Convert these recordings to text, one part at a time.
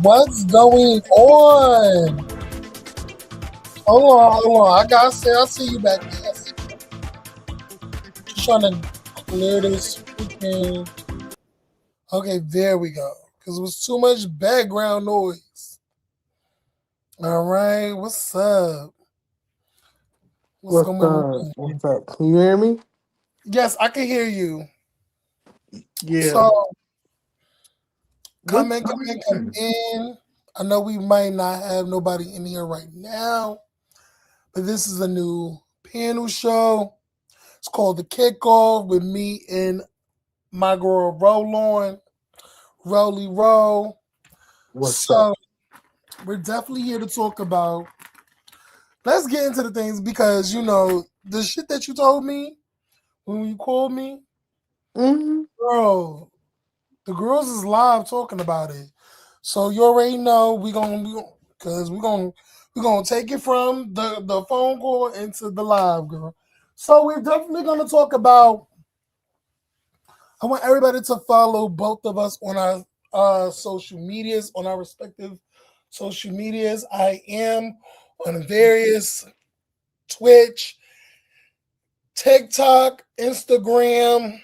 What's going on? Hold on. I see you back there. I see you. Just trying to clear this freaking. Okay, there we go. Because it was too much background noise. All right, what's up? What's What's going up? on? What's up? Can you hear me? Yes, I can hear you. Yeah. So What's come in. I know we might not have nobody in here right now, but this is a new panel show. It's called The Kickoff with me and my girl Roll On, Rolly Roll. what's up? So we're definitely here to talk about. Let's get into the things because the shit that you told me when you called me, hmm bro. The girls is live talking about it, so you already know because we gonna take it from the phone call into the live, girl. So we're definitely gonna talk about. I want everybody to follow both of us on our social medias, on our respective social medias. I am on various Twitch, TikTok, Instagram,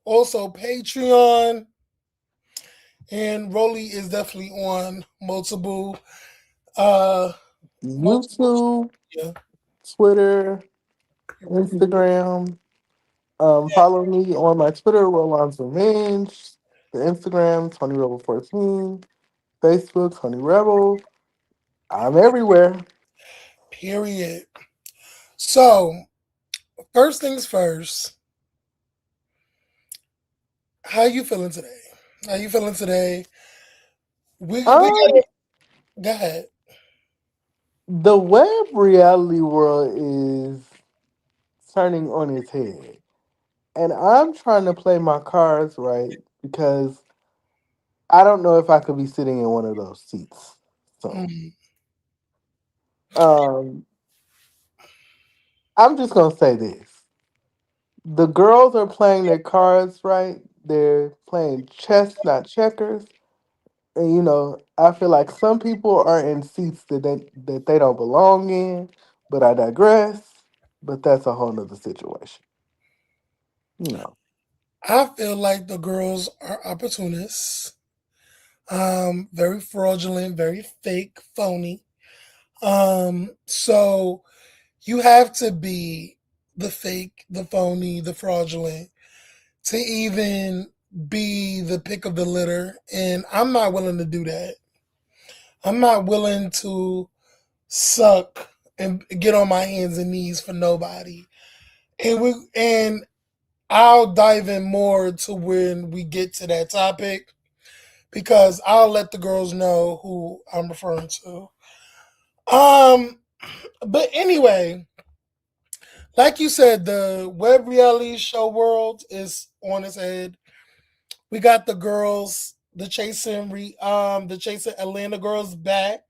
also Patreon, and Rolly is definitely on uh multiple YouTube, yeah. Twitter, Instagram. Follow me on my Twitter, Rollon's Revenge. The Instagram, Tony Rebel 14. Facebook, Tony Rebel. I'm everywhere. Period. So first things first, how you feeling today? How you feeling today? We Um, gotta go ahead. the web reality world is turning on its head. And I'm trying to play my cards right because I don't know if I could be sitting in one of those seats. So, Mm. um, I'm just gonna say this: the girls are playing their cards right. They're playing chess, not checkers. And I feel like some people are in seats that they don't belong in. But I digress. But that's a whole nother situation. You know. I feel like the girls are opportunists, very fraudulent, very fake, phony. So you have to be the fake, the phony, the fraudulent to even be the pick of the litter, and I'm not willing to do that. I'm not willing to suck and get on my hands and knees for nobody. And I'll dive in more to when we get to that topic because I'll let the girls know who I'm referring to. Um, but anyway, like you said, the web reality show world is on its head. We got the chasing Atlanta girls back.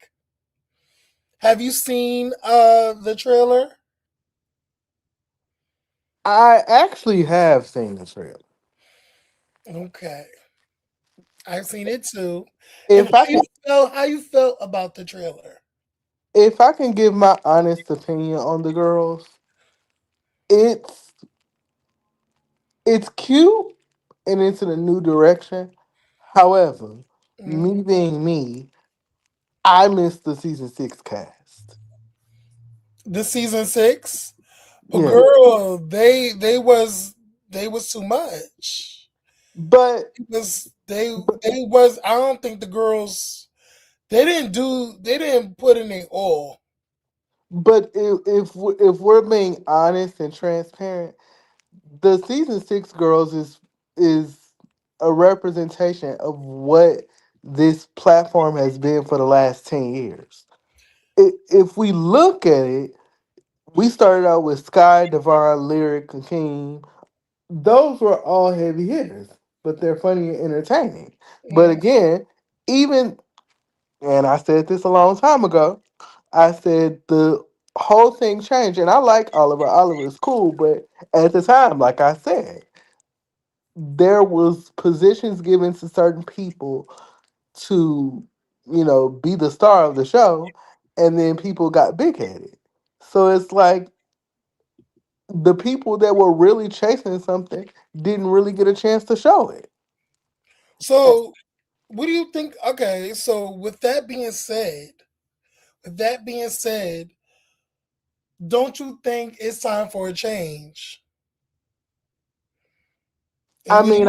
Have you seen the trailer? I actually have seen the trailer. Okay, I've seen it too. And If I can, how you felt about the trailer? if I can give my honest opinion on the girls, it's it's cute and it's in a new direction. However, Mm, me being me, I missed the season 6 cast. the season 6, but Yeah, girl, they was too much. but Because but they was I don't think the girls they didn't put in their all. but if we're being honest and transparent, the season 6 girls is a representation of what this platform has been for the last 10 years. If we look at it, we started out with Sky, Devon, Lyric, Hakeem. Those were all heavy hitters, but they're funny and entertaining. But Mm, again, even and I said this a long time ago, I said the whole thing changed, and I like Oliver. Oliver's cool, but at the time, like I said, there was positions given to certain people to be the star of the show, and then people got big headed. So it's like the people that were really chasing something didn't really get a chance to show it. So, what do you think? Okay, so with that being said, don't you think it's time for a change? And I what do mean,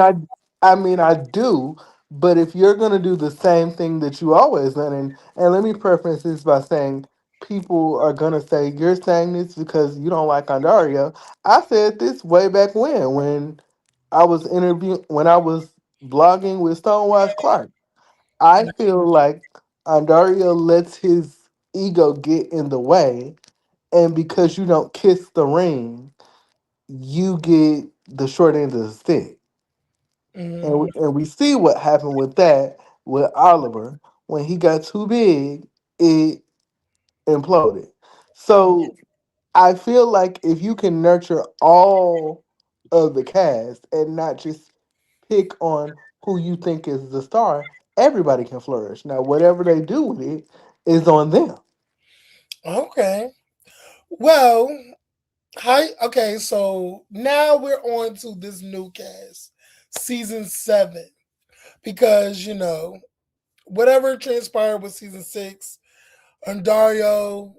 you? I do. But if you're gonna do the same thing that you always done, and let me preface this by saying people are gonna say you're saying this because you don't like Andario. I said this way back when when I was blogging with Stonewise Clark. I feel like Andario lets his ego get in the way, and because you don't kiss the ring, you get the short end of the stick. Mhm. And we see what happened with that with Oliver. When he got too big, it imploded. So I feel like if you can nurture all of the cast and not just pick on who you think is the star, everybody can flourish. Now, whatever they do with it is on them. Okay. Well, hi. Okay, so now we're on to this new cast, season 7, because whatever transpired with season 6, Andario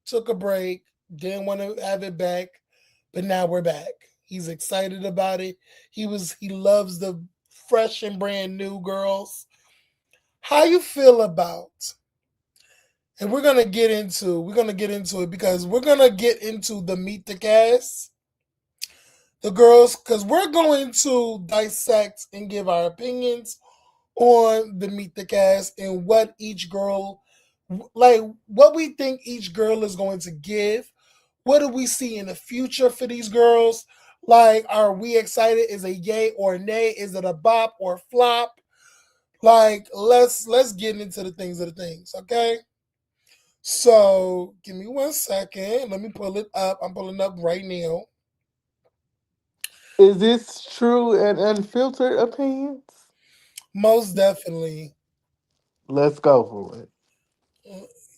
took a break, didn't want to have it back, but now we're back. He's excited about it. He loves the fresh and brand new girls. How you feel about? And we're gonna get into it because we're gonna get into the meet the cast, the girls, because we're going to dissect and give our opinions on the meet the cast and what each girl, like what we think each girl is going to give. What do we see in the future for these girls? Like, are we excited? Is a yay or nay? Is it a bop or flop? Like, let's get into the things of the things, okay? So give me 1 second. Let me pull it up. I'm pulling up right now. Is this true and unfiltered opinions? Most definitely. Let's go for it.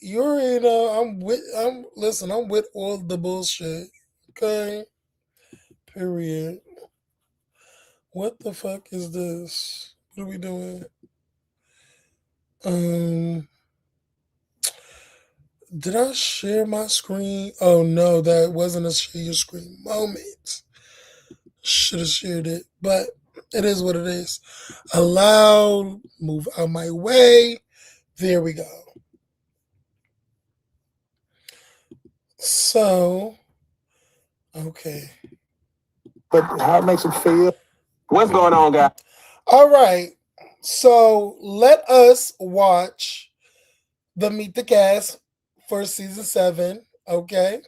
You already know I'm with all the bullshit. Okay. Period. What the fuck is this? What are we doing? Um did I share my screen? Oh no, that wasn't a share your screen moment. Should have shared it. But it is what it is. Allow, move out my way. There we go. So, okay. But how it makes it feel? What's going on, guys? All right. So let us watch the Meet the Cast for season 7. Okay.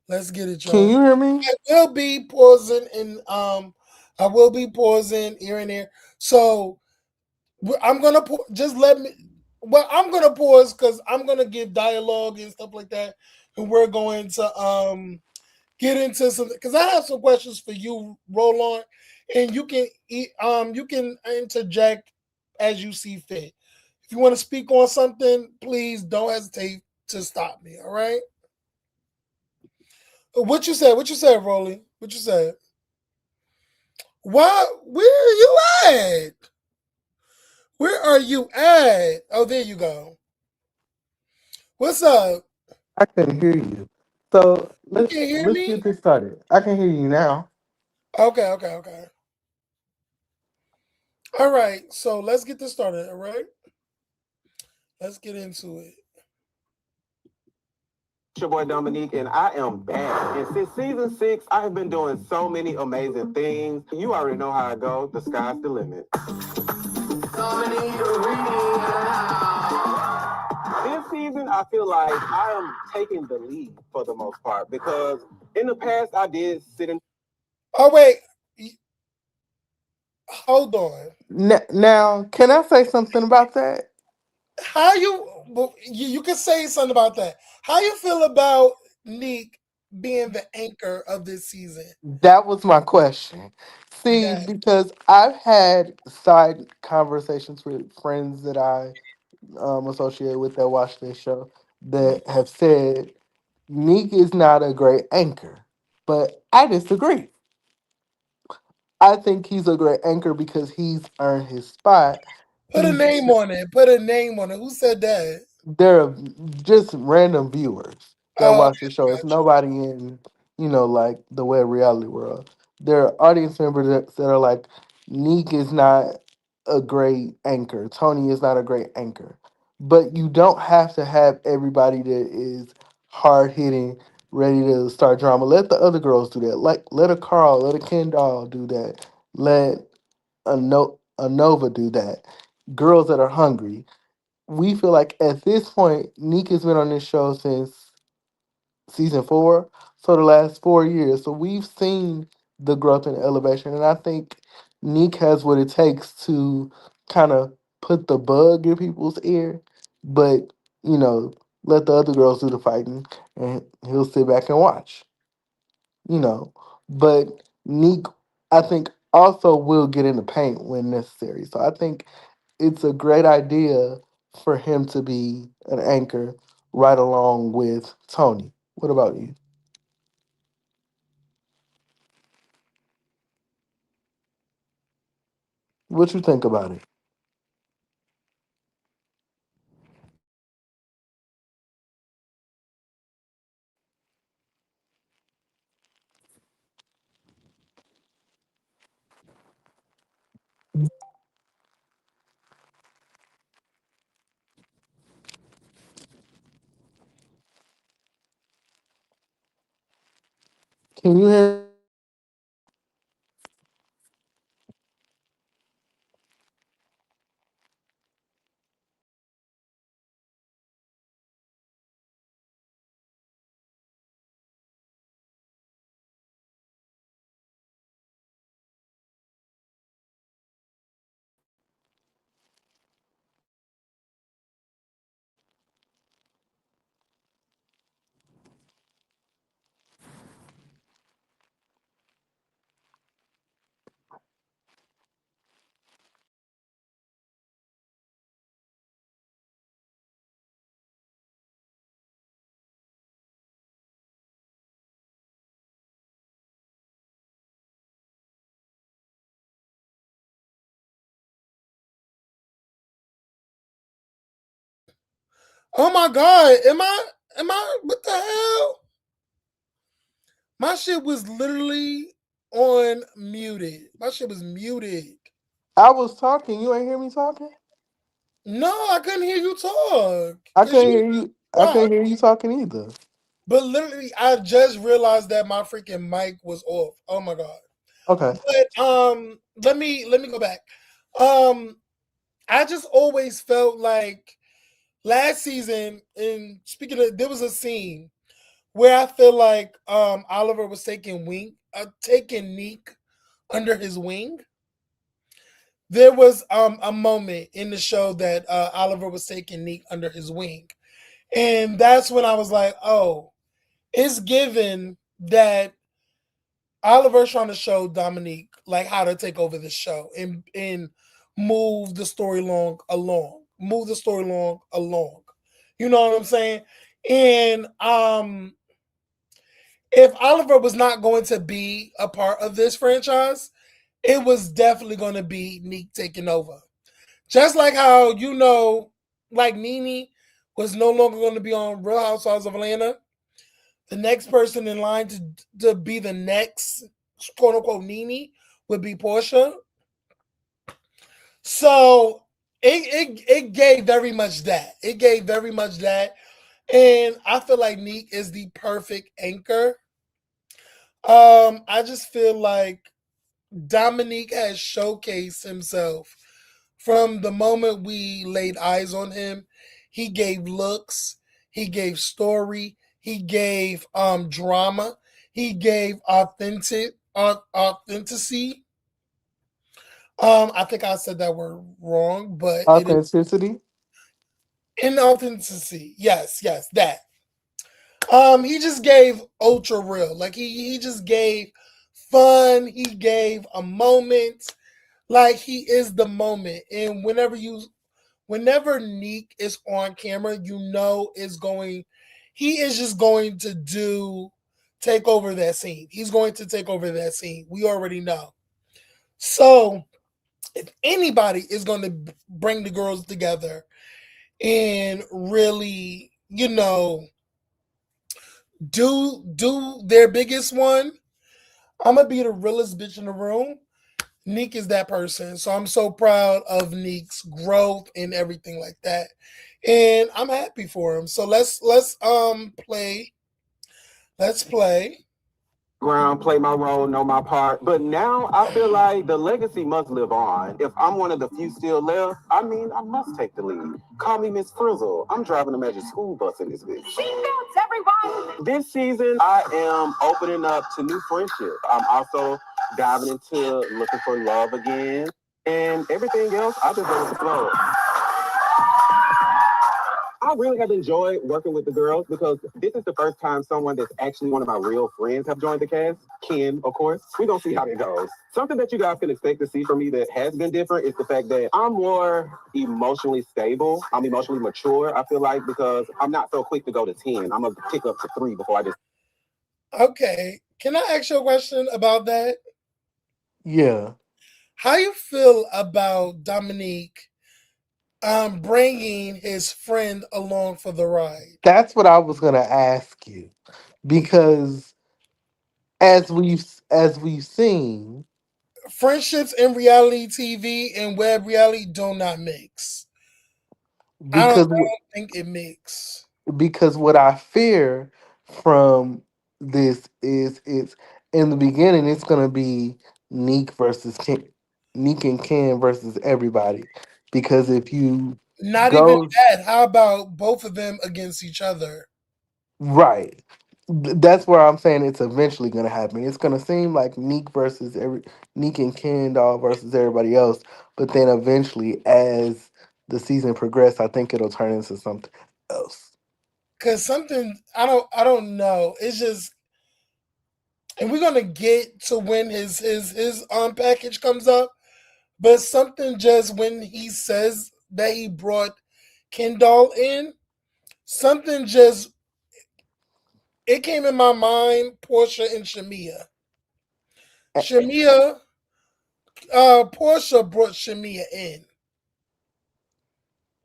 Let's get it, Can y'all. you hear me? I will be pausing I will be pausing here and there. So I'm gonna just let me. Well, I'm gonna pause because I'm gonna give dialogue and stuff like that, and we're going to get into some because I have some questions for you, Roland, and you can interject as you see fit. If you want to speak on something, please don't hesitate to stop me. All right. What you said? What you said, Rolly? What you said? Why? Where are you at? Where are you at? Oh, there you go. What's up? I couldn't hear you. So You let's can hear let's me? get this started. I can hear you now. Okay, okay, okay. All right. So let's get this started. All right. Let's get into it. It's your boy Dominique, and I am back. And since season 6, I have been doing so many amazing things. You already know how I go. The sky's the limit. This season, I feel like I am taking the lead for the most part because in the past I did sit in. Oh wait, hold on. Now, can I say something about that? How you? Well, you can say something about that. How you feel about Neek being the anchor of this season? That was my question. See, That because I've had side conversations with friends that I associated with that watch this show that have said Neek is not a great anchor, but I disagree. I think he's a great anchor because he's earned his spot. Put a He's name on it. Put a name on it. Who said that? They're just random viewers that Oh, watch okay, the show. It's got you. nobody in, like the web reality world. There are audience members that are like, Neek is not a great anchor. Tony is not a great anchor. But you don't have to have everybody that is hard hitting, ready to start drama. Let the other girls do that. Like let a Carl, let a Kendall do that. Let a Nova do that. Girls that are hungry. We feel like at this point, Neek has been on this show since season 4, so the last 4 years. So we've seen the growth and elevation, and I think Neek has what it takes to kind of put the bug in people's ear, but you know, let the other girls do the fighting, and he'll sit back and watch. You know, but Neek, I think, also will get in the paint when necessary. So I think it's a great idea for him to be an anchor right along with Tony. What about you? What you think about it? Can you hear? Oh my god, am I what the hell? My shit was literally on muted. My shit was muted. I was talking. You ain't hear me talking. No, I couldn't hear you talk. I Cause couldn't you hear you. I wow. couldn't hear you talking either. But literally I just realized that my freaking mic was off. Oh my god. Okay. But let me go back. Um I just always felt like last season, and speaking of, there was a scene where I feel like Oliver was taking Neek under his wing. There was a moment in the show that Oliver was taking Neek under his wing, and that's when I was like, oh, it's given that Oliver's trying to show Dominique like how to take over the show and move the story move the story along. You know what I'm saying? And if Oliver was not going to be a part of this franchise, it was definitely going to be Neek taking over. Just like how like Nene was no longer going to be on Real Housewives of Atlanta. The next person in line to be the next quote unquote Nene would be Portia. So it gave very much that. It gave very much that. And I feel like Neek is the perfect anchor. I just feel like Dominique has showcased himself from the moment we laid eyes on him. He gave looks, he gave story, he gave drama, he gave authenticity. I think I said that word wrong, but it is Authenticity. inauthenticity. Yes, yes, that. He just gave ultra real. Like he just gave fun. He gave a moment. Like he is the moment. And whenever Neek is on camera, you know is going he is just going to do take over that scene. He's going to take over that scene. We already know. So if anybody is going to bring the girls together and really, do their biggest one, I'm gonna be the realest bitch in the room. Neek is that person. So I'm so proud of Neek's growth and everything like that. And I'm happy for him. So play. Let's play. Ground, play my role, know my part. But now I feel like the legacy must live on. If I'm one of the few still left, I mean, I must take the lead. Call me Miss Frizzle. I'm driving a magic school bus in this bitch. Seatbelts, everyone! This season, I am opening up to new friendships. I'm also diving into looking for love again. And everything else, I just let it flow. I really have enjoyed working with the girls because this is the first time someone that's actually one of my real friends have joined the cast. Ken, of course. We're going to see how it goes. Something that you guys can expect to see from me that has been different is the fact that I'm more emotionally stable. I'm emotionally mature, I feel like, because I'm not so quick to go to 10. I'm going to pick up to 3 before I just... Okay. Can I ask you a question about that? Yeah. How you feel about Dominique bringing his friend along for the ride? That's what I was gonna ask you. Because as we've seen, Friendships in reality TV and web reality do not mix. because I don't think it mix. because what I fear from this is it's in the beginning it's gonna be Neek versus Ken, Neek and Ken versus everybody. Because if you Not even go that. How about both of them against each other? right, that's where I'm saying it's eventually gonna happen. It's gonna seem like Neek and Ken doll versus everybody else, but then eventually as the season progresses, I think it'll turn into something else. Cause something I don't know. It's just, and we're gonna get to when his package comes up. But something just when he says that he brought Kendall in, something just it came in my mind. Portia and Shamia. Shamia, Portia brought Shamia in.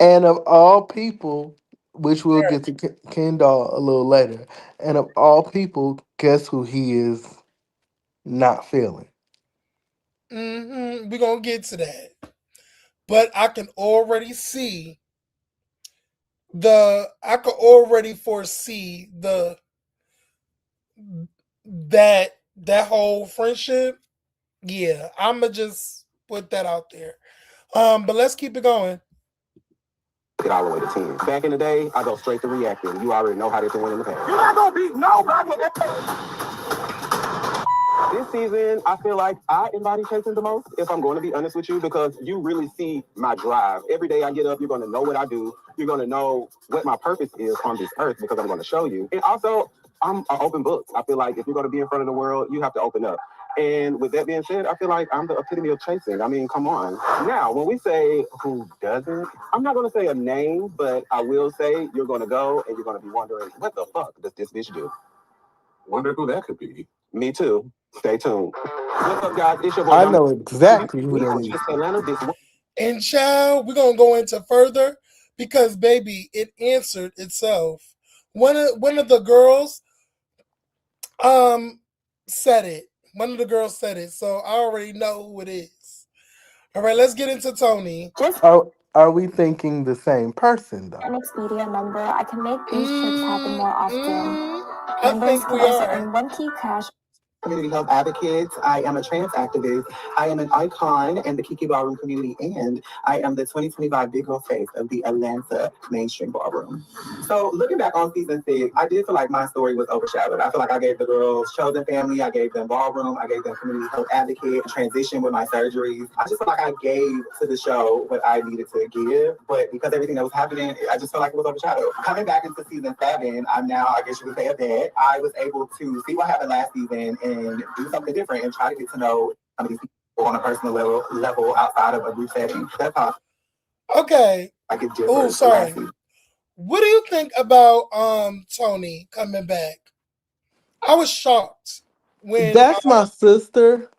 And of all people, which we'll get to Ken doll a little later, and of all people, guess who he is not feeling? We're gonna get to that. But I can already see I could already foresee that whole friendship. Yeah, I'ma just put that out there. But let's keep it going. Get all the way to 10. Back in the day, I go straight to reacting. You already know how this went in the past. You're not going to beat nobody. This season, I feel like I embody chasing the most, if I'm going to be honest with you, because you really see my drive. Every day I get up, you're going to know what I do. You're going to know what my purpose is on this earth because I'm going to show you. And also, I'm an open book. I feel like if you're going to be in front of the world, you have to open up. And with that being said, I feel like I'm the epitome of chasing. I mean, come on. Now, when we say who doesn't, I'm not going to say a name, but I will say you're going to go and you're going to be wondering, what the fuck does this bitch do? Wonder who that could be. Me too. Stay tuned. What's up, guys? It's your boy I Dom. know exactly who We that are is. just Atlanta this week. And child, we're gonna go into further because baby, it answered itself. One of the girls um said it. One of the girls said it, so I already know who it is. All right, let's get into Tony. Are we thinking the same person though? An Expedia member, I can make these trips happen more often. I Members think can we also are. earn 1 key cash. Community health advocate. I am a trans activist. I am an icon in the Kiki Ballroom community, and I am the 2025 Big Girl Face of the Atlanta Mainstream Ballroom. So, looking back on season 6, I did feel like my story was overshadowed. I feel like I gave the girls chosen family, I gave them ballroom, I gave them community health advocate, transition with my surgeries. I just feel like I gave to the show what I needed to give, but because everything that was happening, I just felt like it was overshadowed. Coming back into season 7, I'm now, I guess you would say, a vet. I was able to see what happened last season and do something different and try to get to know some of these people on a personal level outside of a group setting. That's how. Okay. I could Oh, differ sorry. last season. What do you think about Tony coming back? I was shocked when That's my sister.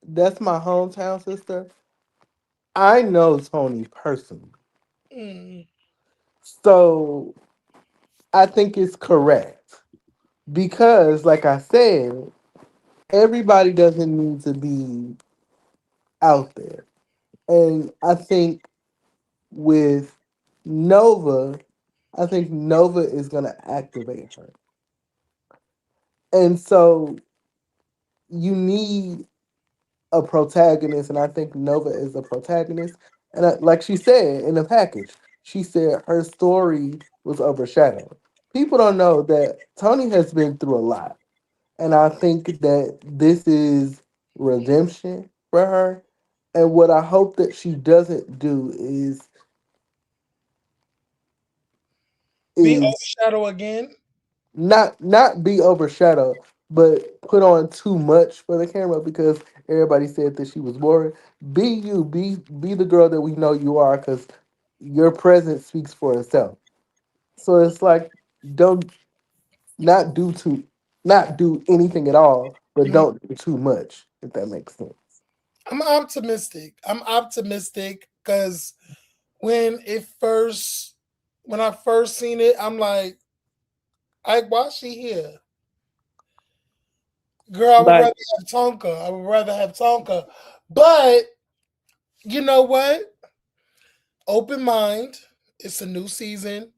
That's my hometown sister. I know Tony personally. mm, So I think it's correct. Because, like I said, everybody doesn't need to be out there. And I think with Nova, I think Nova is going to activate her. And so you need a protagonist, and I think Nova is a protagonist. And like she said in the package, she said her story was overshadowed. People don't know that Tony has been through a lot, and I think that this is redemption for her. And what I hope that she doesn't do be is overshadowed again. not be overshadowed, but put on too much for the camera because everybody said that she was boring. Be you, be the girl that we know you are, because your presence speaks for itself. So it's like don't not do too not do anything at all, but Mhm. don't do too much, if that makes sense. I'm optimistic. I'm optimistic because when it first when I first seen it, I'm like, why is she here? Girl, I would Like, rather have Tonka. I would rather have Tonka. But you know what? Open mind. It's a new season.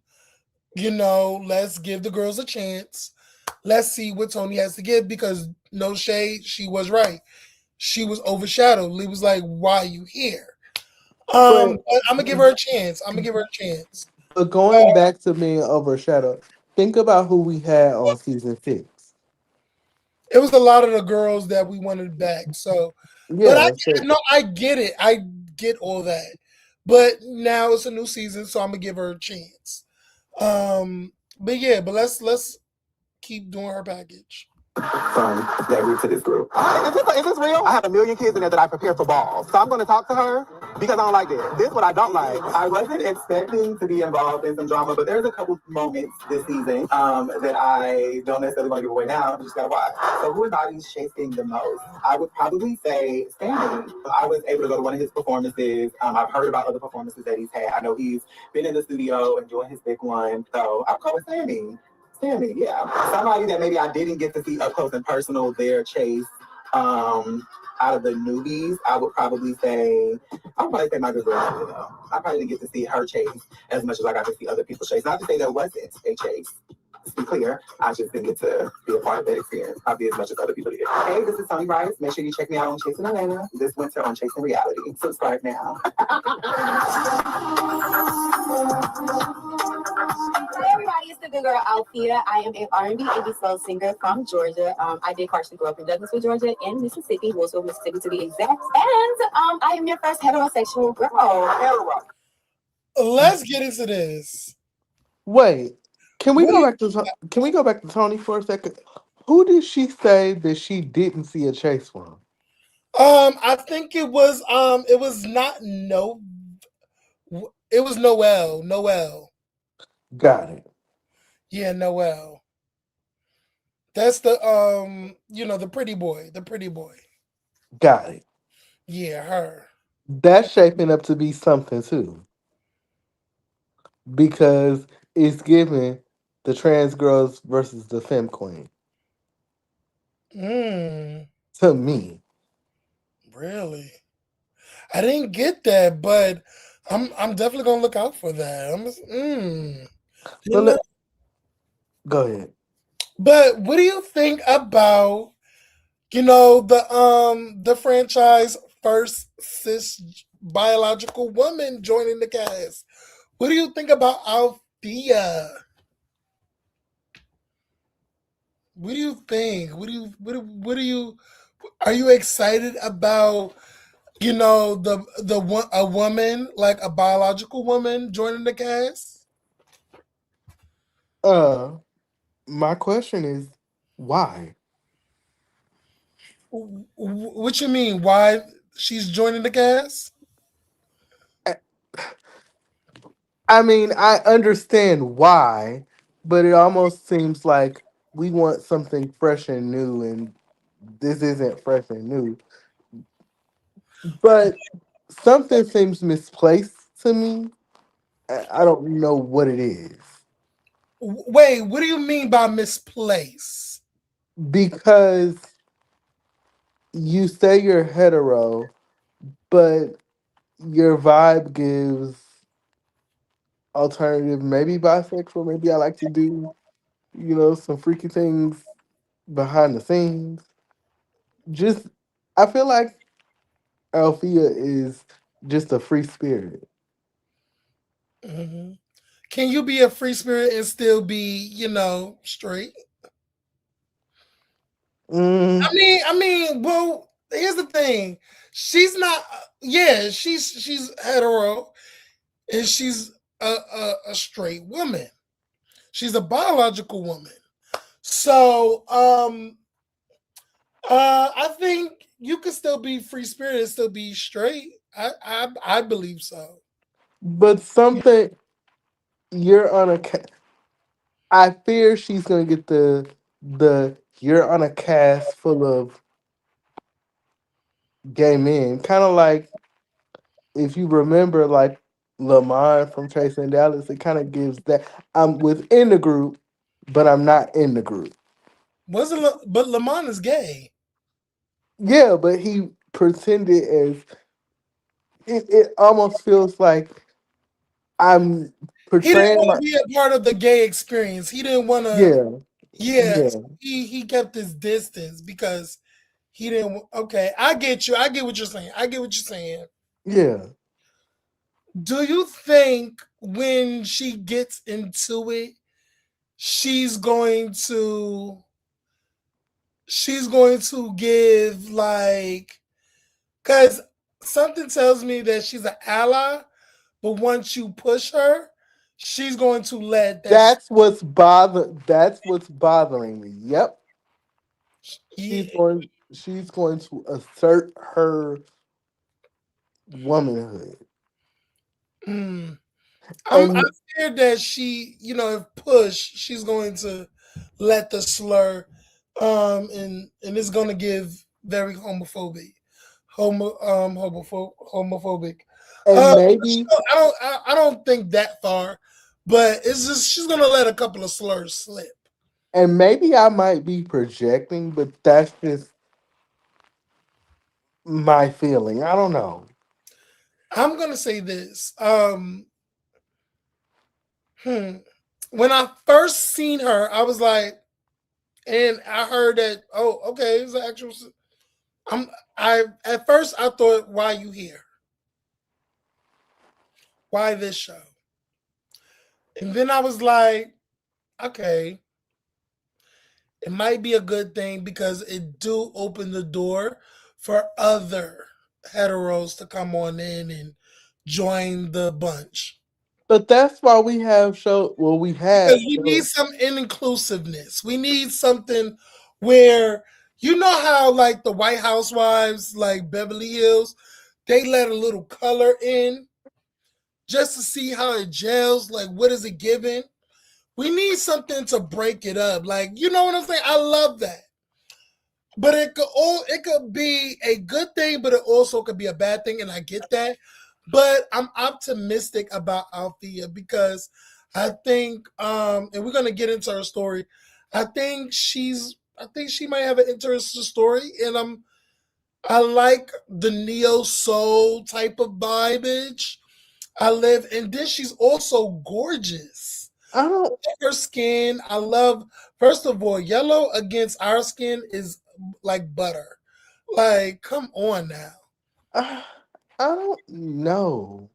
Let's give the girls a chance. Let's see what Tony has to give because no shade, she was right. She was overshadowed. Lee was like, "Why are you here?" but But I'm gonna give her a chance. I'm gonna give her a chance. but going back to being overshadowed, think about who we had on season 6. It was a lot of the girls that we wanted back. So, but Yeah, so I get it. I get all that. But now it's a new season, so I'm gonna give her a chance. But yeah, but let's keep doing her package. From that route to this group. Is this real? I have a million kids in there that I prepare for balls. So I'm going to talk to her because I don't like this. This is what I don't like. I wasn't expecting to be involved in some drama, but there's a couple moments this season that I don't necessarily want to give away now. You just got to watch. So who embodies chasing the most? I would probably say Stanley. I was able to go to one of his performances. I've heard about other performances that he's had. I know he's been in the studio and doing his big one. So I'll go with Stanley. Sammy, yeah. Somebody that maybe I didn't get to see up close and personal their chase out of the newbies, I would probably say, I'd probably say my good girl, I probably didn't get to see her chase as much as I got to see other people chase. Not to say there wasn't a chase. To be clear, I just didn't get to be a part of that experience, probably as much as other people did. Hey, this is Tony Rice. Make sure you check me out on Chasing Atlanta this winter on Chasing Reality. Subscribe now. Hey everybody, it's the good girl Althea. I am an R&B indie soul singer from Georgia. I did partially grow up in Douglasville, Georgia, and Mississippi, Wilsonville, Mississippi to be exact. And I am your first heterosexual girl. Let's get into this. wait, can we What do go you back to Tony for a second? Who did she say that she didn't see a chase from? I think it was not no it was Noel. Noel. Got it. Yeah, Noel. That's the pretty boy. The pretty boy. Got it. Yeah, her. That's shaping up to be something too, because it's given the trans girls versus the femme queen Mm, to me. really? I didn't get that, but I'm definitely gonna look out for that. So You know. go ahead. But what do you think about the franchise first cis biological woman joining the cast? What do you think about Althea? What do you think? What do you are you excited about? The one a woman like a biological woman joining the cast. Uh, my question is why? What you mean? Why she's joining the cast? I mean, I understand why, but it almost seems like we want something fresh and new, and this isn't fresh and new. But something seems misplaced to me. I don't know what it is Wait, what do you mean by misplace? because you say you're hetero, but your vibe gives alternative, maybe bisexual. Maybe I like to do, some freaky things behind the scenes. Just, I feel like Althea is just a free spirit. Hmm. Can you be a free spirit and still be, straight? Mm, Well, here's the thing. She's not. Yeah, she's hetero, and she's a straight woman. She's a biological woman. So, I think you can still be free spirit and still be straight. I believe so. but something you're on a. I fear she's gonna get the you're on a cast full of gay men, kind of like if you remember, like Lamont from Chasing Dallas. It kind of gives that I'm within the group, but I'm not in the group. Wasn't but Lamont is gay. Yeah, but he pretended as it almost feels like I'm He didn't portraying want my to be a part of the gay experience. He didn't want to. yeah, Yeah, yeah, he kept his distance because he didn't. Okay, I get you. I get what you're saying. I get what you're saying. yeah. Do you think when she gets into it, she's going to she's going to give like because something tells me that she's an ally, but once you push her, she's going to let that. That's what's bothering me. Yep. Yeah, She's going to assert her womanhood. mm. I'm And scared that she, if push, she's going to let the slur, and it's going to give very homophobic. and Uh, maybe I don't think that far, but it's just she's going to let a couple of slurs slip. and maybe I might be projecting, but that's just my feeling. I don't know. I'm going to say this. Hmm. When I first seen her, I was like, and I heard that. Oh, okay, it's an actual. I'm. I at first I thought, why you here? Why this show? And then I was like, okay, it might be a good thing because it do open the door for other heteros to come on in and join the bunch. But that's why we have show. Well, we Because had we need show. some inclusiveness. We need something where you know how like the White Housewives, like Beverly Hills, they let a little color in just to see how it gels. Like, what is it giving? We need something to break it up. Like, you know what I'm saying? I love that. But it could be a good thing, but it also could be a bad thing, and I get that. But I'm optimistic about Althea because I think and we're gonna get into her story. I think she might have an interesting story, and I like the neo soul type of vibage. I live, and then she's also gorgeous. I don't. Her skin, I love. First of all, yellow against our skin is like butter. Like, come on now. I, I don't know.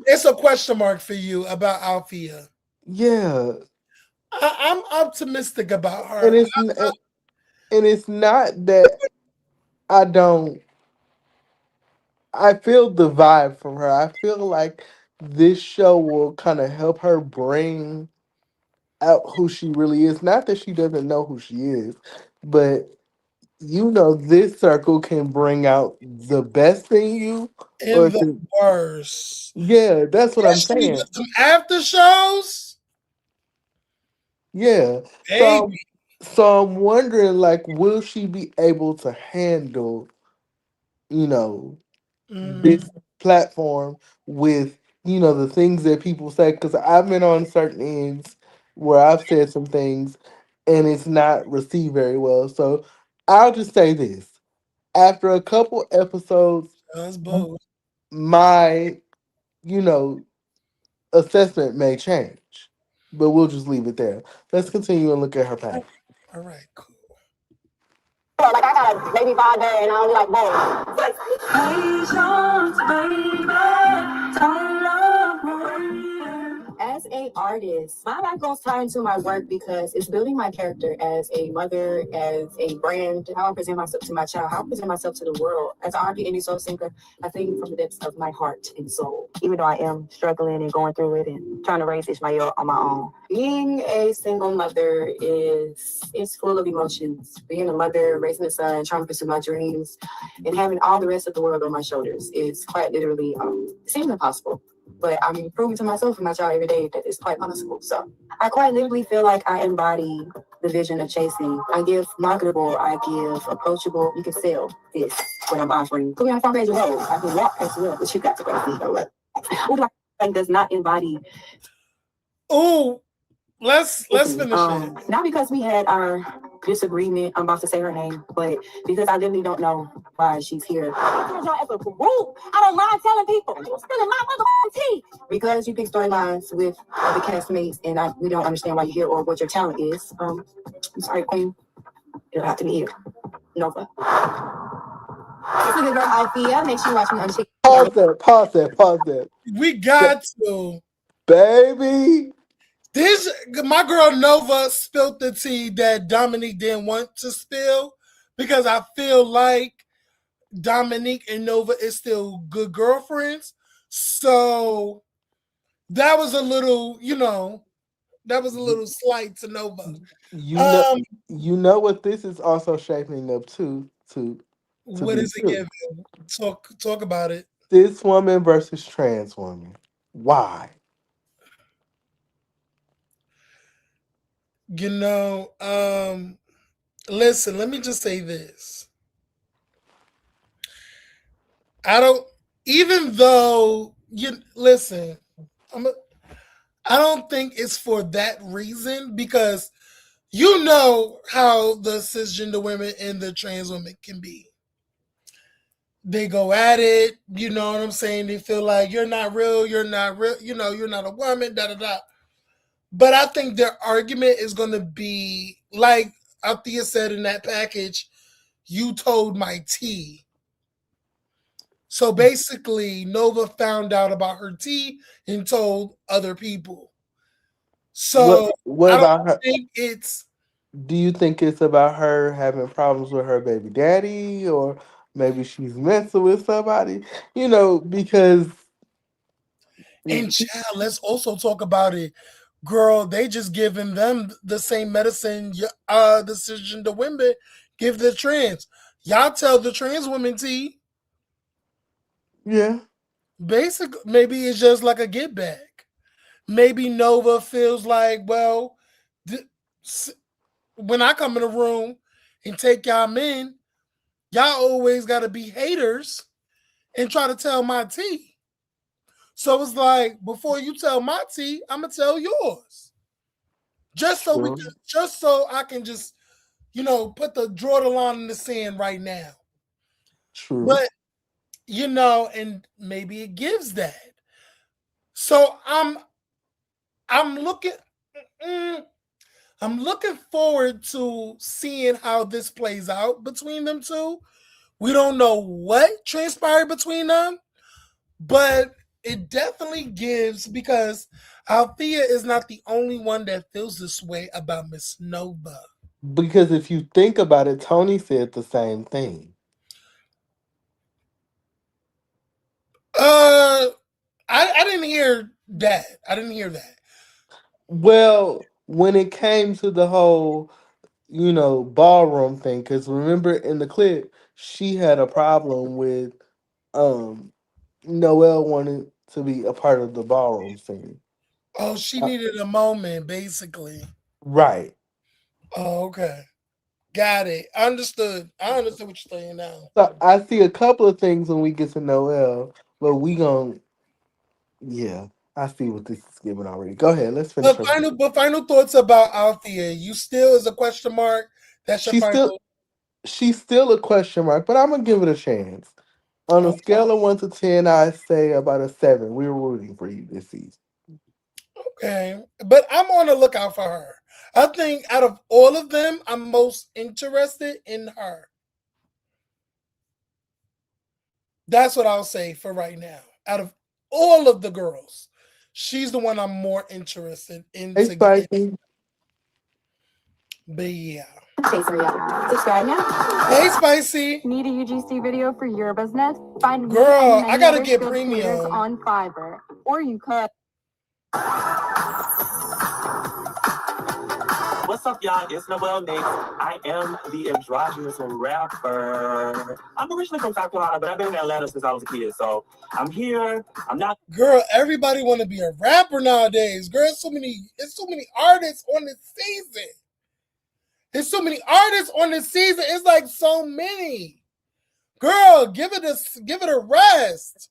It's a question mark for you about Althea. Yeah, I'm optimistic about and her. it's not that I don't. I feel the vibe from her. I feel like this show will kind of help her bring out who she really is. Not that she doesn't know who she is, but you know this circle can bring out the best in you, or In it the can, worst. yeah, that's what I'm Especially saying. with some after shows, Yeah. baby. So I'm wondering, like, will she be able to handle, you know, Mm, this platform with, the things that people say? Because I've been on certain ends where I've said some things and it's not received very well. So I'll just say this. After a couple episodes, that's boo. my, you know, assessment may change. But we'll just leave it there. Let's continue and look at her pack. All right, cool. Like I got a baby father and I'm like, whoa. As a artist, my life goes tied into my work because it's building my character as a mother, as a brand, how I present myself to my child, how I present myself to the world. As an R&B indie soul singer, I sing from the depths of my heart and soul. Even though I am struggling and going through it and trying to raise Ishmael on my own. Being a single mother is full of emotions. Being a mother, raising a son, trying to pursue my dreams, and having all the rest of the world on my shoulders is quite literally seems impossible. But I'm proving to myself and my child every day that it's quite possible. So I quite literally feel like I embody the vision of chasing. I give marketable, I give approachable. You can sell this what I'm offering. Put me on the front page of Vogue. I can walk as well, but you got to go see the does not embody. Oh, let's finish it. Not because we had our disagreement. I'm about to say her name, but because I literally don't know why she's here. I don't mind telling people you're spilling my motherfucking tea because you pick storylines with the castmates, and we don't understand why you're here or what your talent is. I'm sorry, Queen. It'll have to be here. Nova. This is a girl Althea. Make sure you watch me on TikTok. Pause that. We got to. Baby. This my girl Nova spilled the tea that Dominique didn't want to spill because I feel like Dominique and Nova is still good girlfriends. So that was a little, that was a little slight to Nova. You know Um, you know what this is also shaping up to what be is it true. giving? Talk about it. This woman versus trans woman. Why? You know, listen, let me just say this. I don't even though you listen, I'm a, I don't think it's for that reason because you know how the cisgender women and the trans women can be. They go at it, you know what I'm saying? They feel like you're not real, you're not a woman, da da da. But I think their argument is gonna be like Althea said in that package, you told my tea. So basically, Nova found out about her tea and told other people. So What I don't about her? think it's Do you think it's about her having problems with her baby daddy, or maybe she's messing with somebody? Because and child. Let's also talk about it, girl. They just giving them the same medicine. Decision the women give the trans. Y'all tell the trans women tea. yeah, Basic, maybe it's just like a get back. Maybe Nova feels like, well, th- when I come in the room and take y'all men, y'all always got to be haters and try to tell my tea. So it's like, before you tell my tea, I'm gonna tell yours. true, Just so I can just, put the draw the line in the sand right now. true. But and maybe it gives that. So I'm looking. Mm, I'm looking forward to seeing how this plays out between them two. We don't know what transpired between them, but it definitely gives because Althea is not the only one that feels this way about Miss Nova. Because if you think about it, Tony said the same thing. Uh, I didn't hear that. I didn't hear that. Well, when it came to the whole ballroom thing. Because remember in the clip, she had a problem with um Noelle wanted to be a part of the ballroom scene. Oh, she Uh, needed a moment, basically. right. Oh, okay. Got it. Understood. I understand what you're saying now. So I see a couple of things when we get to Noelle, but we gon' yeah, I see what this is giving already. Go ahead, let's finish her. But final thoughts about Althea. You still is a question mark. That's your She's still final. she's still a question mark, but I'm gonna give it a chance. On a Oh, scale of 1 to 10, I say about a 7. We're rooting for you this season. okay. But I'm on the lookout for her. I think out of all of them, I'm most interested in her. That's what I'll say for right now. Out of all of the girls, she's the one I'm more interested in Hey, to get. Spicy. But yeah. Subscribe now. Hey, Spicy. Need a UGC video for your business? Find me Girl, and I many gotta other get skilled creators premium. on Fiverr. Or you could. What's up, y'all? It's Noel Nix. I am the androgynous rapper. I'm originally from South Carolina, but I've been in Atlanta since I was a kid. So I'm here. I'm not. Girl, everybody want to be a rapper nowadays. Girl, it's so many artists on this season. There's so many artists on this season. It's like so many. Girl, give it a rest.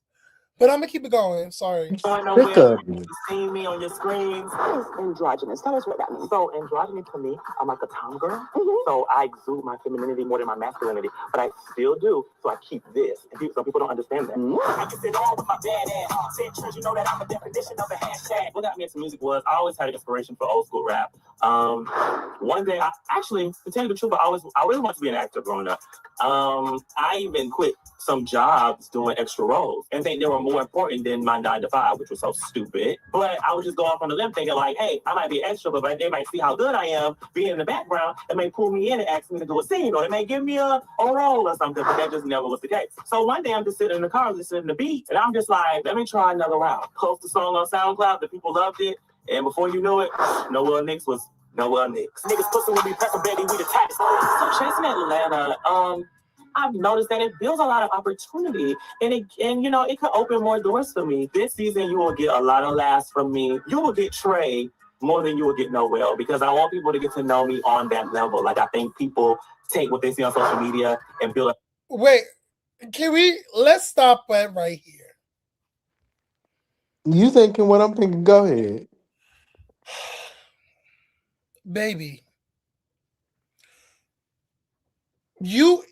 But I'm gonna keep it going. Sorry. Sick of you. Seeing me on your screens. What is androgynous? Tell us what that means. So androgynous to me, I'm like a tomgirl. So I exude my femininity more than my masculinity, but I still do. So I keep this. And some people don't understand that. I can sit on with my bad ass. Said trends, you know that I'm a definition of a hashtag. What got me into music was I always had an inspiration for old school rap. One day, to tell you the truth, I really wanted to be an actor growing up. I even quit some jobs doing extra roles and think they were more important than my 9 to 5, which was so stupid. But I would just go off on a limb thinking like, hey, I might be an extra, but they might see how good I am being in the background. They may pull me in and ask me to do a scene, or they may give me a role or something, but that just never was the case. So one day I'm just sitting in the car listening to beats, and I'm just like, let me try another round. Post the song on SoundCloud, the people loved it, and before you know it, Noel Nix was Noel Nix. Niggas pussy when we press a baby, we the tightest. So chasing Atlanta, I've noticed that it builds a lot of opportunity, and it could open more doors for me. This season, you will get a lot of laughs from me. You will get Trey more than you will get Noel, because I want people to get to know me on that level. Like, I think people take what they see on social media and build. Wait, let's stop at right here. You thinking what I'm thinking? Go ahead. Baby, you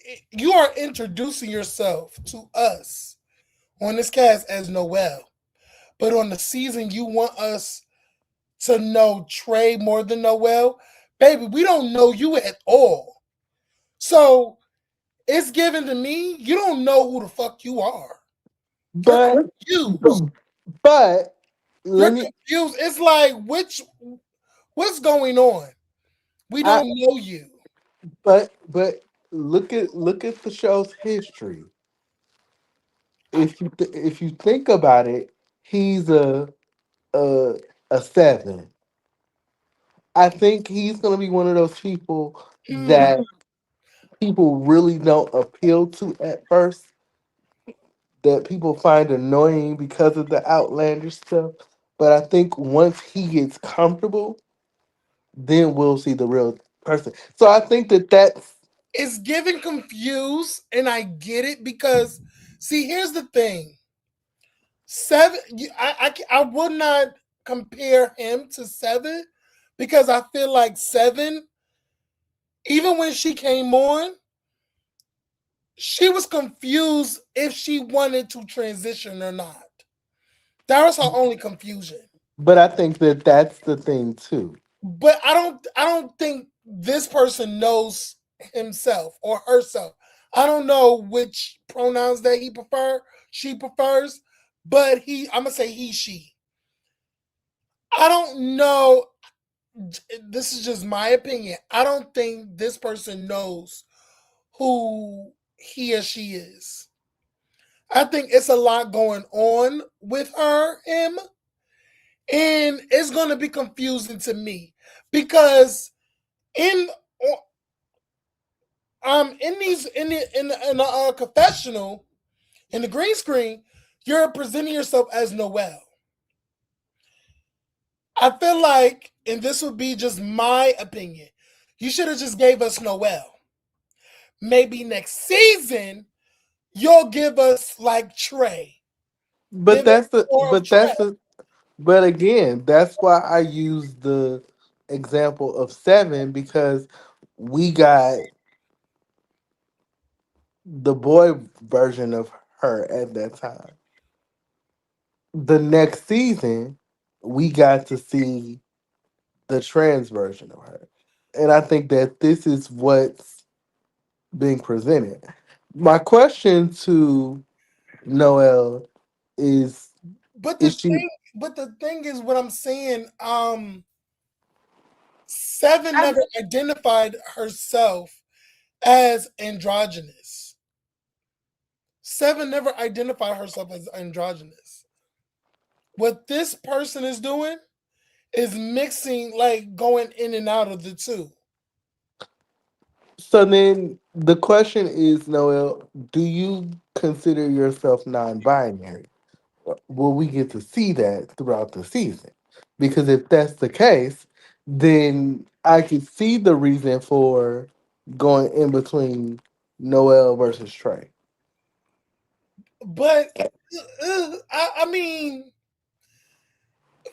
are introducing yourself to us on this cast as Noel. But on the season, you want us to know Trey more than Noel. Baby, we don't know you at all. So it's given to me, you don't know who the fuck you are. You're But confused. but let You're me confused. It's like, what's going on? We I don't know you. but look at the show's history. If you think about it, he's a a 7. I think he's gonna be one of those people Hmm. that people really don't appeal to at first, that people find annoying because of the outlandish stuff. But I think once he gets comfortable, then we'll see the real person. So I think that's It's giving confused, and I get it because, see, here's the thing. Seven, I would not compare him to Seven because I feel like Seven, even when she came on, she was confused if she wanted to transition or not. That was her only confusion. but I think that's the thing too. But I don't think this person knows himself or herself. I don't know which pronouns that she prefers, but I'm gonna say he, she. I don't know. This is just my opinion. I don't think this person knows who he or she is. I think it's a lot going on with him, and it's going to be confusing to me because in in these in the confessional in the green screen, you're presenting yourself as Noelle. I feel like, and this would be just my opinion, you should have just gave us Noelle. Maybe next season you'll give us like Trey. But Give us that's the more of but Trey. that's the but again, that's why I use the example of Seven, because we got the boy version of her at that time. The next season, we got to see the trans version of her. And I think that this is what's being presented. My question to Noel But is she the thing is what I'm saying, Seven never identified herself as androgynous. Seven never identified herself as androgynous. What this person is doing is mixing, like going in and out of the two. so then the question is, Noel, do you consider yourself non-binary? Will we get to see that throughout the season? Because if that's the case, then I could see the reason for going in between Noel versus Trey. But I mean,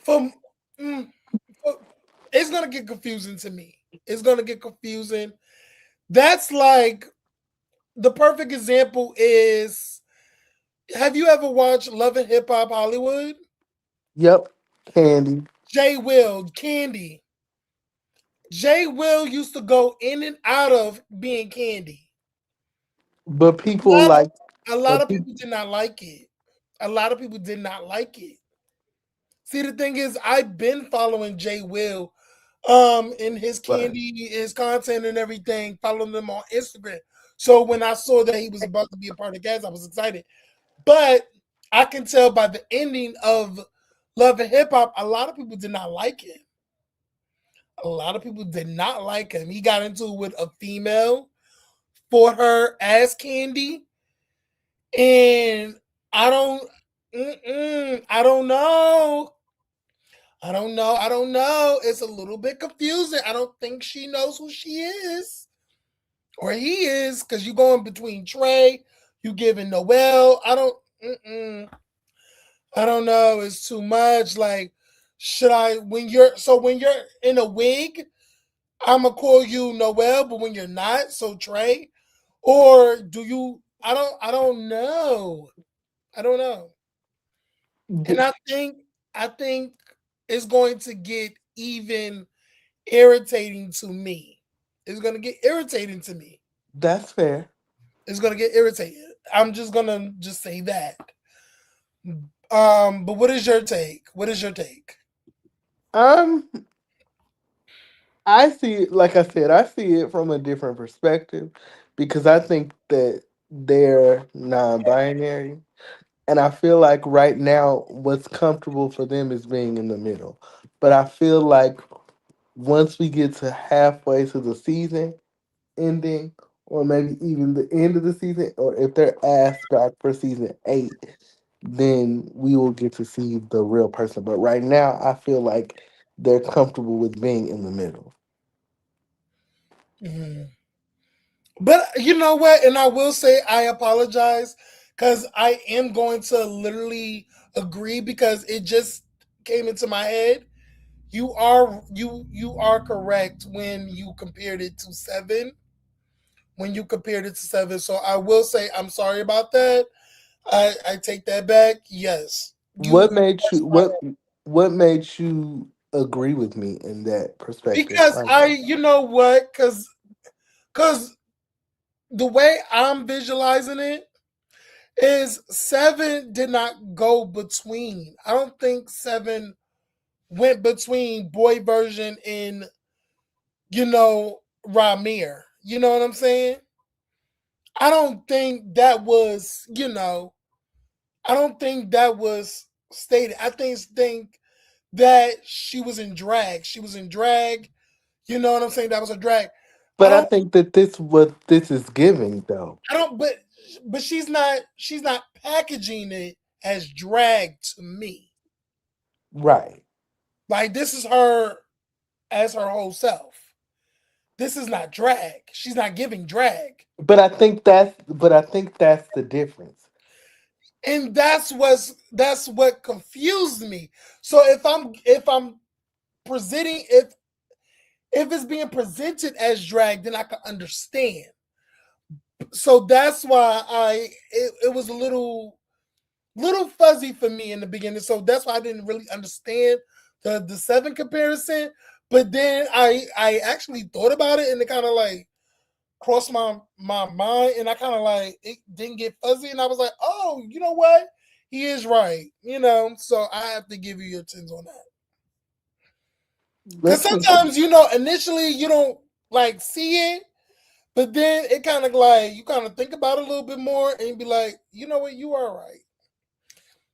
from mm, it's gonna get confusing to me. It's gonna get confusing. That's like the perfect example is, have you ever watched Love and Hip Hop Hollywood? Yep, Candy. Jay Will, Candy. Jay Will used to go in and out of being Candy. But A people lot of, like, a lot but of people, people did not like it. A lot of people did not like it. See, the thing is, I've been following Jay Will, in his right. Candy, his content and everything, following them on Instagram. So when I saw that he was about to be a part of the cast, I was excited. But I can tell by the ending of Love and Hip Hop, a lot of people did not like him. A lot of people did not like him. He got into it with a female for her as Candy, and I don't, I don't know. I don't know. It's a little bit confusing. I don't think she knows who she is or he is, because you going between Trey, you giving Noel. I don't know. It's too much. Like, should I, when you're in a wig, I'ma call you Noel, but when you're not, so Trey? Or do you, I don't know. I don't know. And I think it's going to get even irritating to me. It's gonna get irritating to me. That's fair. It's gonna get irritating. I'm just gonna just say that. But what is your take? What is your take? Um, I see it, like I said, I see it from a different perspective because I think that they're non-binary. And I feel like right now, what's comfortable for them is being in the middle. But I feel like once we get to halfway to the season ending, or maybe even the end of the season, or if they're asked back for season 8, then we will get to see the real person. But right now, I feel like they're comfortable with being in the middle. Mhm. But you know what? And I will say I apologize because I am going to literally agree because it just came into my head. You are correct when you compared it to Seven. When you compared it to Seven, so I will say I'm sorry about that. I take that back. Yes, you What made you what made you agree with me in that perspective? because you know what, because the way I'm visualizing it is Seven did not go between. I don't think Seven went between boy version and Ramir. You know what I'm saying? I don't think that was I don't think that was stated. I think that she was in drag. She was in drag. You know what I'm saying? That was a drag. But I think that this what this is giving though. I don't. But she's not. She's not packaging it as drag to me. Right. Like this is her as her whole self. This is not drag. She's not giving drag. But I think that's the difference. And that's what confused me. So if I'm presenting if it's being presented as drag, then I can understand. So that's why it was a little fuzzy for me in the beginning. So that's why I didn't really understand the seven comparison. But then I actually thought about it and it kind of like crossed my mind and I kind of like it didn't get fuzzy and I was like, oh, you know what? He is right, So I have to give you your tens on that. Because Let's see. sometimes, initially you don't like see it, but then it kind of like you kind of think about it a little bit more and be like, you know what, you are right.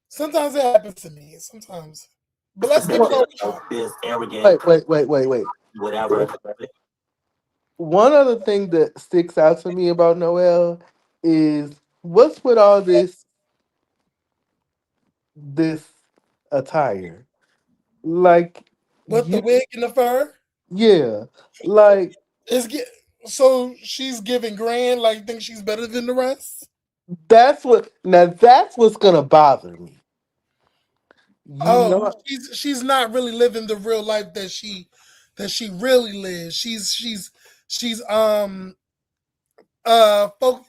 Sometimes it happens to me. Sometimes, but let's keep going. This arrogant, Wait. whatever. One other thing that sticks out to me about Noel is what's with all this attire? Like With the you wig and the fur, yeah. Like is get so she's giving grand, like think she's better than the rest. that's what's gonna bother me. You Oh, know she's not really living the real life that she really lives. She's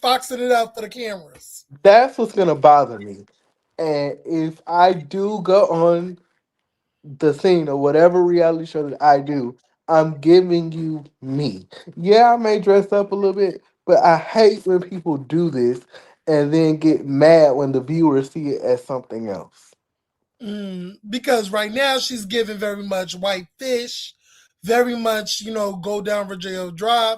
foxing it out for the cameras. that's what's gonna bother me. And if I do go on the scene or whatever reality show that I do, I'm giving you me. Yeah, I may dress up a little bit, but I hate when people do this and then get mad when the viewers see it as something else. Because right now she's giving very much white fish, very much, go down Rodeo Drive,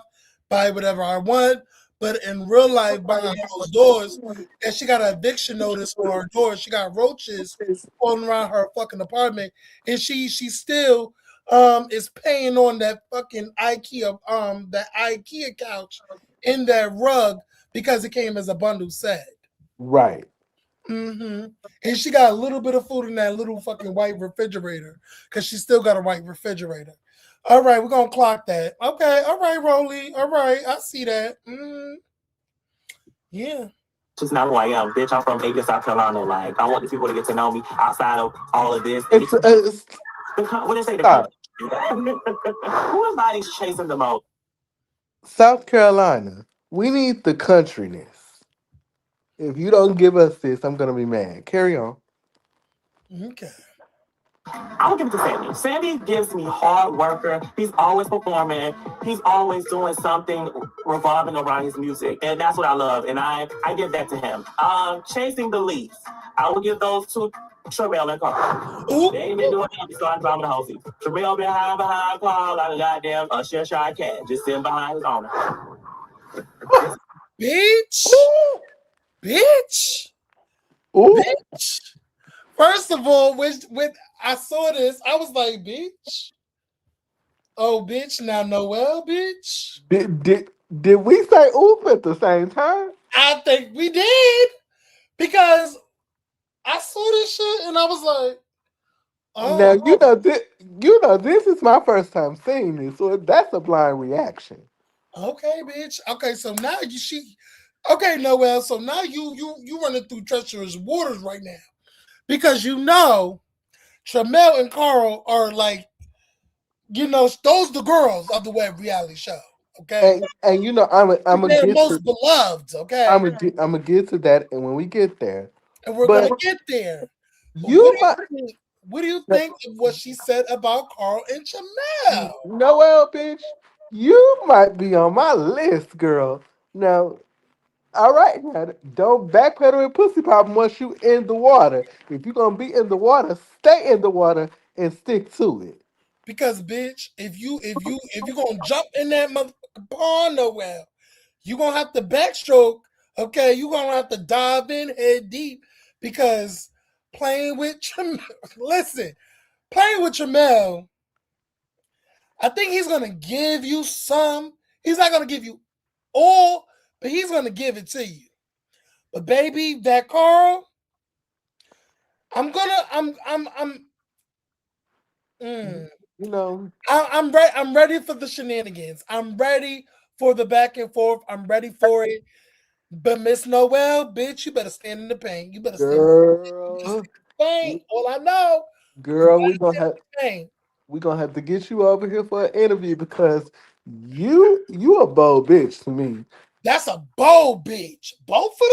buy whatever I want. But in real life, behind closed doors, and she got an eviction notice on her door. She got roaches falling around her fucking apartment, and she still is paying on that fucking IKEA couch in that rug because it came as a bundle set. Right. And she got a little bit of food in that little fucking white refrigerator because she still got a white refrigerator. All right, we're gonna clock that. Okay, all right, Rolly. All right, I see that. Yeah. Just not who I am, bitch. I'm from Aiken, South Carolina. Like, I want the people to get to know me outside of all of this. What they say? Stop. Who is bodies chasing the most? South Carolina, we need the countryness. If you don't give us this, I'm gonna be mad. Carry on. Okay. I'm gonna give it to Sammy. Sammy gives me hard worker. He's always performing. He's always doing something revolving around his music, and that's what I love. And I give that to him. Chasing the leaves. I will give those to Sherelle and Carl. They ain't been doing nothing, starting driving the whole season. Sherelle behind Carl like a goddamn Cheshire cat, just sitting behind his owner. Bitch. Ooh. Bitch. Ooh. Bitch. First of all, when I saw this, I was like, bitch. Oh, bitch. Now, Noel, bitch. Did we say oof at the same time? I think we did because I saw this shit and I was like, Now oh, this is my first time seeing this, so that's a blind reaction. okay, bitch. Okay, so now okay, Noel. So now you running through treacherous waters right now because Tramel and Carl are like, those the girls of the web reality show. Okay, And I'm gonna they're get most to beloved. Okay, I'm gonna get to that, and when we get there, and we're gonna but get there. But what you do might you think? What do you think of what she said about Carl and Jamel? Noel, bitch, you might be on my list, girl. Now, all right, now don't backpedal and pussy pop once you in the water. If you're gonna be in the water, stay in the water and stick to it. Because bitch, if you gonna jump in that motherfucking pond nowhere, you gonna have to backstroke. Okay, you gonna have to dive in head deep because playing with listen, playing with Tramel, I think he's gonna give you some He's not gonna give you all, but he's gonna give it to you. But baby, that Carl, I'm gonna, mm, You know, I'm ready. I'm ready for the shenanigans. I'm ready for the back and forth. I'm ready for it. But Miss Noel, bitch, you better stand in the paint. You better stand in girl, the paint. All I know, you girl, better stand in the paint. we gonna have to get you over here for an interview because you a bold bitch to me. That's a bold bitch. Both of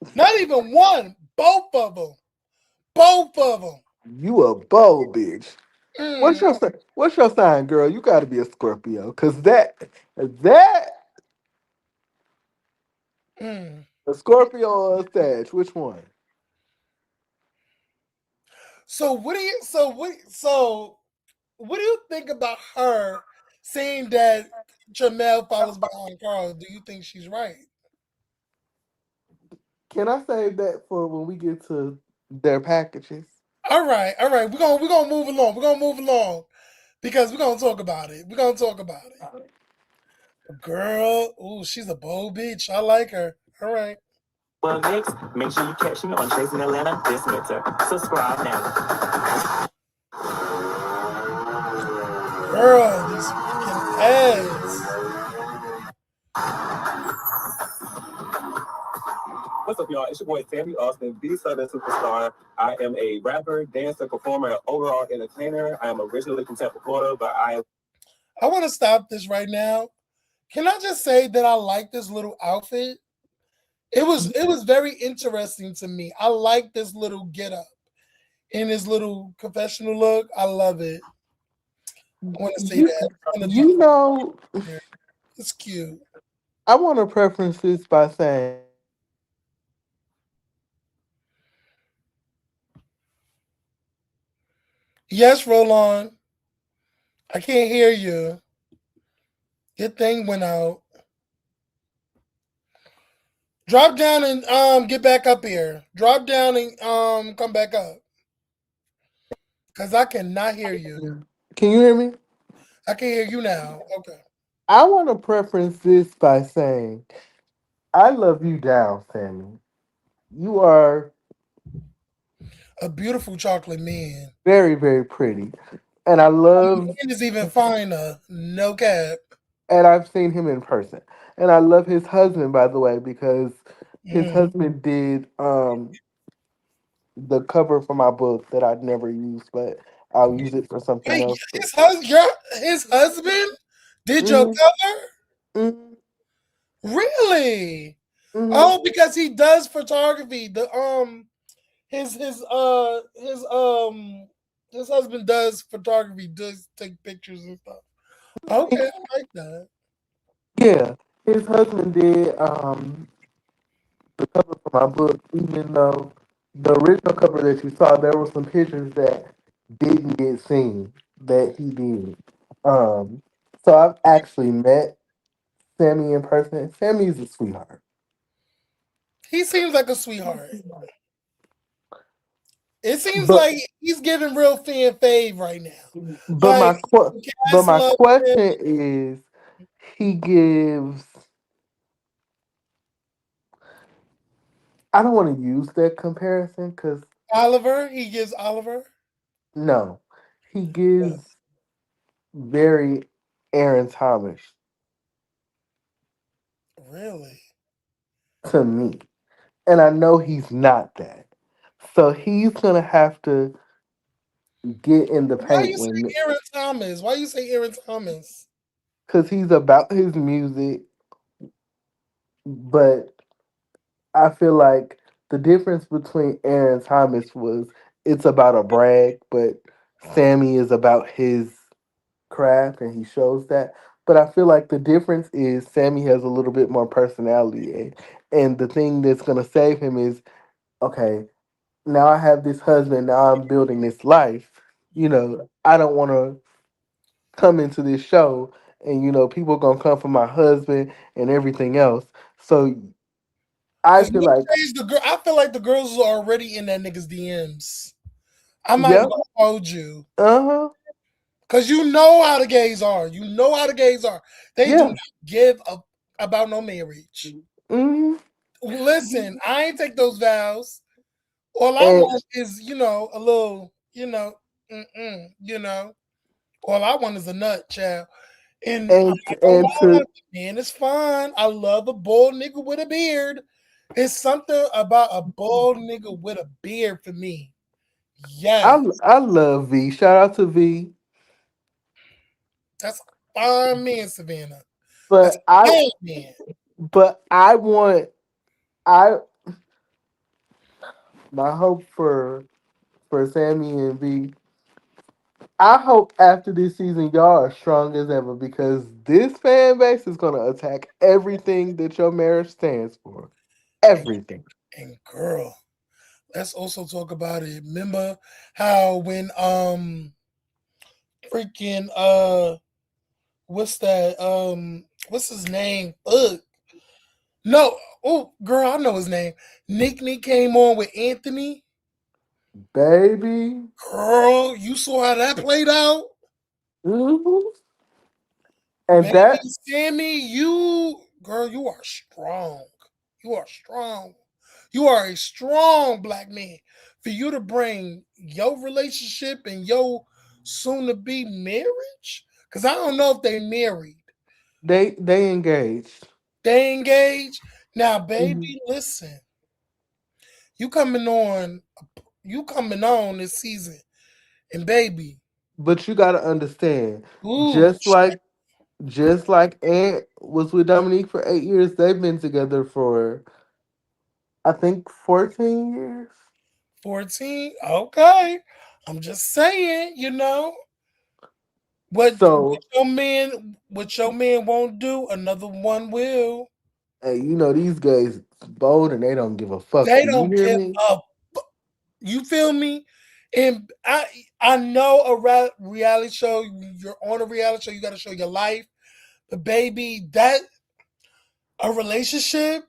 them? Not even one. Both of them. Both of them. You a bold bitch. Mm, What's your sign, girl? You got to be a Scorpio, cause that mm. a Scorpio or a Sag. Which one? So what do you? What do you think about her saying that Jamel follows behind Carl? Do you think she's right? Can I save that for when we get to their packages? All right, all right. We're gonna move along. We're gonna move along because we're gonna talk about it. We're gonna talk about it. Girl, ooh, she's a bold bitch. I like her. All right. Well, next, make sure you catch me on Chasing Atlanta this winter. Subscribe now. Girl, these freaking ads. What's up, y'all? It's your boy Sammy Austin, the Southern Superstar. I am a rapper, dancer, performer, and overall entertainer. I am originally from Tampa, Florida, but I am. I want to stop this right now. Can I just say that I like this little outfit? It was very interesting to me. I like this little get up in his little confessional look. I love it. I want to say You that. I want to you know, drop it. It's cute. I want to preference this by saying Yes, Roland. I can't hear you. Your thing went out. Drop down and get back up here. Drop down and come back up. Cause I cannot hear you. can you hear me? I can hear you now. Okay. I want to preference this by saying I love you down, Sammy. You are A beautiful chocolate man. very, very pretty. And I love Man is even finer. No cap. and I've seen him in person. And I love his husband, by the way, because his Mm. husband did the cover for my book that I'd never used, but I'll use it for something Wait, else. But, his husband did your hmm cover? hmm Really? hmm Oh, because he does photography. His husband does photography, does take pictures and stuff. Okay, I like that. Yeah, his husband did the cover for my book, even though the original cover that you saw, there were some pictures that didn't get seen that he did. Um, so I've actually met Sammy in person. Sammy's a sweetheart. He seems like a sweetheart. It seems But like he's getting real fan fave right now. but Like my qu- the but cast my loves him. question is, he gives. I don't want to use that comparison because Oliver, he gives Oliver. no, he gives very Aaron Thomas Really? to me, and I know he's not that. So he's gonna have to get in the Why paint you say when Aaron Thomas? Why you say Aaron Thomas? because he's about his music, but I feel like the difference between Aaron Thomas was it's about a brag, but Sammy is about his craft and he shows that. But I feel like the difference is Sammy has a little bit more personality, and the thing that's gonna save him is okay. Now I have this husband. Now I'm building this life. I don't want to come into this show and people gonna come for my husband and everything else. So I Cause feel like, nowadays the girl, I feel like the girls are already in that nigga's DMs. I'm not even yep, gonna hold you. uh huh. Because you know how the gays are. You know how the gays are. They do Yeah. not give about no marriage. Hmm. Listen, I ain't take those vows. All I And want is, a little, all I want is a nut, child. And I'm and not gonna and lie, to man, it's fun. I love a bald nigga with a beard. It's something about a bald nigga with a beard for me. Yes, I love V. Shout out to V. that's a fine man, Savannah. That's But a fine man. I want I my hope for Sammy and V. I hope after this season y'all are strong as ever because this fan base is gonna attack everything that your marriage stands for. Everything. And girl, let's also talk about it. Remember how when freaking what's that? What's his name? Ugh. No, oh girl, I know his name. Nick came on with Anthony. Baby. Girl, you saw how that played out? Mhm. And Baby that Sammy, girl, you are strong. You are strong. You are a strong black man. For you to bring your relationship and your soon to be marriage, because I don't know if they married. they engaged. They engaged. Now, Mhm. baby, listen. You coming on this season. And baby, But you gotta understand, ooh, just like Ant was with Dominique for 8 years, they've been together for I think 14 years. 14. Okay. I'm just saying, So what your man won't do, another one will. and you know these guys bold and they don't give a fuck. They Do you don't hear give me? up. You feel me? And I know reality show. You're on a reality show. You got to show your life. But baby, that a relationship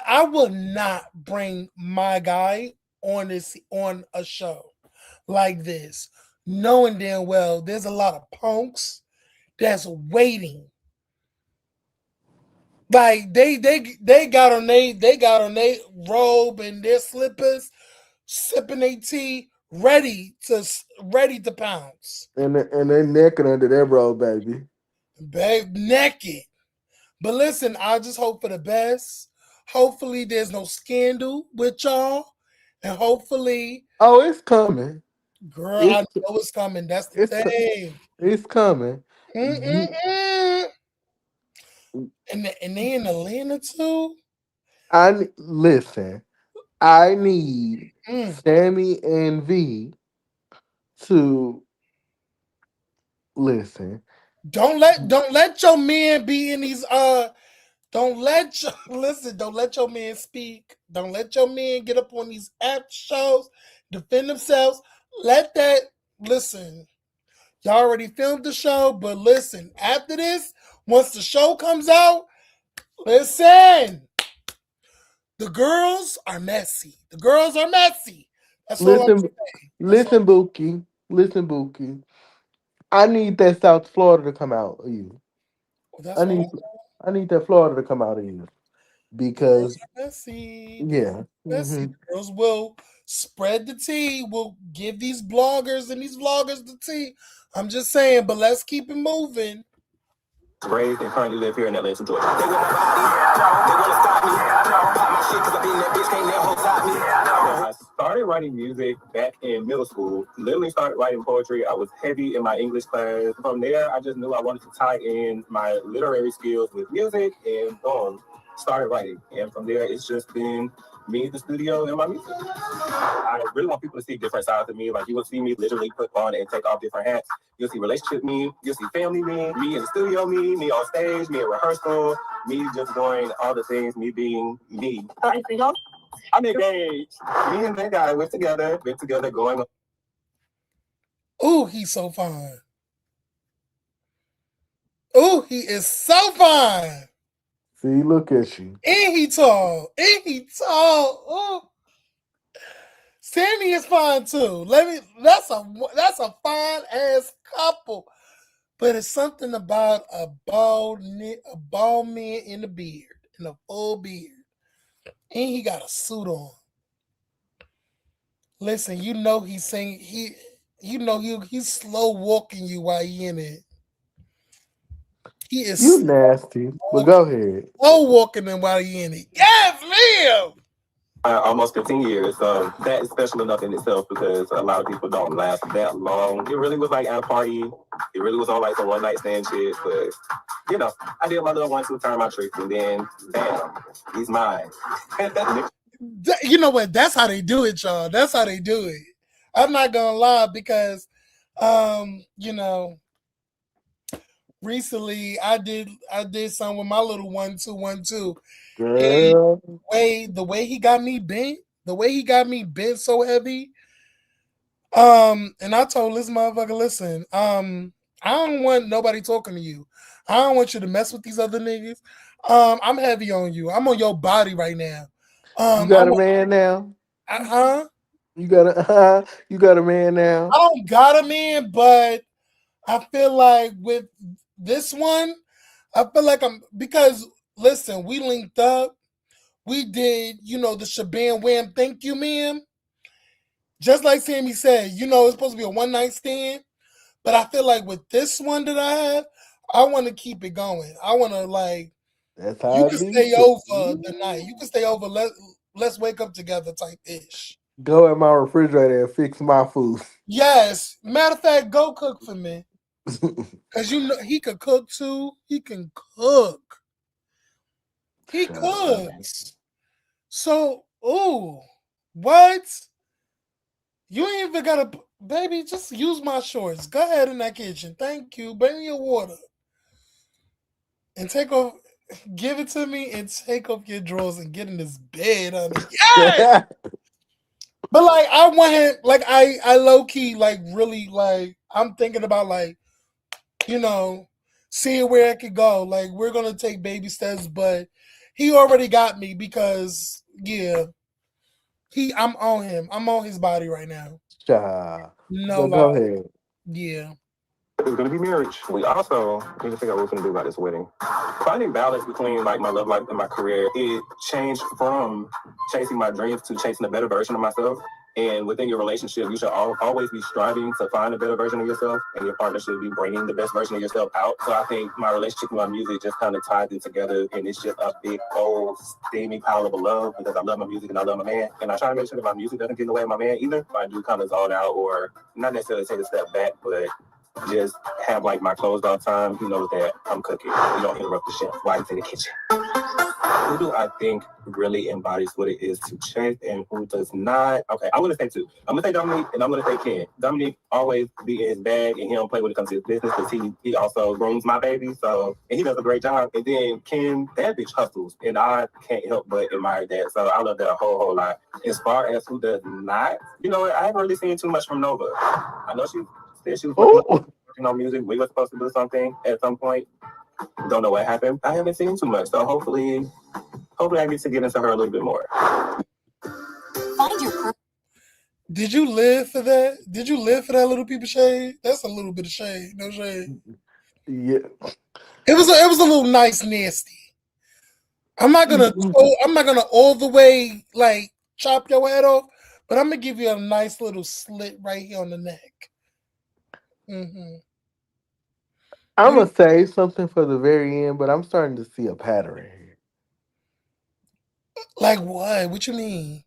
I will not bring my guy on a show like this, knowing damn well there's a lot of punks that's waiting. Like they got on they robe and their slippers, sipping their tea, ready to pounce, And they naked under their robe, baby. babe, naked. But listen, I just hope for the best. Hopefully, there's no scandal with y'all, and hopefully, Oh, it's coming. girl, I It's know it's coming. That's the it's thing. it's coming. You, Mm-mm-mm. And they in Atlanta too. listen. I need Mm. Sammy and V to listen. Don't let your man be in these don't let your listen, don't let your man speak. Don't let your man get up on these app shows, defend themselves. Let that listen. Y'all already filmed the show, but listen, after this, once the show comes out, listen, the girls are messy. The girls are messy. That's all I'm Listen, saying. That's all. Listen, Buki. I need that South Florida to come out of you. I That's all. need I need that Florida to come out of you The girls because are messy. The girls yeah. are messy. Hmm. The girls will spread the tea. Will give these bloggers and these vloggers the tea. I'm just saying, but let's keep it moving. Raised and currently live here in Atlanta, Georgia. They want my body, they want to stop me. Pop my shit because I been that bitch, can't never stop me. I started writing music back in middle school. Literally started writing poetry. I was heavy in my English class. From there, I just knew I wanted to tie in my literary skills with music and boom, started writing. And from there, it's just been me, the studio, and my music. I really want people to see different sides of me. Like you will see me literally put on and take off different hats. You'll see relationship me, you'll see family me in the studio me on stage, me in rehearsal, me just doing all the things, me being me. I'm engaged. Me and that guy we're together, going on. Ooh, he's so fine. Ooh, he is so fine. See, look at you. And he tall. And he tall. Ooh. Sammy is fine too. Let me. That's a fine ass couple. But it's something about a bald man in a beard, in a full beard, and he got a suit on. Listen, you know he's saying he's slow walking you while he in it. He You is nasty, but walking, go ahead. slow walking him while he in it. Yes, Liam. Almost 15 years. So that is special enough in itself because a lot of people don't last that long. It really was like at a party. It really was on like some one night stand shit. But you know, I did my little 1 2 turn my tricks, and then bam, he's mine. You know what? That's how they do it, y'all. That's how they do it. I'm not gonna lie because, you know, recently I did something with my little 1 2 1 2, and Girl, the way he got me bent, so heavy. And I told this motherfucker, listen, I don't want nobody talking to you. I don't want you to mess with these other niggas. I'm heavy on you. I'm on your body right now. you I got a want, man now. huh? You got a you got a man I now. don't got him in, but I feel like with this one, I feel like I'm because listen, we linked up. We did, the shabam wham, thank you, ma'am. Just like Sammy said, it's supposed to be a one night stand. But I feel like with this one that I have, I want to keep it going. I want to That's you how it can be. stay over the night. You can stay over. Let's wake up together type ish. Go in my refrigerator and fix my food. Yes. Matter of fact, go cook for me. Cause he could cook too. He can cook. He Child. cooks. So, ooh, what? You ain't even gotta, baby. Just use my shorts. Go ahead in that kitchen. Thank you. Bring me your water and take off. Give it to me and take off your drawers and get in this bed, honey. Yes. But like, I want him. Like, I low key like really like. I'm thinking about like you know, seeing where it could go. Like we're gonna take baby steps, but he already got me because yeah, I'm on him. I'm on his body right now. Child. No But lie. go ahead. Yeah. It's gonna be marriage. We also need to figure out what we're gonna do about this wedding. Finding balance between like my love life and my career, it changed from chasing my dreams to chasing a better version of myself. And within your relationship, you should always be striving to find a better version of yourself, and your partner should be bringing the best version of yourself out. So I think my relationship with my music just kind of ties it together, and it's just a big old steamy pile of love because I love my music and I love my man, and I try to make sure that my music doesn't get in the way of my man either. If I do kind of zone out or not necessarily take a step back, but just have like my closed off time. He knows that I'm cooking. You don't interrupt the chef while he's in the kitchen. Who do I think really embodies what it is to chase and who does not? Okay, I'm gonna say two. I'm gonna say Dominique and I'm gonna say Ken. Dominique always be in his bag and he don't play when it comes to his business because he also grooms my baby. So and he does a great job. And then Ken, that bitch hustles. And I can't help but admire that. So I love that a whole lot. As far as who does not, I haven't really seen too much from Nova. I know she said she was Oh, working on music. We were supposed to do something at some point. Don't know what happened. I haven't seen too much. So hopefully I get to get into her a little bit more. Find your Did you live for that? Did you live for that little people shade? That's a little bit of shade. No shade. yeah. It was a little nice nasty. I'm not gonna all the way like chop your head off, but I'm gonna give you a nice little slit right here on the neck. Hmm. I'm You gonna say something for the very end, but I'm starting to see a pattern here. like what? What you mean?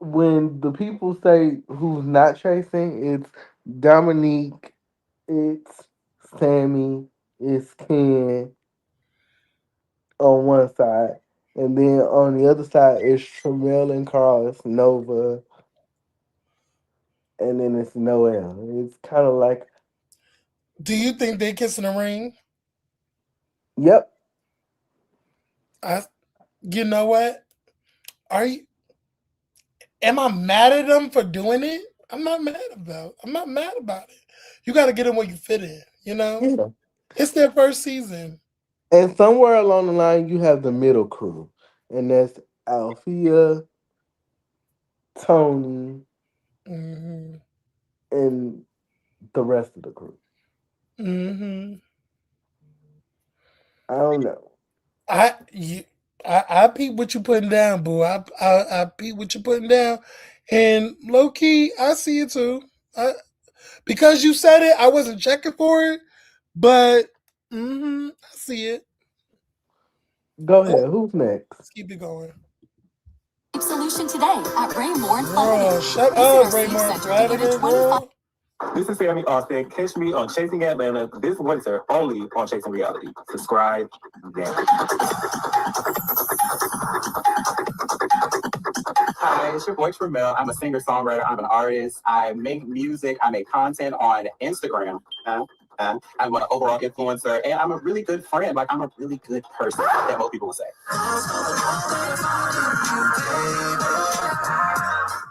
When the people say who's not chasing, it's Dominique, it's Sammy, it's Ken on one side, and then on the other side it's Tramel and Carl, it's Nova, and then it's Noel. It's kind of like, Do you think they kiss in the ring? yep, I. You know what? Are you? Am I mad at them for doing it? I'm not mad about it. You got to get them where you fit in. yeah. It's their first season. And somewhere along the line, you have the middle crew, and that's Althea, Tony, Mm-hmm. and the rest of the crew. Mm-hmm. I don't know. I you, I peep what you putting down, boo. I peep what you putting down, and low key, I see it too. I, because you said it, I wasn't checking for it, but I see it. Go Oh, ahead. Who's next? let's keep it going. Solution today at Raymore and Girl, Flanagan. shut Visit up, our sleep Raymar center to get a Flanagan, 25. girl. This is Sammy Austin. Catch me on Chasing Atlanta this winter only on Chasing Reality. Subscribe now. Hi, it's your boy Tramel. I'm a singer-songwriter. I'm an artist. I make music. I make content on Instagram. I'm an overall influencer, and I'm a really good friend. Like, I'm a really good person, that most people would say.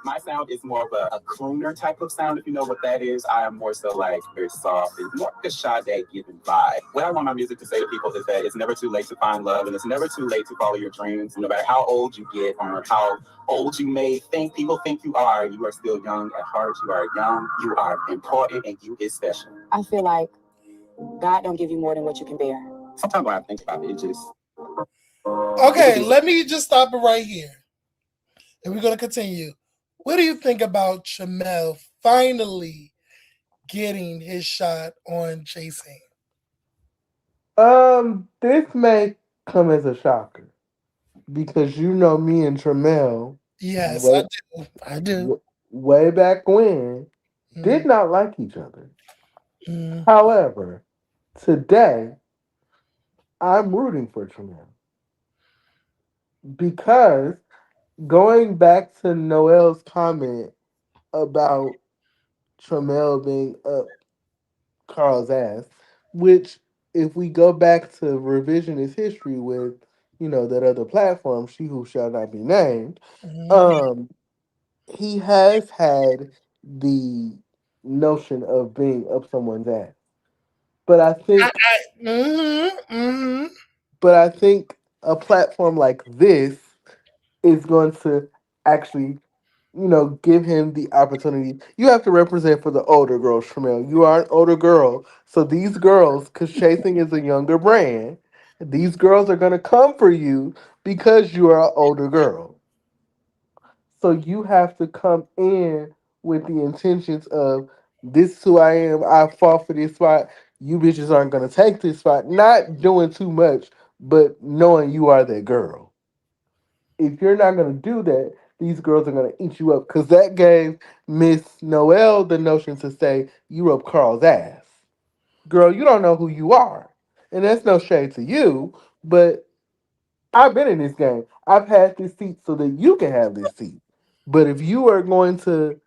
My sound is more of a crooner type of sound, if you know what that is. I am more so like very soft and more like a Sade given vibe. What I want my music to say to people is that it's never too late to find love, and it's never too late to follow your dreams. No matter how old you get or how old you may think people think you are still young at heart. You are young, you are important, and you is special. I feel like God don't give you more than what you can bear. Sometimes when I think about it, Okay, let me just stop it right here, and we're gonna continue. What do you think about Chamel finally getting his shot on chasing? This may come as a shocker because you know me and Tramel Yes, I way, do. I do. way back when did Mm, not like each other. mm, However, today I'm rooting for Tramel because going back to Noel's comment about Tramel being up Carl's ass, which if we go back to revisionist history with, that other platform, She Who Shall Not Be Named, mm. um, he has had the notion of being up someone's ass. But I think Mm-hmm. but I think a platform like this is going to actually give him the opportunity. You have to represent for the older girls, Tramel. You are an older girl. So these girls, because Chasing is a younger brand, these girls are going to come for you because you are an older girl. So you have to come in with the intentions of this is who I am. I fought for this spot. You bitches aren't going to take this spot. Not doing too much, but knowing you are that girl. If you're not going to do that, these girls are going to eat you up because that gave Miss Noel the notion to say, you up Carl's ass. Girl, you don't know who you are. And that's no shade to you, but I've been in this game. I've had this seat so that you can have this seat. But if you are going to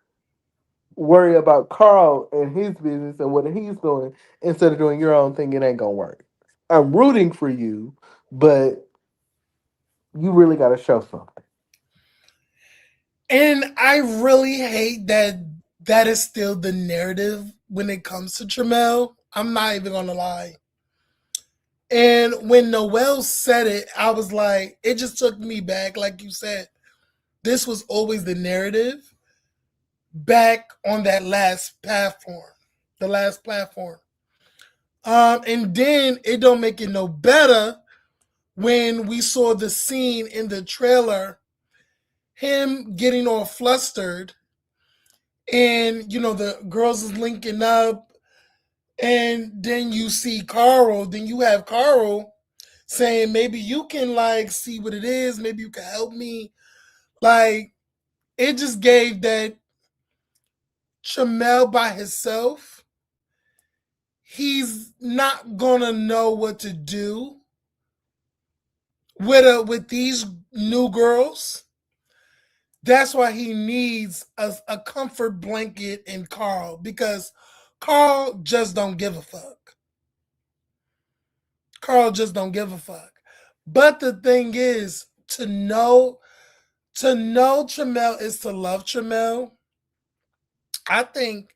worry about Carl and his business and what he's doing instead of doing your own thing, it ain't going to work. I'm rooting for you, but you really got to show something. And I really hate that that is still the narrative when it comes to Tramel. I'm not even gonna lie. And when Noel said it, I was like, it just took me back. Like you said, this was always the narrative back on that last platform, the last platform. And then it don't make it no better when we saw the scene in the trailer, him getting all flustered, and the girls is linking up, and then you see Carl. Then you have Carl saying, maybe you can like see what it is. Maybe you can help me. Like it just gave that Chamel by himself. He's not gonna know what to do with these new girls. That's why he needs a comfort blanket in Carl because Carl just don't give a fuck. Carl just don't give a fuck. But the thing is, to know Tramel is to love Tramel. I think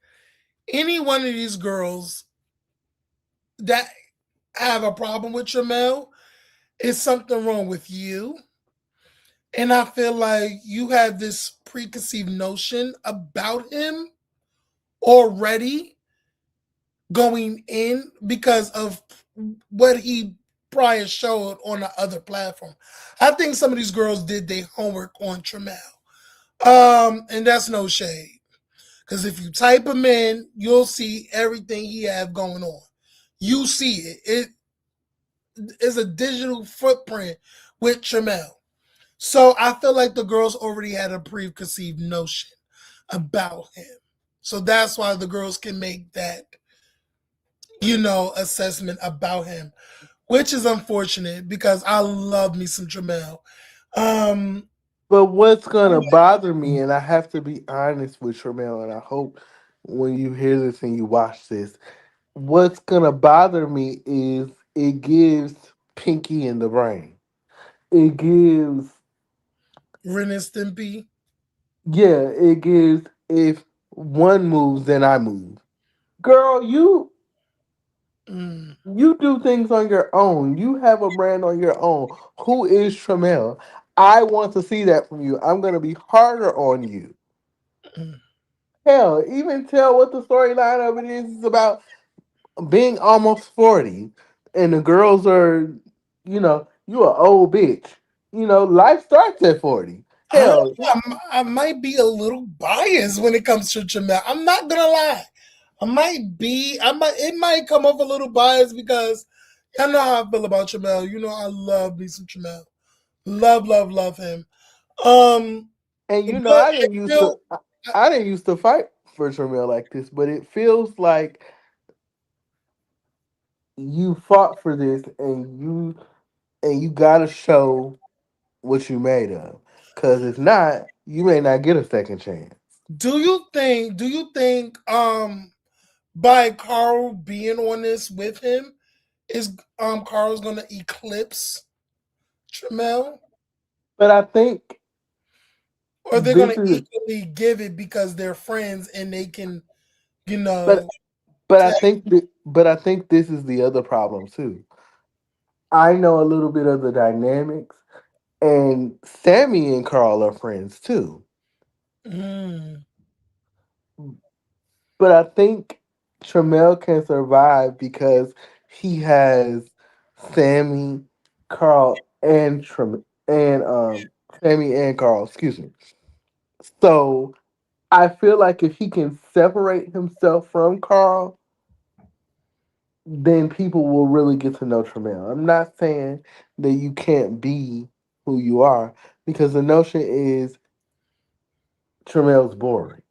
any one of these girls that have a problem with Tramel is something wrong with you. And I feel like you have this preconceived notion about him already going in because of what he prior showed on the other platform. I think some of these girls did their homework on Tremel. And that's no shade. Because if you type him in, you'll see everything he have going on. You see it. It is a digital footprint with Tremel. So I feel like the girls already had a preconceived notion about him. So that's why the girls can make that, assessment about him, which is unfortunate because I love me some Tremel. Um, But what's gonna bother me, and I have to be honest with Tramel, and I hope when you hear this and you watch this, what's gonna bother me is it gives Pinky in the brain. It gives, Ren and Stimpy. yeah, it gives if one moves, then I move. Girl, Mm, you do things on your own. You have a brand on your own. Who is Tramel? I want to see that from you. I'm gonna be harder on you. mm. Hell, even tell what the storyline of it is. It's about being almost 40 and the girls are, you an old bitch. Life starts at 40. I don't Hell, know. I might be a little biased when it comes to Jamel. I'm not gonna lie. I might be. I might. It might come off a little biased because I know how I feel about Jamel. I love me some Jamel. Love, love, love him. Um, and but I I didn't used to still I didn't used to fight for Tramel like this, but it feels like you fought for this and you gotta show what you made of. Cause if not, you may not get a second chance. do you think by Carl being on this with him is Carl's gonna eclipse Tramel? But I think Or they're this gonna is equally give it because they're friends and they can, you but know, but I tag. think this is the other problem too. I know a little bit of the dynamics, and Sammy and Carl are friends too. Mm. But I think Tramel can survive because he has Sammy, Carl, and Sammy and Carl. Excuse me. So I feel like if he can separate himself from Carl, then people will really get to know Tramel. I'm not saying that you can't be who you are because the notion is Tramel's boring.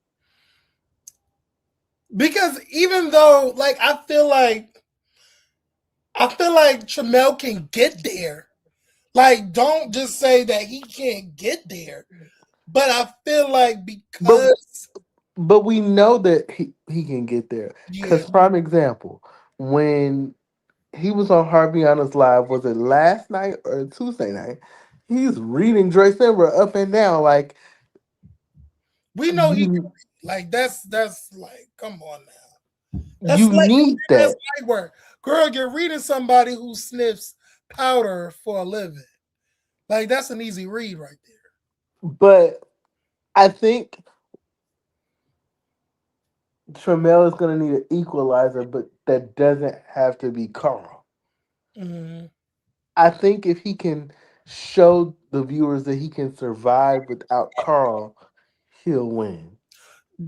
Because even though, like, I feel like Tramel can get there. Like, don't just say that he can't get there. But I feel like But because, but we know that he can get there. yeah, Cause prime example, when he was on Harviana's live, was it last night or Tuesday night? He's reading Dre Simber up and down like we know he you like that's like, come on now. That's you like need that's that. light work. Girl, you're reading somebody who sniffs powder for a living. Like that's an easy read right But I think Tramel is gonna need an equalizer, but that doesn't have to be Carl. there. I think if he can show the viewers that he can survive without Carl, he'll win.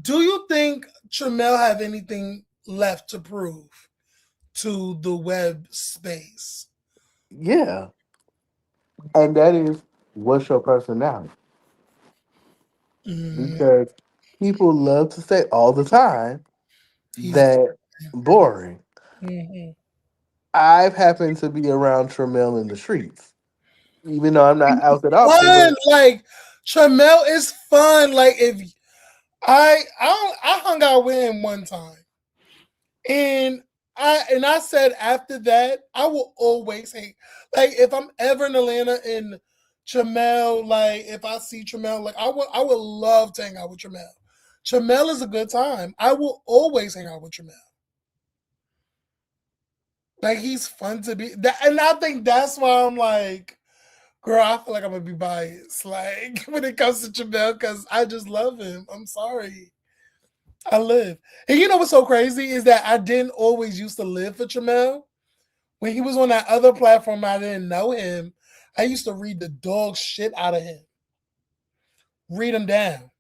Do you think Tramel have anything left to prove to the web space? Yeah. And that is what's your personality? Mm, Because people love to say all the time he's that boring. mhm. I've happened to be around Tramel in the streets, even though I'm not out that often. Fun. But Like Tramel is fun. Like if I hung out with him one time, and I said after that I will always hang. Like if I'm ever in Atlanta and Tramel, like if I see Tramel, like I would love to hang out with Tramel. Tramel is a good time. I will always hang out with Tramel. Like he's fun to be that, and I think that's why I'm like, Girl, I feel like I'm gonna be biased. Like when it comes to Jamel, because I just love him. I'm sorry. I live. And you know what's so crazy is that I didn't always used to live for Jamel. When he was on that other platform, I didn't know him. I used to read the dog shit out of him. Read him down.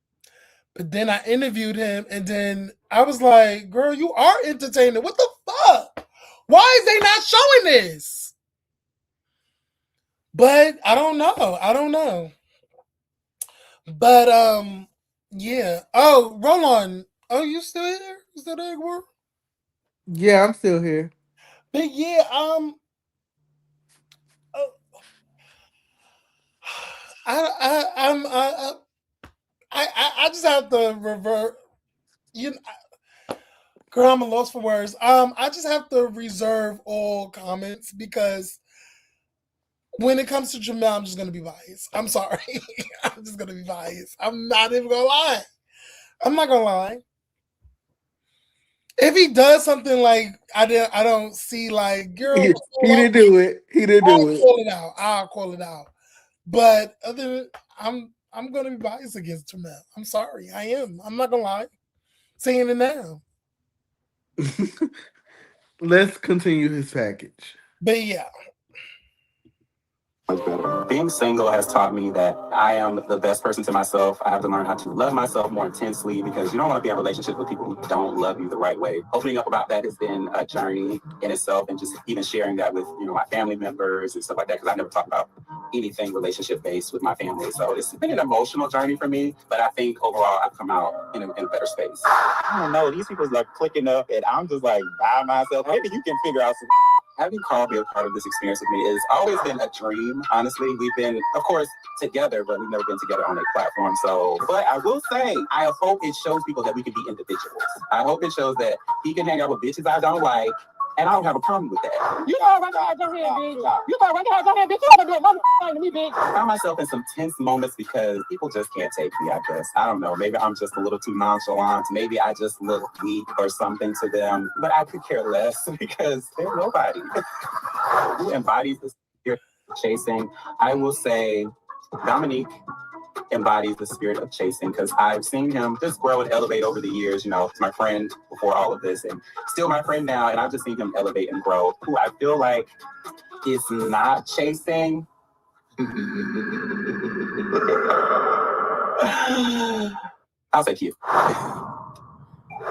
But then I interviewed him and then I was like, girl, you are entertaining. What the fuck? Why is they not showing this? But I don't know. I don't know. But yeah. Oh, roll on. Oh, you still here? You still there, girl? Yeah, I'm still here. But yeah, uh, I just have to revert. You, girl, I'm a loss for words. I just have to reserve all comments because when it comes to Jamel, I'm just gonna be biased. I'm sorry, I'm just gonna be biased. I'm not even gonna lie. I'm not gonna lie. If he does something like I don't see like girl, He didn't do it. He didn't I'll do it. call it out. I'll call it out. But other than I'm gonna be biased against Jamel. I'm sorry. I am. I'm not gonna lie. Saying it now. Let's continue his package. But yeah. Much better. Being single has taught me that I am the best person to myself. I have to learn how to love myself more intensely because you don't want to be in a relationship with people who don't love you the right way. Opening up about that has been a journey in itself, and just even sharing that with my family members and stuff like that, because I never talk about anything relationship based with my family. So it's been an emotional journey for me, but I think overall I've come out in a better space. I don't know. These people are clicking up, and I'm just like by myself. Maybe you can figure out some. Having Carl be a part of this experience with me has always been a dream. Honestly, we've been, of course, together, but we've never been together on a platform. So, but I will say, I hope it shows people that we can be individuals. I hope it shows that he can hang out with bitches I don't like, and I don't have a problem with that. You know, right now, go ahead, bitch. You know, right now, go ahead, bitch. You don't do a motherfucking to me, bitch. I found myself in some tense moments because people just can't take me, I guess. I don't know. Maybe I'm just a little too nonchalant. Maybe I just look weak or something to them. But I could care less because they're nobody. Who embodies the spirit of chasing? I will say Dominique embodies the spirit of chasing because I've seen him just grow and elevate over the years. My friend before all of this and still my friend now, and I've just seen him elevate and grow. Who I feel like is not chasing. I'll say Q.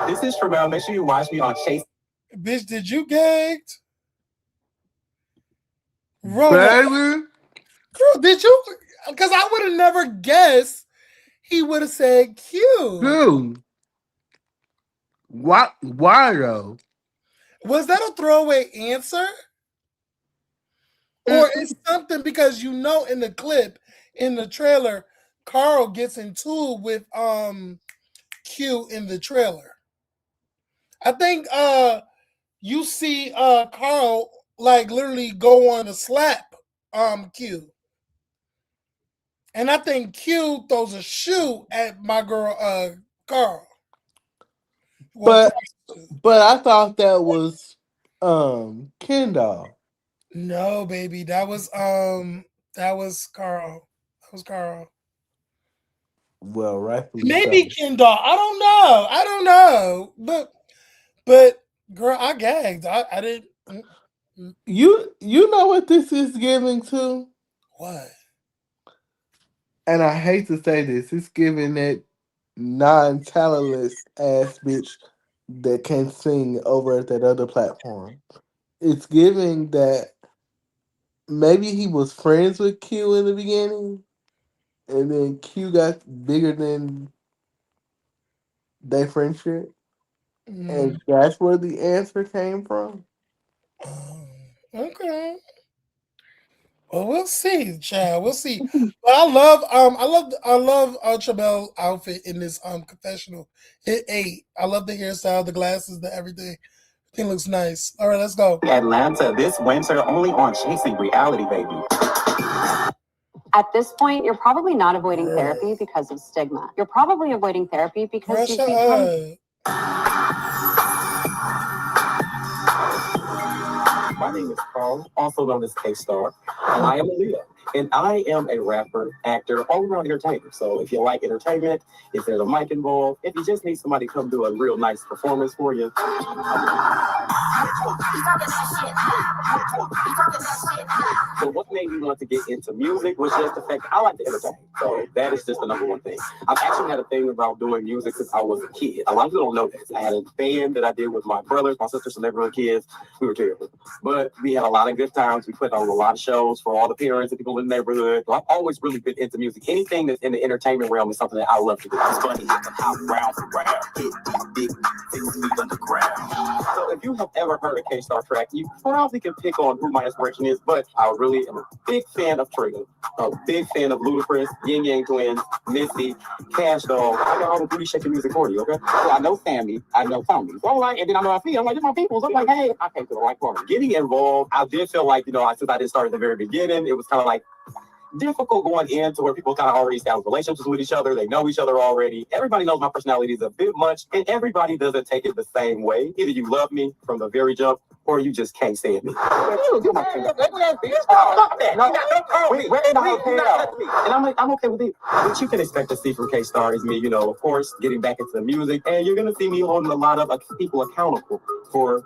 This is Tramel. Make sure you watch me on Chase. Bitch, did you gagged? Roll Baby. Girl, did you? Because I would have never guessed he would have said Q. Dude. Why though? Was that a throwaway answer? Or is something because in the clip, in the trailer, Carl gets into it with Q in the trailer. I think you see Carl like literally go on to slap Q. And I think Q throws a shoe at my girl Carl. But I thought that was Kendall. No, baby, that was Carl. That was Carl. Well, rightfully Maybe so. Kendall. I don't know. But girl, I gagged. I didn't. You know what this is giving to? What? And I hate to say this, it's giving that non-talentless ass bitch that can't sing over at that other platform. It's giving that maybe he was friends with Q in the beginning, and then Q got bigger than their friendship, and that's where the answer came from. Okay. Well, we'll see, child. We'll see. But I love Tramel outfit in this confessional. It ate. I love the hairstyle, the glasses, the everything. It looks nice. All right, let's go. Atlanta this winter only on Chasing Reality, baby. At this point, you're probably not avoiding therapy because of stigma. You're probably avoiding therapy because you've become... My name is Carl, also known as K-Star, and I am a Leo. And I am a rapper, actor, all around entertainer. So if you like entertainment, if there's a mic involved, if you just need somebody to come do a real nice performance for you, so what made me want to get into music was just the fact that I like to entertain. So that is just the number one thing. I've actually had a thing about doing music since I was a kid. A lot of people don't know this. I had a band that I did with my brothers, my sisters, and everyone kids. We were terrible. But we had a lot of good times. We put on a lot of shows for all the parents and people in the neighborhood. So I've always really been into music. Anything that's in the entertainment realm is something that I love to do. It's funny. I'm round for round. Hit big, 6 feet underground. So if you have ever heard a K-Star track, you probably can pick on who my inspiration is, but I really am a big fan of Trigger, a big fan of Ludacris, Yin Yang Twins, Missy, Cash Doll. I got all the booty shaking music for you, okay? So I know Sammy, I know Tommy. So I'm like, and then I know I see, I'm like, they're my people. So I'm like, hey, I came to the right party. Getting involved, I did feel like, since I didn't start at the very beginning, it was kind of like, difficult going into where people kind of already establish relationships with each other. They know each other already. Everybody knows my personality is a bit much, and everybody doesn't take it the same way. Either you love me from the very jump, or you just can't stand me. And I'm okay with it. What you can expect to see from K-Star is me, of course, getting back into the music, and you're gonna see me holding a lot of people accountable for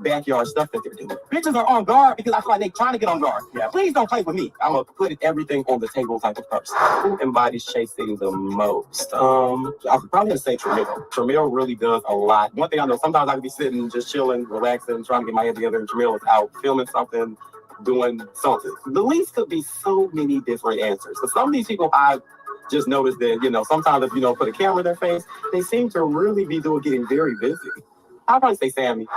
backyard stuff that they're doing. Bitches are on guard because I feel like they're trying to get on guard. Yeah. Please don't play with me. I'm gonna put everything on the table type of person. Who embodies chasing the most? I'm probably gonna say Tramiel. Tramiel really does a lot. One thing I know, sometimes I can be sitting, just chilling, relaxing, trying to get my head together, and Tramiel is out filming something, doing something. The least could be so many different answers. But some of these people I just noticed that, sometimes if put a camera in their face, they seem to really be getting very busy. I'll probably say Sammy.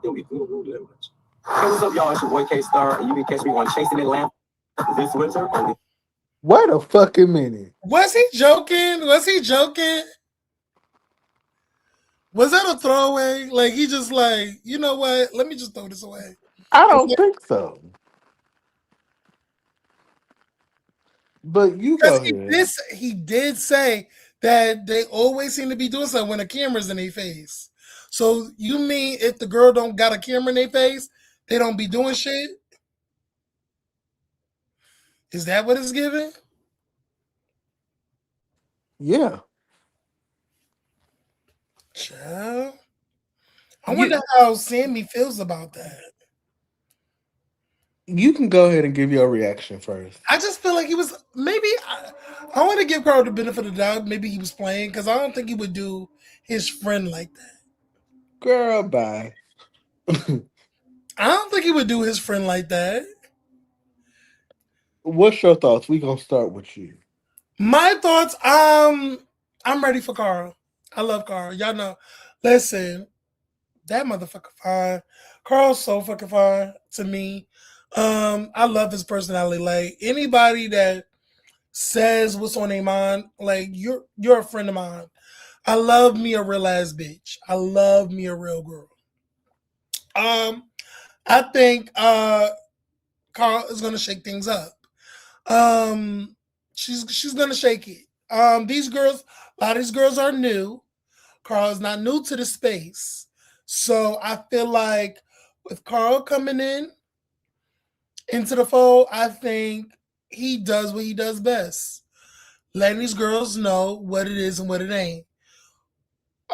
It'll be that much. Hey, what's up, y'all? It's your boy K-Star, and you can catch me on Chasing Atlanta this winter. Wait a fucking minute. Was he joking? Was that a throwaway? Like he just like, you know what? Let me just throw this away. I don't think so. But you go ahead. He did say that they always seem to be doing something when a camera's in their face. So you mean if the girl don't got a camera in their face, they don't be doing shit? Is that what it's giving? Yeah. Child. I wonder how Sammy feels about that. You can go ahead and give your reaction first. I just feel like he was maybe. I want to give Carl the benefit of the doubt. Maybe he was playing because I don't think he would do his friend like that. Girl, bye. I don't think he would do his friend like that. What's your thoughts? We gonna start with you. My thoughts. I'm ready for Carl. I love Carl. Y'all know. Listen, that motherfucker fine. Carl's so fucking fine to me. I love his personality. Like anybody that says what's on their mind, like you're a friend of mine. I love me a real ass bitch. I love me a real girl. I think Carl is gonna shake things up. She's gonna shake it. These girls, a lot of these girls are new. Carl is not new to the space. So I feel like with Carl coming into the fold, I think he does what he does best. Letting these girls know what it is and what it ain't.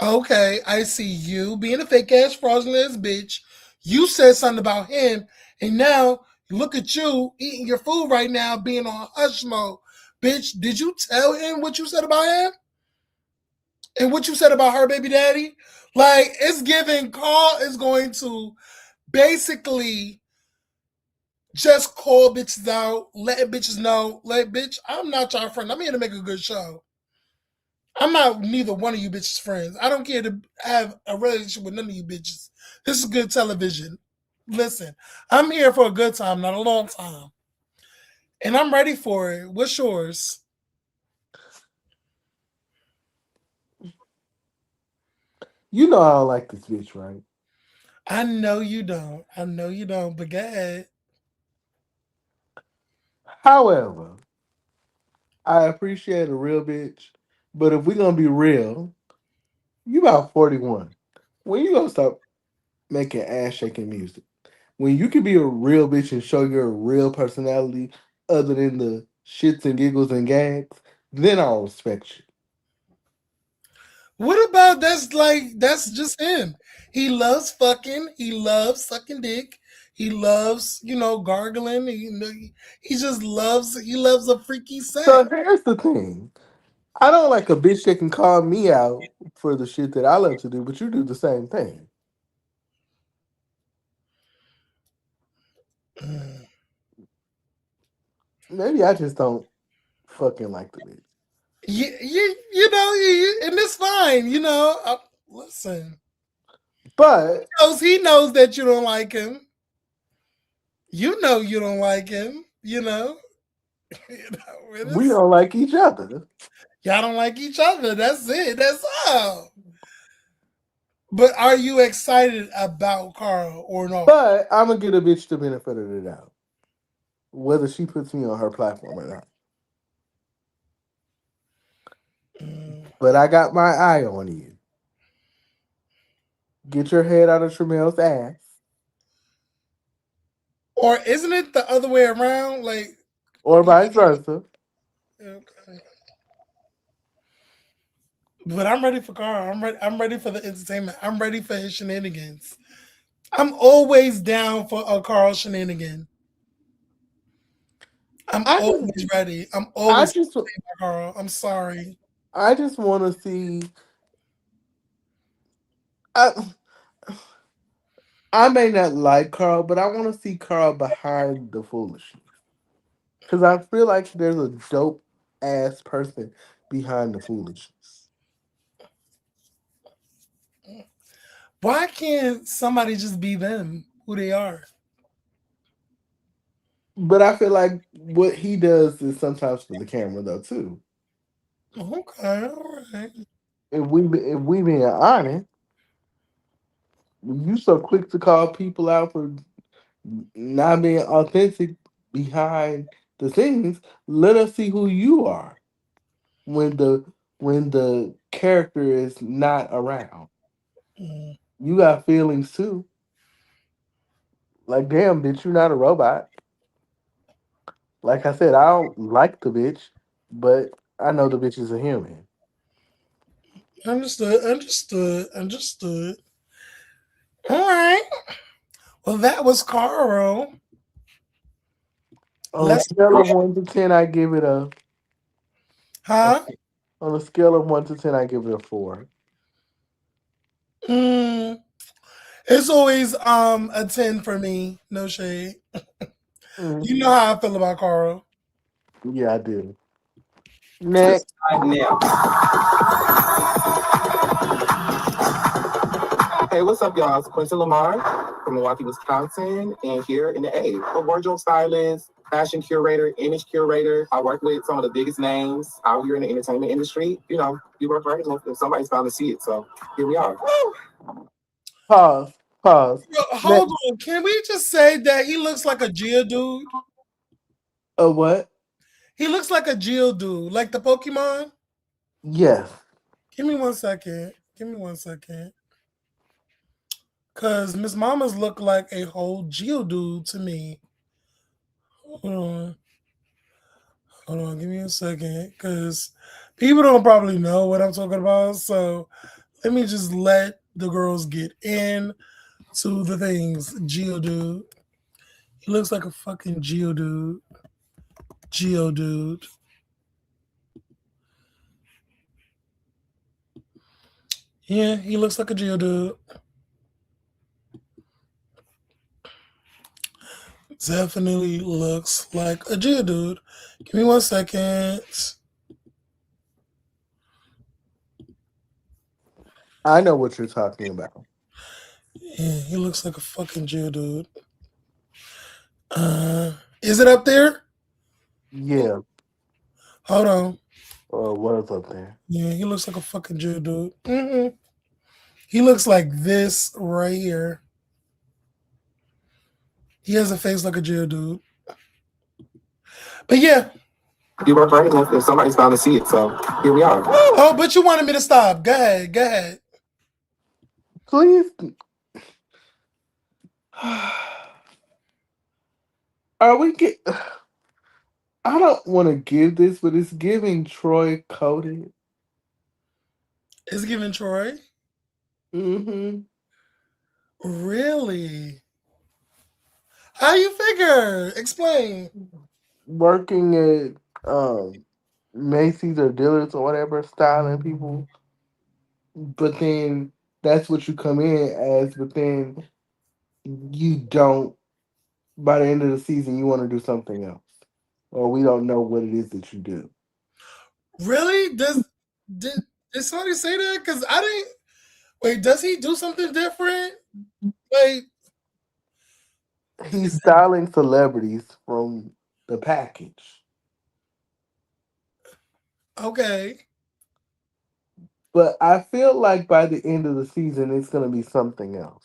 Okay, I see you being a fake ass fraudulent bitch. You said something about him, and now look at you eating your food right now, being on hush mode. Bitch, did you tell him what you said about him? And what you said about her baby daddy? Like, it's giving Carl is going to basically just call bitches out, letting bitches know, like, bitch, I'm not your friend. I'm here to make a good show. I'm not neither one of you bitches' friends. I don't care to have a relationship with none of you bitches. This is good television. Listen, I'm here for a good time, not a long time. And I'm ready for it. What's yours? You know I don't like this bitch, right? I know you don't. But go ahead. However, I appreciate a real bitch, but if we're gonna be real, you about 41. When you gonna stop making ass shaking music? When you can be a real bitch and show your real personality other than the shits and giggles and gags, then I'll respect you. What about that's just him. He loves fucking. He loves sucking dick. He loves, gargling. He just loves. He loves a freaky sex. So here's the thing. I don't like a bitch that can call me out for the shit that I love to do, but you do the same thing. Maybe I just don't fucking like the bitch. And it's fine. Listen. But He knows that you don't like him. You know you don't like him. we don't like each other. Y'all don't like each other. That's it. That's all. But are you excited about Carl or not? But I'm gonna get a bitch the benefit of the doubt, whether she puts me on her platform or not. But I got my eye on you. Get your head out of Tramel's ass. Or isn't it the other way around? Or vice versa. Okay. But I'm ready for Carl. I'm ready for the entertainment. I'm ready for his shenanigans. I'm always down for a Carl shenanigan. I'm always ready. I'm always ready for Carl. I'm sorry. I just want to see. I may not like Carl, but I want to see Carl behind the foolishness. Because I feel like there's a dope ass person behind the foolishness. Why can't somebody just be them, who they are? But I feel like what he does is sometimes for the camera though too. Okay, all right. If we being honest, you so quick to call people out for not being authentic behind the scenes. Let us see who you are when the character is not around. Mm. You got feelings too. Like damn, bitch, you're not a robot. Like I said, I don't like the bitch, but I know the bitch is a human. Understood. All right. Well, that was Carl. On a scale of 1 to 10, I give it a. Huh? On a scale of 1 to 10, I give it a 4. It's always a 10 for me. No shade. You know how I feel about Carl. Yeah, I do. Next. Now. Hey, what's up, y'all? It's Quincy Lamar from Milwaukee, Wisconsin, and here in the A. A wardrobe stylist, fashion curator, image curator. I work with some of the biggest names out here in the entertainment industry. You work for anyone if somebody's bound to see it. So here we are. Pause. Hold on. Can we just say that he looks like a Geodude? A what? He looks like a Geodude, like the Pokemon. Yes. Give me 1 second. Cause Miss Mamas look like a whole Geodude to me. Hold on, give me a second. Cause people don't probably know what I'm talking about. So let me just let the girls get in to the things. Geodude. He looks like a fucking Geodude. Geodude. Yeah, he looks like a Geodude. Definitely looks like a Geodude. Give me 1 second. I know what you're talking about. Yeah, he looks like a fucking Geodude. Is it up there? Yeah. Hold on. What is up there? Yeah, he looks like a fucking Geodude. Mm-hmm. He looks like this right here. He has a face like a Geodude. But yeah. You work for anyone if somebody's bound to see it. So here we are. Oh, but you wanted me to stop. Go ahead. Please. Are we get? I don't want to give this, but it's giving Troy coded. It's giving Troy. Mm-hmm. Really? How you figure? Explain. Working at Macy's or Dillard's or whatever, styling people. But then that's what you come in as, but then you don't, by the end of the season, you want to do something else. Or we don't know what it is that you do. Really? Did somebody say that? Because I didn't. Wait, does he do something different? Like, He's styling celebrities from the package. okay. But I feel like by the end of the season, it's going to be something else.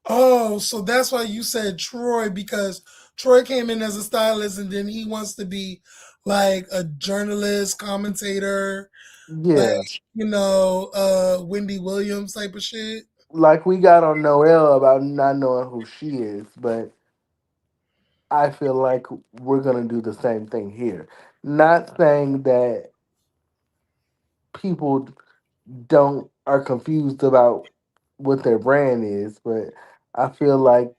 Oh, so that's why you said Troy, because Troy came in as a stylist and then he wants to be like a journalist, commentator, like, Yeah. Wendy Williams type of shit. Like we got on Noelle about not knowing who she is, but I feel like we're going to do the same thing here. Not saying that people don't are confused about what their brand is, but I feel like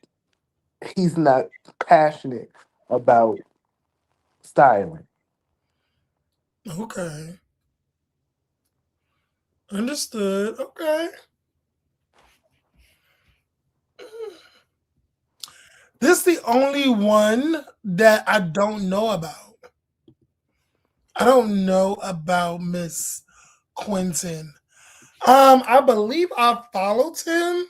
he's not passionate about styling. Okay. Understood. Okay. This is the only one that I don't know about. I don't know about Miss Quentin. I believe I followed him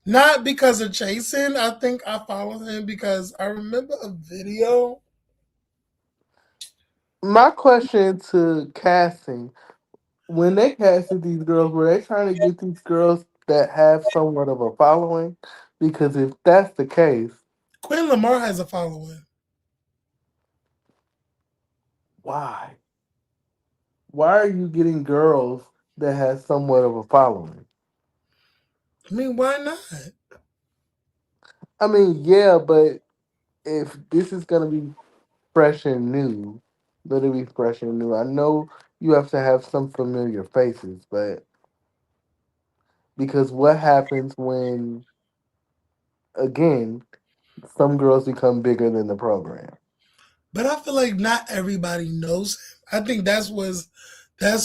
not because of chasing. I think I followed him because I remember a video. My question to casting, when they casted these girls, were they trying to get these girls that have somewhat of a following? Because if that's the case, Quinn Lamar has a following. why? Why are you getting girls that have somewhat of a following? I mean, why not? I mean, yeah, but if this is gonna be fresh and new, let it be fresh and new. I know you have to have some familiar faces, but because what happens when, again, some girls become bigger than the program? But I feel like not everybody knows him. I think that's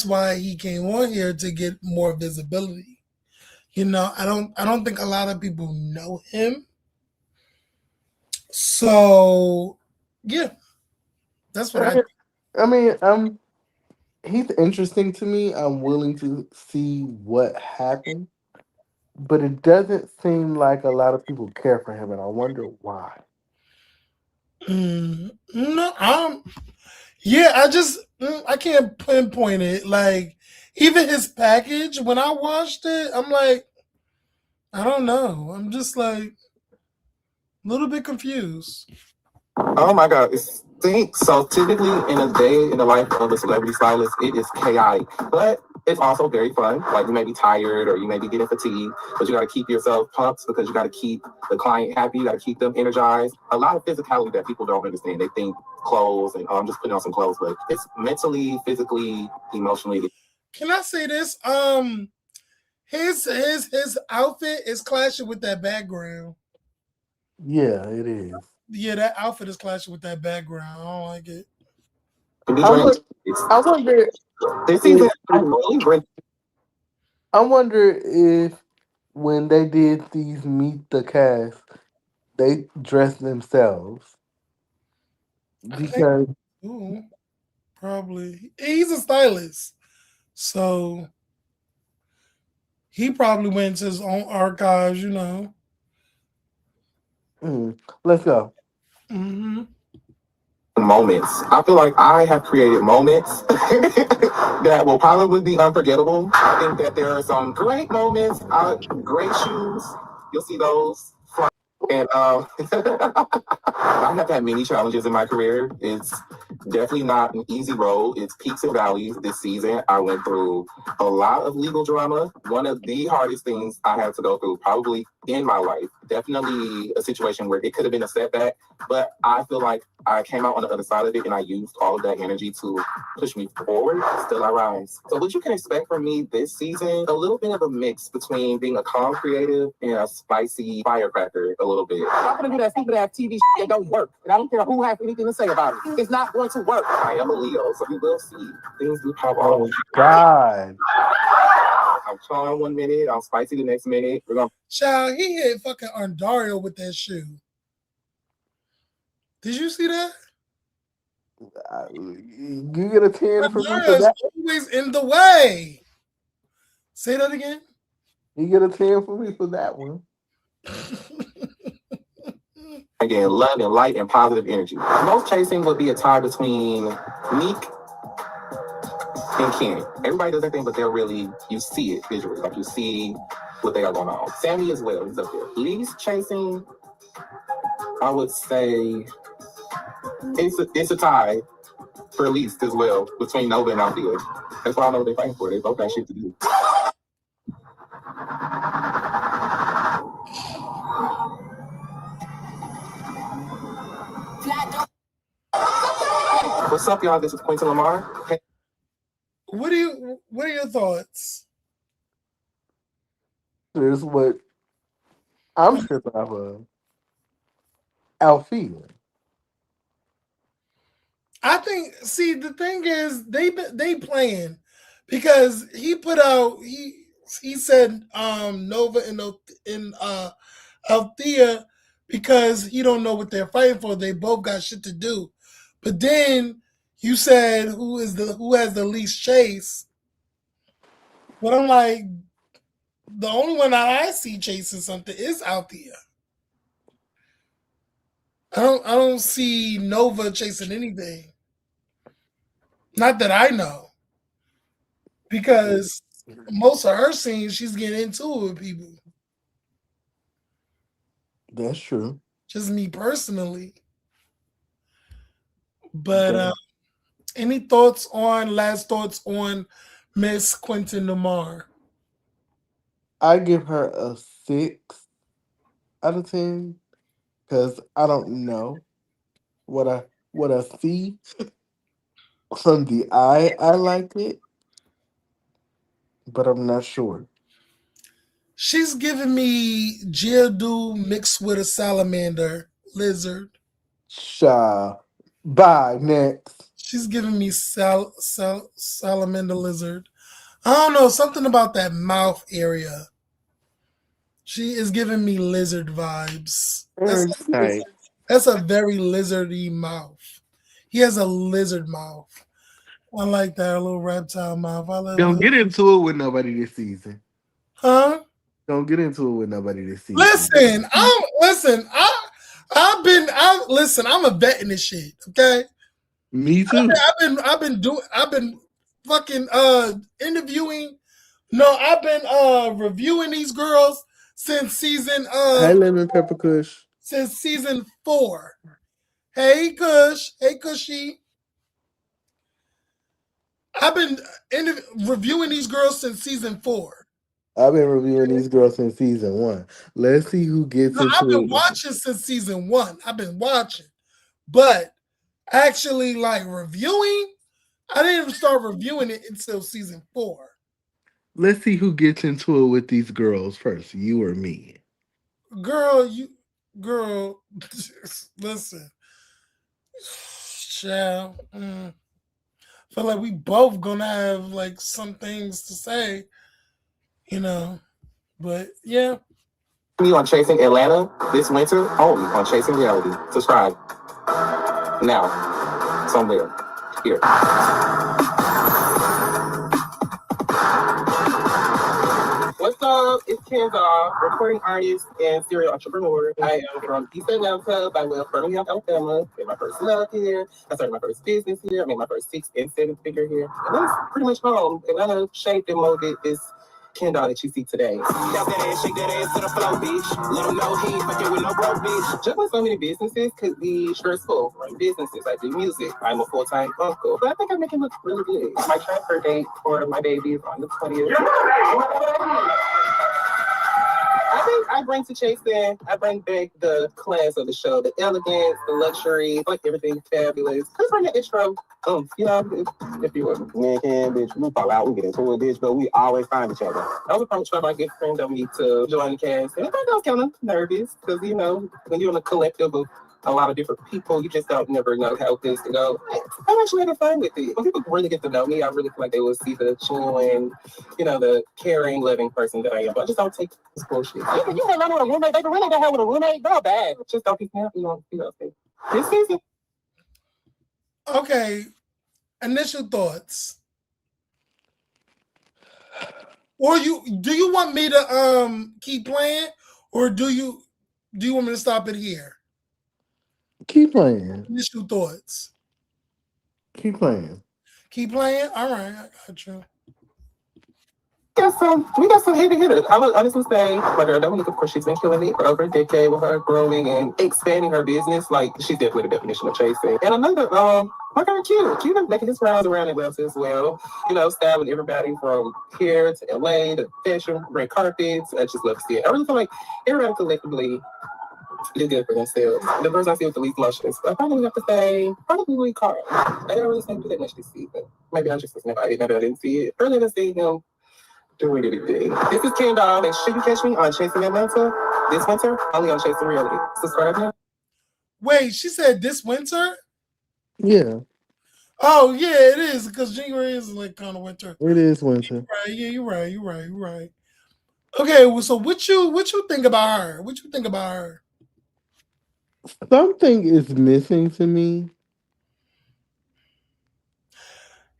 why he came on here to get more visibility. I don't think a lot of people know him. So yeah, that's what I think. I mean, he's interesting to me. I'm willing to see what happens, but it doesn't seem like a lot of people care for him, and I wonder why. No, yeah, I can't pinpoint it. Like even his package, when I watched it, I'm like, I don't know. I'm just like a little bit confused. Oh my God. So typically in a day in the life of a celebrity stylist, it is chaotic, but it's also very fun. Like you may be tired or you may be getting fatigued, but you got to keep yourself pumped because you got to keep the client happy. You got to keep them energized. A lot of physicality that people don't understand. They think clothes and I'm just putting on some clothes, but it's mentally, physically, emotionally. Can I say this? His outfit is clashing with that background. Yeah, it is. Yeah, that outfit is clashing with that background. I don't like it. I, wo- I wonder This if season, I really bring. I wonder if when they did these meet the cast, they dressed themselves I think, because ooh, probably he's a stylist, so he probably went to his own archives. let's go. Hmm. Moments. I feel like I have created moments that will probably be unforgettable. I think that there are some great moments, great shoes. You'll see those. And I have had many challenges in my career. It's definitely not an easy road. It's peaks and valleys. This season, I went through a lot of legal drama. One of the hardest things I had to go through, probably in my life. Definitely a situation where it could have been a setback, but I feel like I came out on the other side of it and I used all of that energy to push me forward. Still I rise. So what you can expect from me this season, a little bit of a mix between being a calm creative and a spicy firecracker a little bit. I'm gonna do that stupid ass TV that don't work. And I don't care who has anything to say about it. It's not going to work. I am a Leo, so you will see things do pop off. Oh God. I'm calm 1 minute, I'm spicy the next minute. We're gonna Child, he hit fucking Andarrio with that shoe. Did you see that? You get a 10 for me for Andarrio's that. always in the way. Say that again. You get a 10 for me for that one. Again, love and light and positive energy. Most chasing would be a tie between Meek and Kenny. Everybody does their thing, but they're really, you see it visually. Like you see what they are going on. Sammy as well, he's up there. Least chasing, I would say it's a tie for least as well between Nova and Althea. That's why I know what they're fighting for. They both got shit to do. What's up, y'all? This is Quentin Lamar. Hey. What are your thoughts? Here's what I'm tripping off of. Althea. I think. See, the thing is, they playing because he put out he said Nova and Althea because he don't know what they're fighting for. They both got shit to do, but then you said who has the least chase. But I'm like, the only one I see chasing something is Althea. I don't see Nova chasing anything. Not that I know. Because most of her scenes, she's getting into it with people. That's true. Just me personally. But any last thoughts on Miss Quentin Lamar? I give her a 6 out of 10 because I don't know what I see from the eye. I like it, but I'm not sure. She's giving me Geodude mixed with a salamander lizard. Bye, next. She's giving me salamander lizard. I don't know, something about that mouth area. She is giving me lizard vibes. That's a very lizardy mouth. He has a lizard mouth. I like that, a little reptile mouth. Don't get into it with nobody this season. Huh? Don't get into it with nobody this season. Listen, I'm a vet in this shit, okay? Me too. I've been fucking interviewing. No, I've been reviewing these girls since season Hey, Lemon Pepper Kush. Since season 4. Hey Kush. Hey Cushy. I've been reviewing these girls since season 4. I've been reviewing these girls since season 1. Let's see who gets into it. I've been watching since season 1. I've been watching. But actually, like, reviewing, I didn't even start reviewing it until season 4. Let's see who gets into it with these girls first, you or me. Girl, listen. Child. I feel like we both gonna have like some things to say, you know. But yeah. Me on Chasing Atlanta this winter only on Chasing Reality. Subscribe now. Somewhere here. What's up? It's Kenza, recording artist and serial entrepreneur. I am from East Atlanta by way of Birmingham, Alabama. Made my first love here. I started my first business here. I made my first 6th and 7th figure here. And that's pretty much home. Atlanta shaped and molded this Kendall that you see today. Shake that ass to the flow, bitch. Let them know he ain't fucking with no broke bitch. Just like so many businesses could be stressful. Running businesses, I do music. I'm a full-time uncle. But I think I make it look really good. My transfer date for my baby is on the 20th. I bring to chasing, I bring back the class of the show, the elegance, the luxury, like everything fabulous. Just bring the extra, you know, if you were man, bitch, we fall out, we get into it, bitch, but we always find each other. I was approached by my good friend of me to join the cast, and I thought I was kind of nervous because you know when you're in a collective of a lot of different people, you just don't never know how things can go. I'm actually having fun with it. When people really get to know me, I really feel like they will see the genuine, you know, the caring, loving person that I am. But I just don't take this bullshit. You hang out with a roommate, they really don't have with a roommate, they're bad. Just don't pick me up, you know, this season. Okay, initial thoughts. Or do you want me to keep playing, or do you want me to stop it here? Keep playing. Initial thoughts. Keep playing. Keep playing. All right, I got you. We got some heavy hitters. I would honestly say, my girl Dominique, of course, she's been killing it for over a decade with her growing and expanding her business. Like, she's definitely the definition of chasing. And another, my girl Q. Q been making his rounds around Atlanta as well. You know, styling everybody from here to LA to fashion, red carpets. I just love to see it. I really feel like everybody collectively do good for themselves. The person I see with the least luscious, I probably have to say, probably Carl. I didn't really say that much this season. Maybe I just listened to it. Maybe I didn't see it. Earlier this season, doing anything. This is Ken Dog. Make sure you catch me on Chasing Atlanta this winter, only on Chasing Reality. Subscribe now. Wait, she said this winter? Yeah. Oh yeah, it is because January is like kind of winter. It is winter. Right? Yeah, you're right. Okay, well, so what you think about her? What you think about her? Something is missing to me.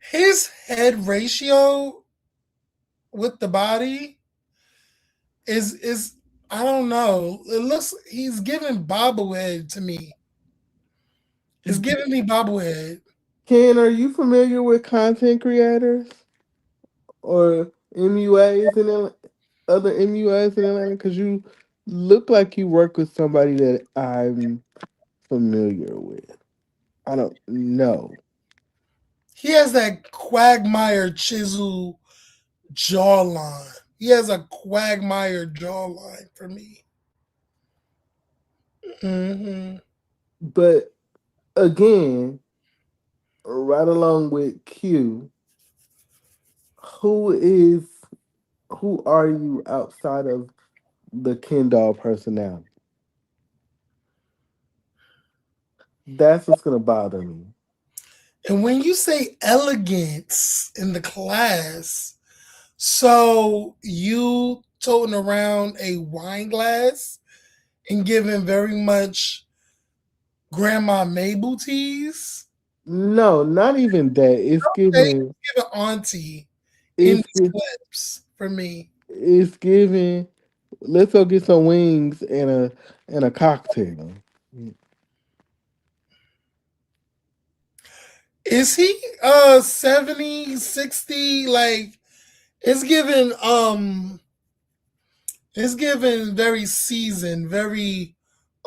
His head ratio with the body is I don't know. It looks he's giving bobblehead to me. It's giving me bobblehead. Ken, are you familiar with content creators or MUAs and other MUAs in Atlanta? Because you look like you work with somebody that I'm familiar with. I don't know. He has that Quagmire chisel jawline. He has a Quagmire jawline for me. Mm-hmm. But again, right along with Q, who is who are you outside of the Ken doll personality? That's what's gonna bother me. And when you say elegance in the class, so you toting around a wine glass and giving very much Grandma Mabel teas? No, not even that. It's Okay, giving. give an auntie in It's these clips for me. it's giving. Let's go get some wings and a cocktail. Is he 70, 60? Like it's given very seasoned, very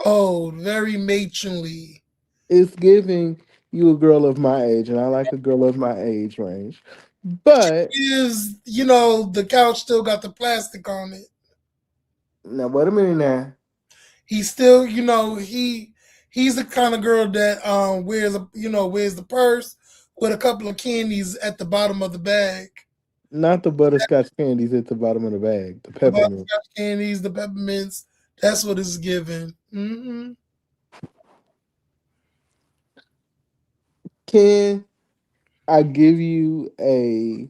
old, very matronly. It's giving you a girl of my age, and I like a girl of my age range. But Is the couch still got the plastic on it? now, wait a minute now. He's still, he's the kind of girl that wears the purse with a couple of candies at the bottom of the bag. Not the butterscotch candies at the bottom of the bag. The The peppermint. butterscotch candies, the peppermints. That's what it's given. Mm-hmm. Can I give you a?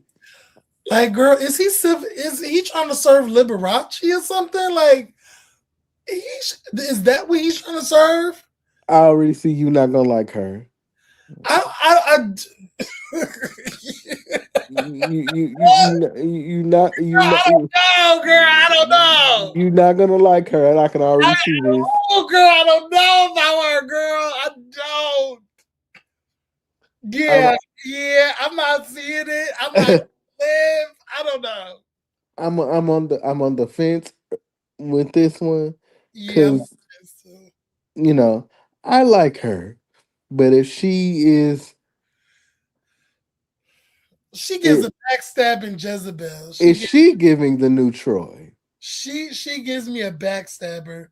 Like, girl, is he trying to serve Liberace or something? Like, is that what he's trying to serve? I already see you not gonna like her. I You don't know, girl. I don't know. you're not gonna like her, and I can already see this. Oh, girl, I don't know about her, girl. I don't. I'm Yeah, I'm not seeing it. I'm not live. I don't know. I'm on the fence with this one Yeah, because you know I like her, but if she is she gives it, a backstabbing Jezebel. is she giving the new Troy? She gives me a backstabber.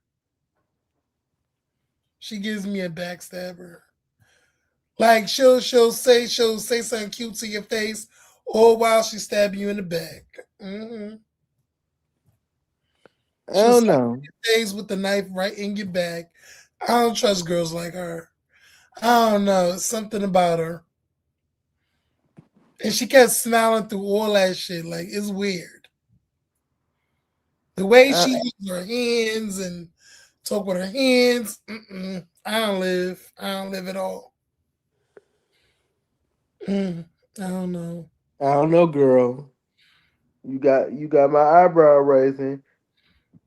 She gives me a backstabber. Like she'll say something cute to your face, all while she's stabbing you in the back. Mm-hmm. I She'll don't stab know. your face with the knife right in your back. I don't trust girls like her. I don't know. It's something about her. And she kept smiling through all that shit. Like, it's weird. The way I, she uses her hands and talk with her hands. I don't live. I don't live at all. I don't know. I don't know, girl. You got my eyebrow raising,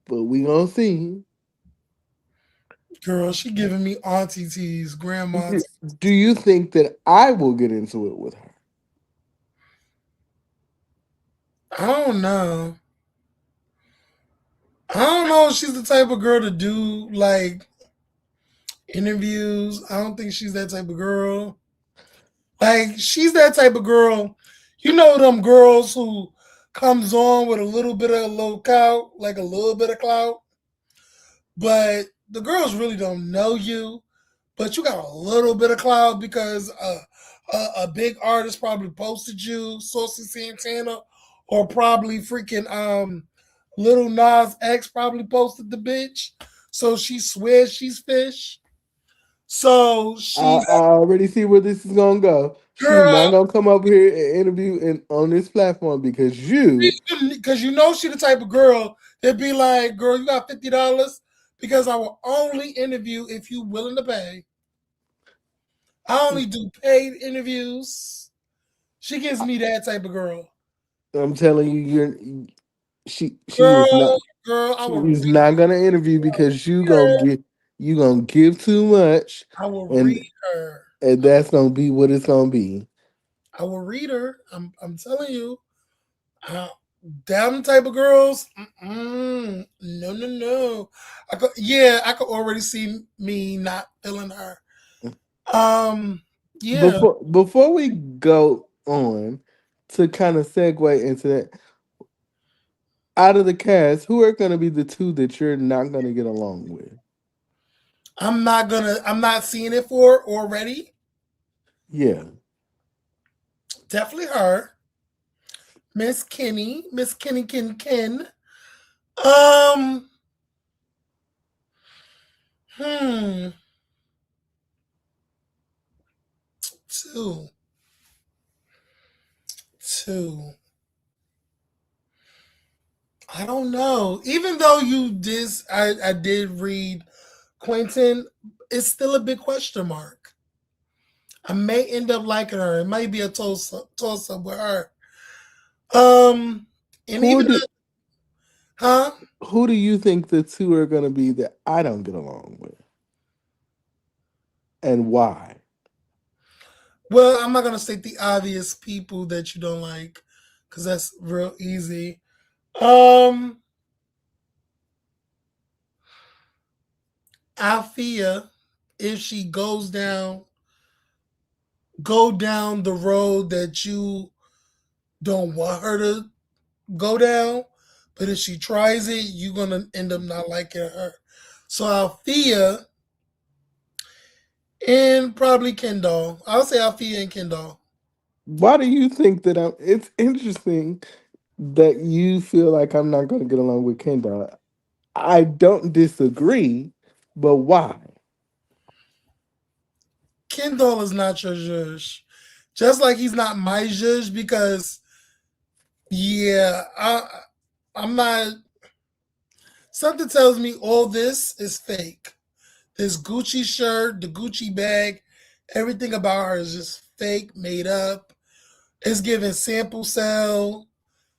but we gonna see. Girl, she giving me auntie teas, grandma teas. Do you think that I will get into it with her? I don't know. I don't know if she's the type of girl to do like interviews. I don't think she's that type of girl. Like she's that type of girl. You know them girls who comes on with a little bit of low clout, like a little bit of clout, but the girls really don't know you. But you got a little bit of clout because a big artist probably posted you, Saucy Santana, or probably freaking Little Nas X probably posted the bitch. So she swears she's fish. So I she's already see where this is gonna go. She's girl, not gonna come up here and interview on this platform because you. because you know she the type of girl that be like, girl, you got $50 because I will only interview if you willing to pay. I only do paid interviews. She gives me that type of girl. I'm telling you, she is not. Girl, I will She's not gonna interview because read her. you gonna give too much, I will and read her. that's gonna be what it's gonna be. I will read her. I'm telling you. Them type of girls, no, no, no. I could already see me not feeling her. Um, yeah, Before we go on to kind of segue into that, out of the cast, who are gonna be the two that you're not gonna get along with? I'm not seeing it for her already. Yeah. Definitely her. Miss Kenny Ken. Um, hmm, two, two. I don't know. Even though I did read Quentin, it's still a big question mark. I may end up liking her. It might be a toss up with her. And Who even do huh? who do you think the two are gonna be that I don't get along with, and why? Well, I'm not gonna state the obvious people that you don't like, because that's real easy. Um, Althea, if she go down the road that you don't want her to go down, but if she tries it, you're gonna end up not liking her. So Althea and probably Kendall. I'll say Althea and Kendall. Why do you think that I'm? It's interesting that you feel like I'm not gonna get along with Kendall. I don't disagree, but why? Kendall is not your judge. Just like he's not my judge because yeah, I'm not. Something tells me all this is fake. This Gucci shirt, the Gucci bag, everything about her is just fake, made up. It's giving sample sale.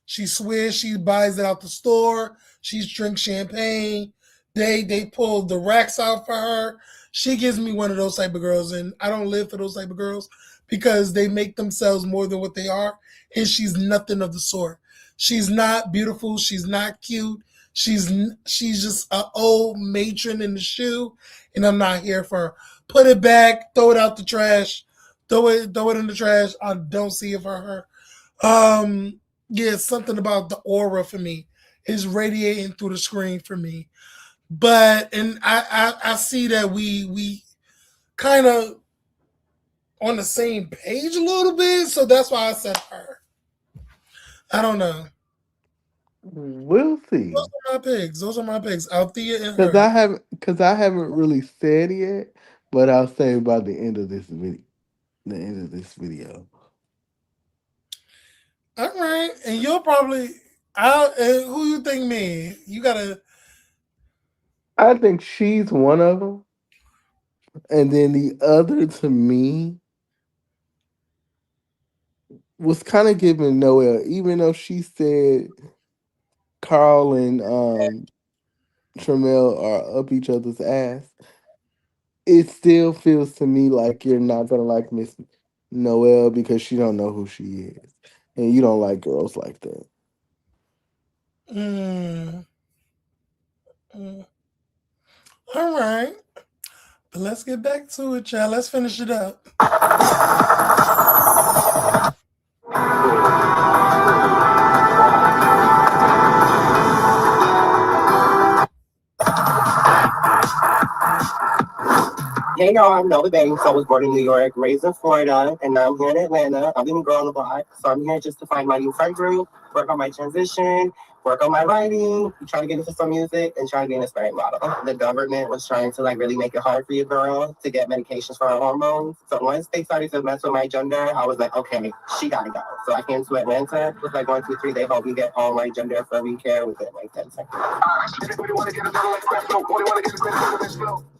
She swears she buys it out the store. She's drink champagne. They pull the racks out for her. She gives me one of those type of girls, and I don't live for those type of girls because they make themselves more than what they are, and she's nothing of the sort. She's not beautiful. She's not cute. She's just an old matron in the shoe, and I'm not here for her. Put it back. Throw it out the trash. Throw it in the trash. I don't see it for her. Yeah, something about the aura for me. is radiating through the screen for me. But and I see that we kind of on the same page a little bit, so that's why I said her. I don't know. We'll see. Those are my picks. Althea and Cause her. I haven't really said yet, but I'll say by the end of this video. All right, and you'll probably. Who you think me? You gotta. I think she's one of them, and then the other to me was kind of giving Noel, even though she said Carl and Tramel are up each other's ass. It still feels to me like you're not gonna like Miss Noel because she don't know who she is, and you don't like girls like that. Mm, mm. All right, but let's get back to it, y'all. Let's finish it up. Hey y'all, I'm Nova Banks. I was born in New York, raised in Florida, and now I'm here in Atlanta. I'm the new girl on the block, so I'm here just to find my new friend group, work on my transition, work on my writing, try to get into some music, and try to be an aspiring model. The government was trying to really make it hard for you, girl, to get medications for her hormones. So once they started to mess with my gender, I was like, okay, she gotta go. So I came to Atlanta. It was like 1, 2, 3. They helped me get all my gender affirming care within 10 seconds.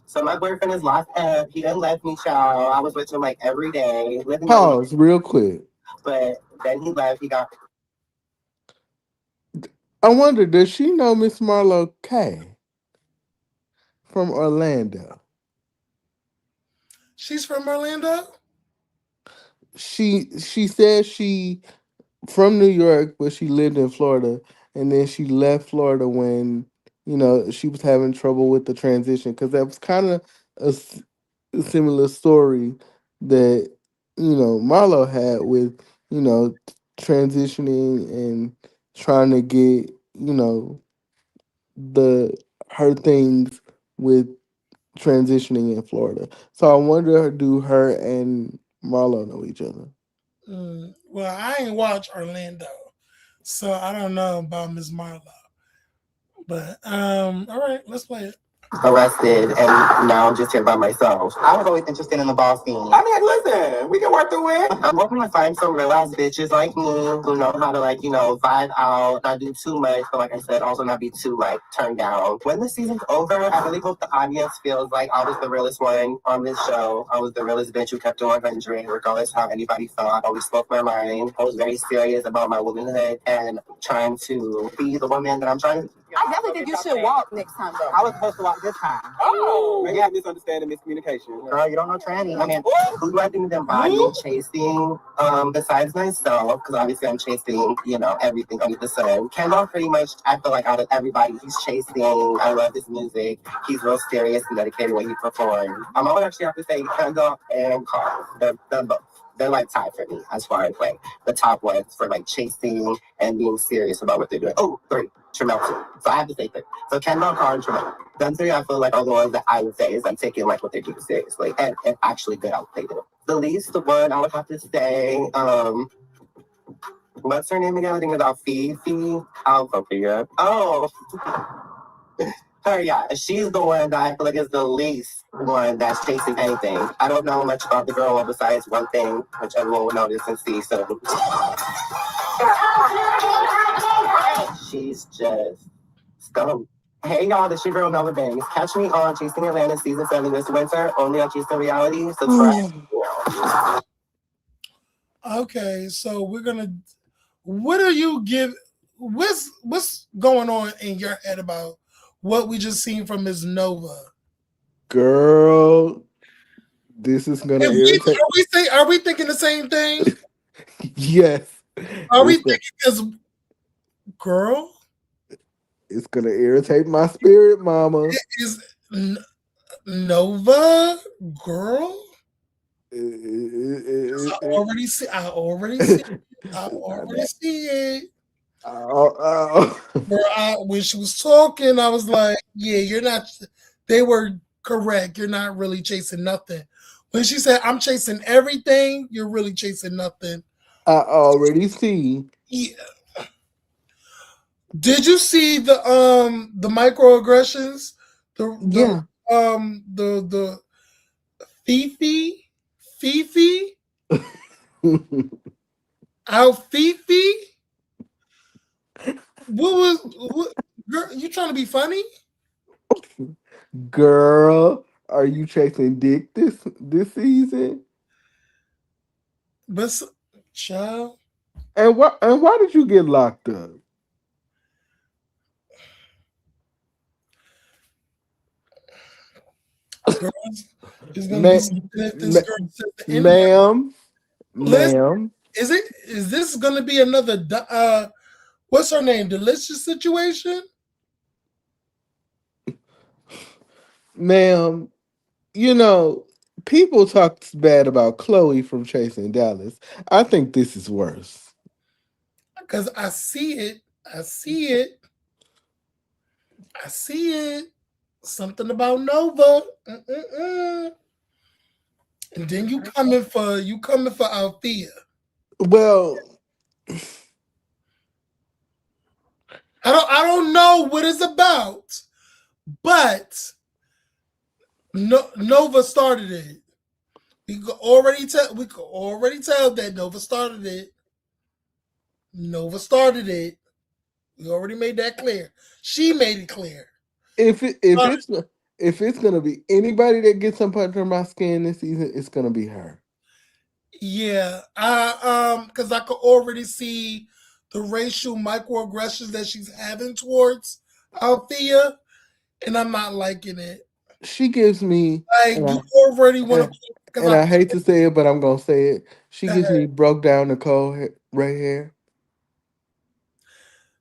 So my boyfriend is locked up. He done left me, child. I was with him every day, living. Pause real quick. But then he left. He got. I wonder, does she know Miss Marlo K from Orlando? She's from Orlando. She says she from New York, but she lived in Florida, and then she left Florida when she was having trouble with the transition because that was kind of a similar story that Marlo had with transitioning and trying to get the her things with transitioning in Florida. So I wonder, do her and Marlo know each other? Well, I ain't watched Orlando, so I don't know about Miss Marlo. But all right, let's play it. Arrested, and now I'm just here by myself. I was always interested in the boss scene. I mean, listen, we can work through it. I'm hoping to find some real ass bitches like me who know how to vibe out, not do too much, but like I said, also not be too turned down. When the season's over, I really hope the audience feels like I was the realest one on this show. I was the realest bitch who kept it 100, regardless how anybody felt. I always spoke my mind. I was very serious about my womanhood and trying to be the woman that I'm trying to. I definitely think you should walk next time, though. I was supposed to walk this time. Oh, maybe misunderstanding, miscommunication. Girl, you don't know tranny. I mean, who do I think that body chasing? Besides myself, because obviously I'm chasing, everything under the sun. Kendall, pretty much, I feel like out of everybody, he's chasing. I love his music. He's real serious and dedicated when he performs. I would actually have to say Kendall and Carl. They're both. They're tied for me as far as the top ones for chasing and being serious about what they're doing. Oh, 3. Tramel too. So I have to say 3. So Kendall, Carl, and Tramel. Them 3 I feel are the ones that I would say is taking what they're doing seriously and actually good at what they do. The least one I would have to say, what's her name again? I think it's Alfie. I'll vote for you. Oh. Her, yeah, she's the one that I feel is the least one that's chasing anything. I don't know much about the girl besides one thing, which everyone will notice and see. So she's just stoned. Hey y'all, this your girl Melvin Banks. Catch me on Chasing Atlanta season 7 this winter, only on Chasing Reality. Subscribe. Okay, so we're gonna. What do you give? What's going on in your head about what we just seen from Ms. Nova? Girl, this is gonna irritate. Are we thinking the same thing? Yes. Are we thinking because girl? It's gonna irritate my spirit, mama. Is Nova girl? I already see it. Oh, When she was talking, I was like, yeah, you're not. They were correct. You're not really chasing nothing. When she said, I'm chasing everything, you're really chasing nothing. I already see. Yeah. Did you see the microaggressions? The Yeah. the Fifi Fifi out Fifi. What girl? You trying to be funny? Girl, are you chasing dick this season? But child, And why did you get locked up? girls is gonna be Ma- something if this ma- girl says the N word. ma'am, Liz, ma'am, is this gonna be another what's her name? Delicious situation? ma'am. You know, people talk bad about Chloe from Chasing Dallas. I think this is worse. Because I see it. I see it. I see it. Something about Nova. Mm-mm-mm. And then you coming for Althea. Well, I don't know what it's about, but Nova started it. We could already tell that Nova started it. Nova started it. We already made that clear. She made it clear. if it, if Uh, it's if it's gonna be anybody that gets up under my skin this season, it's gonna be her. yeah, because I could already see the racial microaggressions that she's having towards Althea, and I'm not liking it. She gives me, Like and you I already want and, to, because and I hate to say it, but I'm gonna say it. She gives me broke down Nicole right here.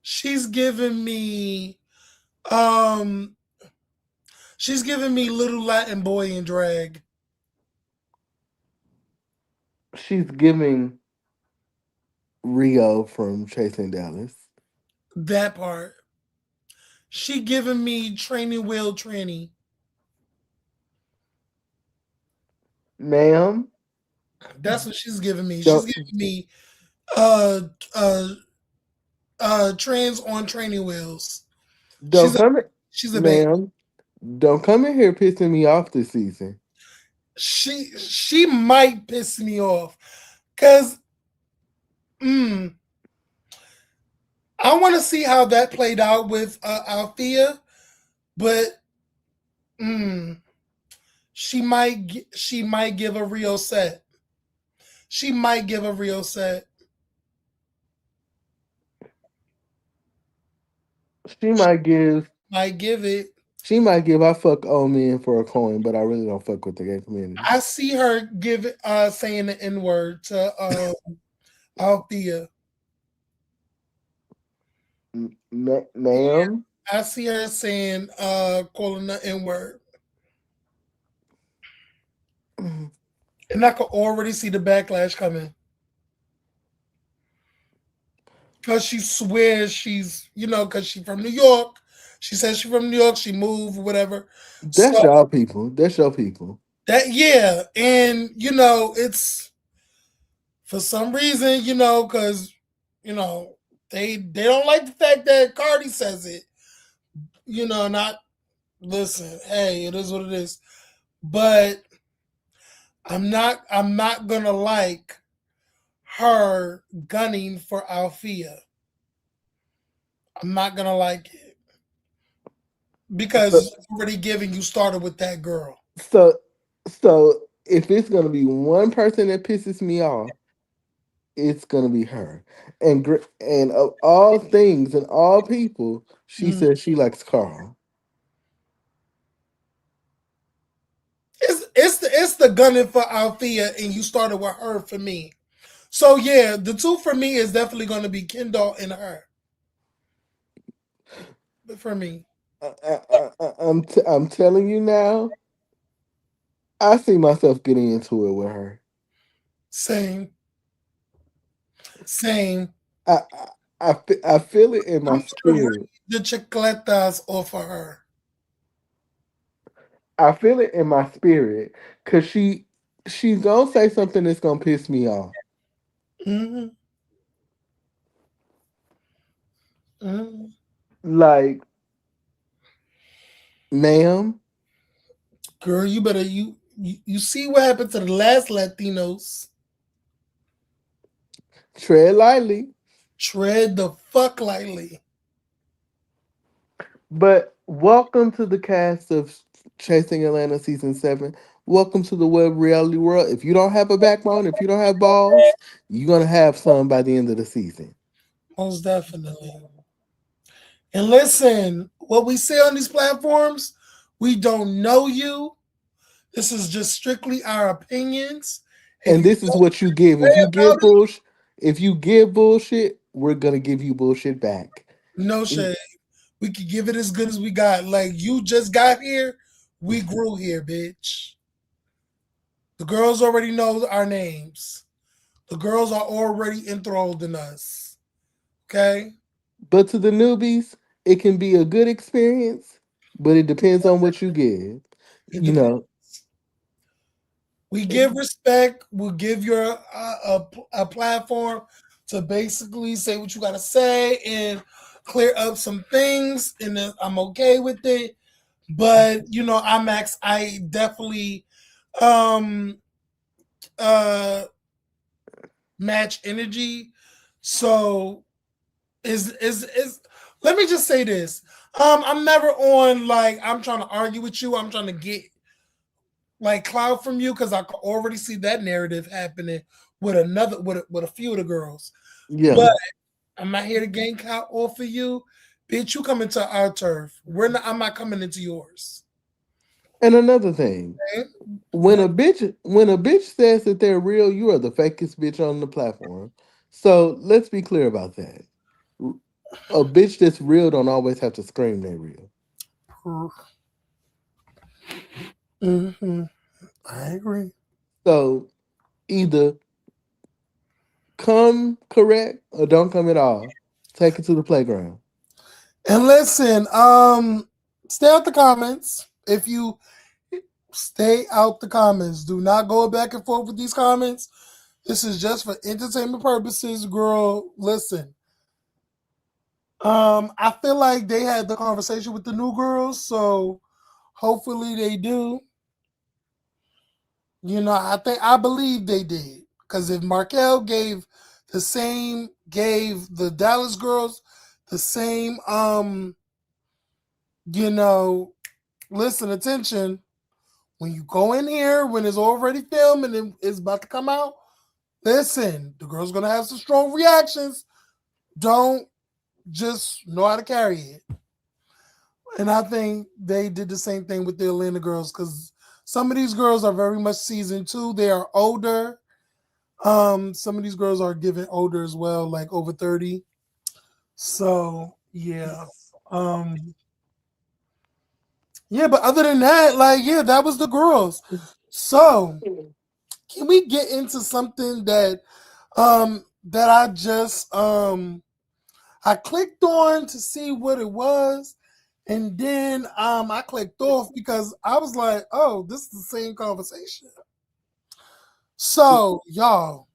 she's giving me, um, she's giving me little Latin boy in drag. She's giving Rio from Chasing Dallas. That part. She giving me training wheel tranny. Ma'am, That's what she's giving me. She's don't giving me uh uh trans on training wheels. don't She's a come in, she's a baby. ma'am. Don't come in here pissing me off this season. She might piss me off because mm, I want to see how that played out with Althea, but mm, she might give a real set. She might give a real set. She might give Might give it. she might give I fuck old men for a coin, but I really don't fuck with the gay community. I see her give saying the N word to Althea. Ma'am, I see her saying calling the N word. And I could already see the backlash coming. Because she swears she's, because she's from New York. She says she's from New York. She moved, whatever. So that's y'all people. That's your people. yeah. And, it's for some reason, because, you know, they don't like the fact that Cardi says it. Not listen, hey, it is what it is. But I'm not gonna like her gunning for Althea. I'm not gonna like it So because already giving you started with that girl. so so if it's gonna be one person that pisses me off, it's gonna be her. And of all things and all people, she Mm. says she likes Carl. It's the gunning for Althea, and you started with her for me. So yeah, the two for me is definitely going to be Kendall and her. But for me, I'm telling you now. I see myself getting into it with her. same, same. I I feel it in my I'm gonna spirit. read the chicletas off of her. I feel it in my spirit because she's gonna say something that's gonna piss me off. Mm-hmm. Mm-hmm. Like, ma'am, Girl, you better you see what happened to the last Latinos. tread lightly. Tread the fuck lightly. But welcome to the cast of Chasing Atlanta season 7. Welcome to the web reality world. If you don't have a backbone, if you don't have balls, you're gonna have some by the end of the season. Most definitely. And listen, what we say on these platforms, we don't know you. This is just strictly our opinions. If And you this is don't what you give. say about it, If you give bullshit, we're gonna give you bullshit back. no shade. We could give it as good as we got. Like you just got here, we grew here, bitch. The girls already know our names. The girls are already enthralled in us. Okay? But to the newbies, it can be a good experience, but it depends on what you give. It You depends. know, We give respect. We'll give you a platform to basically say what you got to say and clear up some things. And then I'm okay with it. But, IMAX, I definitely um uh match energy. So is let me just say this. I'm never on like I'm trying to argue with you. I'm trying to get like cloud from you because I can already see that narrative happening with with a few of the girls. yeah. But I'm not here to gain clout off of you. Bitch, you come into our turf. I'm not coming into yours. And another thing, Okay? when a bitch says that they're real, you are the fakest bitch on the platform. So let's be clear about that. A bitch that's real don't always have to scream they're real. Mm-hmm. I agree. So either come correct or don't come at all. Take it to the playground. And listen, stay out the comments. If you stay out the comments, do not go back and forth with these comments. This is just for entertainment purposes, girl. Listen, I feel like they had the conversation with the new girls, so hopefully they do. I believe they did because if Markel gave the Dallas girls the same, you know, listen, attention. When you go in here, when it's already filmed and it's about to come out, listen, the girl's gonna have some strong reactions. Don't just know how to carry it. And I think they did the same thing with the Atlanta girls because some of these girls are very much seasoned too. They are older. Some of these girls are getting older as well, like over 30. So yeah. Yeah, but other than that, like, yeah, that was the girls. So can we get into something that I clicked on to see what it was, and then I clicked off because I was like, oh, this is the same conversation. So y'all,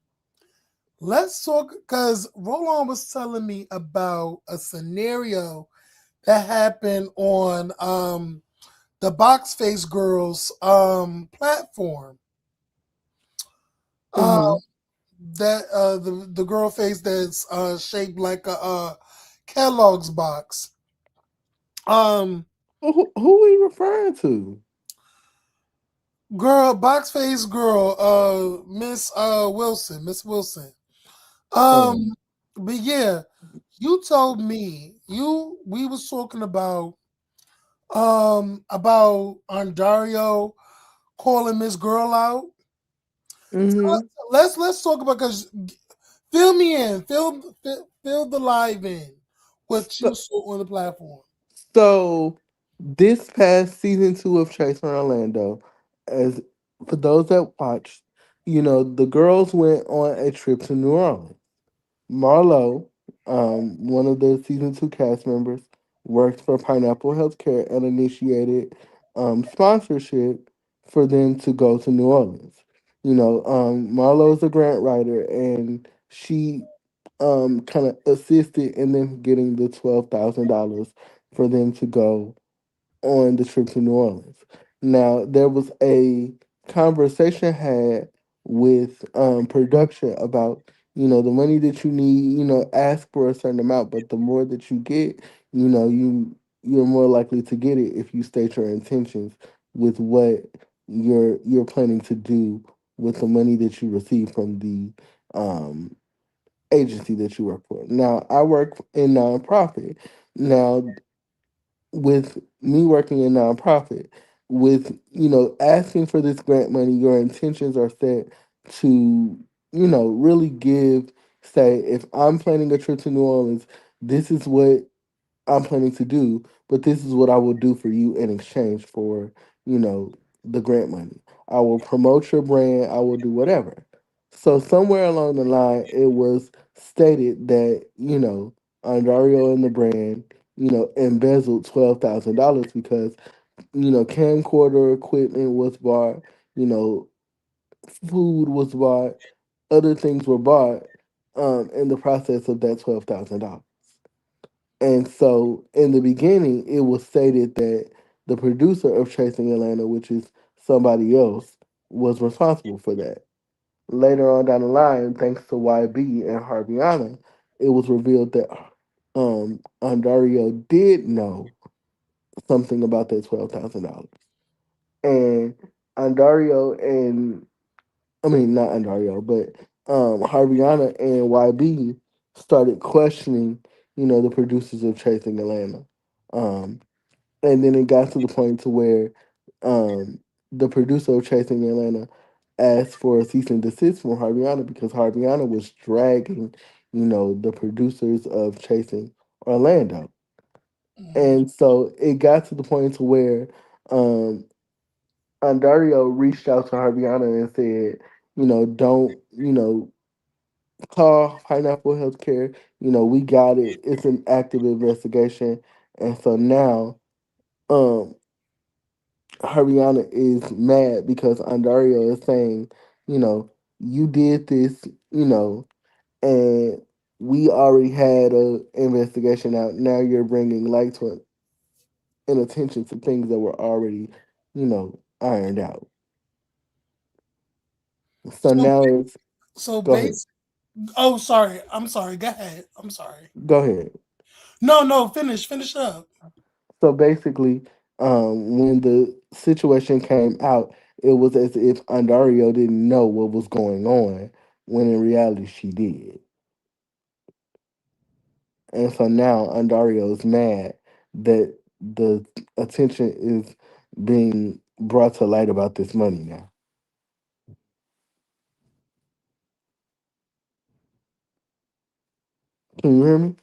let's talk because Roland was telling me about a scenario that happened on the Box Face Girls platform. Uh, Mm-hmm. that the girl face that's shaped like a Kellogg's box. Um, Who are you referring to? girl, box face girl, Miss Wilson. Oh. Um, but yeah, you told me we was talking about Andarrio calling Miss Girl out. So Mm-hmm. let's talk about because fill me in, fill the live in what you So, saw on the platform. so this past season 2 of Chasing Orlando, as for those that watched, the girls went on a trip to New Orleans. Marlo, One of the season 2 cast members worked for Pineapple Healthcare and initiated sponsorship for them to go to New Orleans. Marlo is a grant writer, and she kind of assisted in them getting the $12,000 for them to go on the trip to New Orleans. Now, there was a conversation had with production about, the money that you need, ask for a certain amount, but the more that you get, you're more likely to get it if you state your intentions with what you're planning to do with the money that you receive from the agency that you work for. Now, I work in nonprofit. Now, with me working in nonprofit, with asking for this grant money, your intentions are set to really give. Say, if I'm planning a trip to New Orleans, this is what I'm planning to do, but this is what I will do for you in exchange for, you know, the grant money. I will promote your brand, I will do whatever. So somewhere along the line it was stated that, Andario and the brand, embezzled $12,000 because, camcorder equipment was bought, you know, food was bought, other things were bought in the process of that $12,000. And so in the beginning, it was stated that the producer of Chasing Atlanta, which is somebody else, was responsible for that. Later on down the line, thanks to YB and Harviana, it was revealed that Andario did know something about that $12,000. And Andario and I mean not Andario, but Harviana and YB started questioning, the producers of Chasing Atlanta. Um, and then it got to the point to where the producer of Chasing Atlanta asked for a cease and desist from Harviana because Harviana was dragging, the producers of Chasing Orlando. Mhm. And so it got to the point to where um, Andario reached out to Harviana and said, don't, call Pineapple Healthcare. We got it. It's an active investigation. And so now, um, Haryana is mad because Andario is saying, you did this, and we already had a investigation out. Now you're bringing light to and attention to things that were already, ironed out. So So, now it's so go ahead, base. Oh, sorry. I'm sorry. Go ahead. I'm sorry. go ahead. No, no. Finish up. So basically, when the situation came out, it was as if Andario didn't know what was going on, when in reality she did. And so now Andario is mad that the attention is being brought to light about this money now. Can you hear me?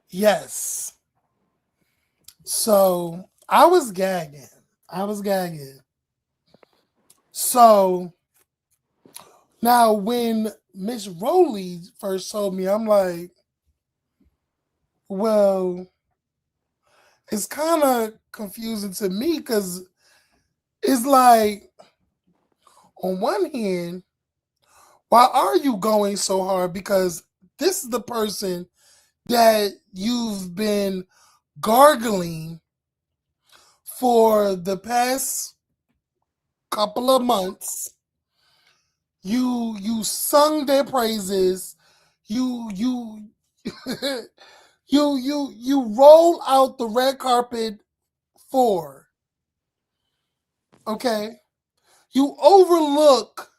Yes. So I was gagging. I was gagging. So now when Miss Rowley first told me, I'm like, well, it's kind of confusing to me because it's like, on one hand, why are you going so hard? Because this is the person that you've been gargling for the past couple of months. You sung their praises. You you roll out the red carpet for. Okay? You overlook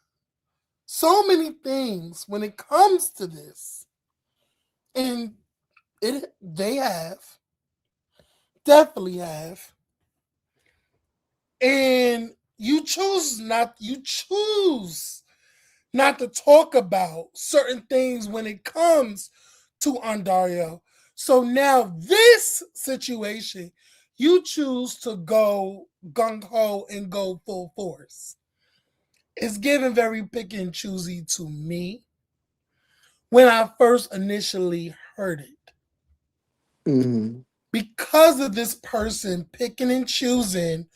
so many things when it comes to this. And they have. Definitely have. And you choose not to talk about certain things when it comes to Andario. So now this situation, you choose to go gung ho and go full force. It's given very picky and choosy to me. when I first initially heard it. Mm-hmm. Because of this person picking and choosing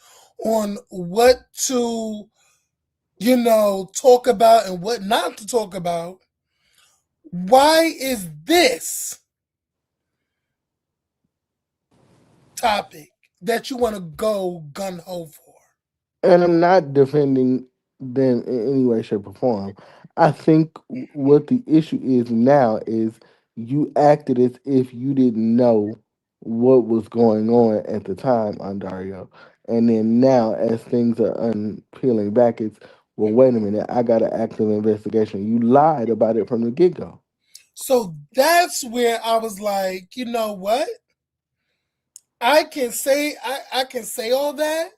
on what to, talk about and what not to talk about, why is this topic that you want to go gun ho for? And I'm not defending them in any way, shape, or form. I think what the issue is now is you acted as if you didn't know what was going on at the time, Andario. And then now, as things are unpeeling back, it's, well, wait a minute, I got an active investigation. You lied about it from the get go. So that's where I was like, you know what? I can say all that,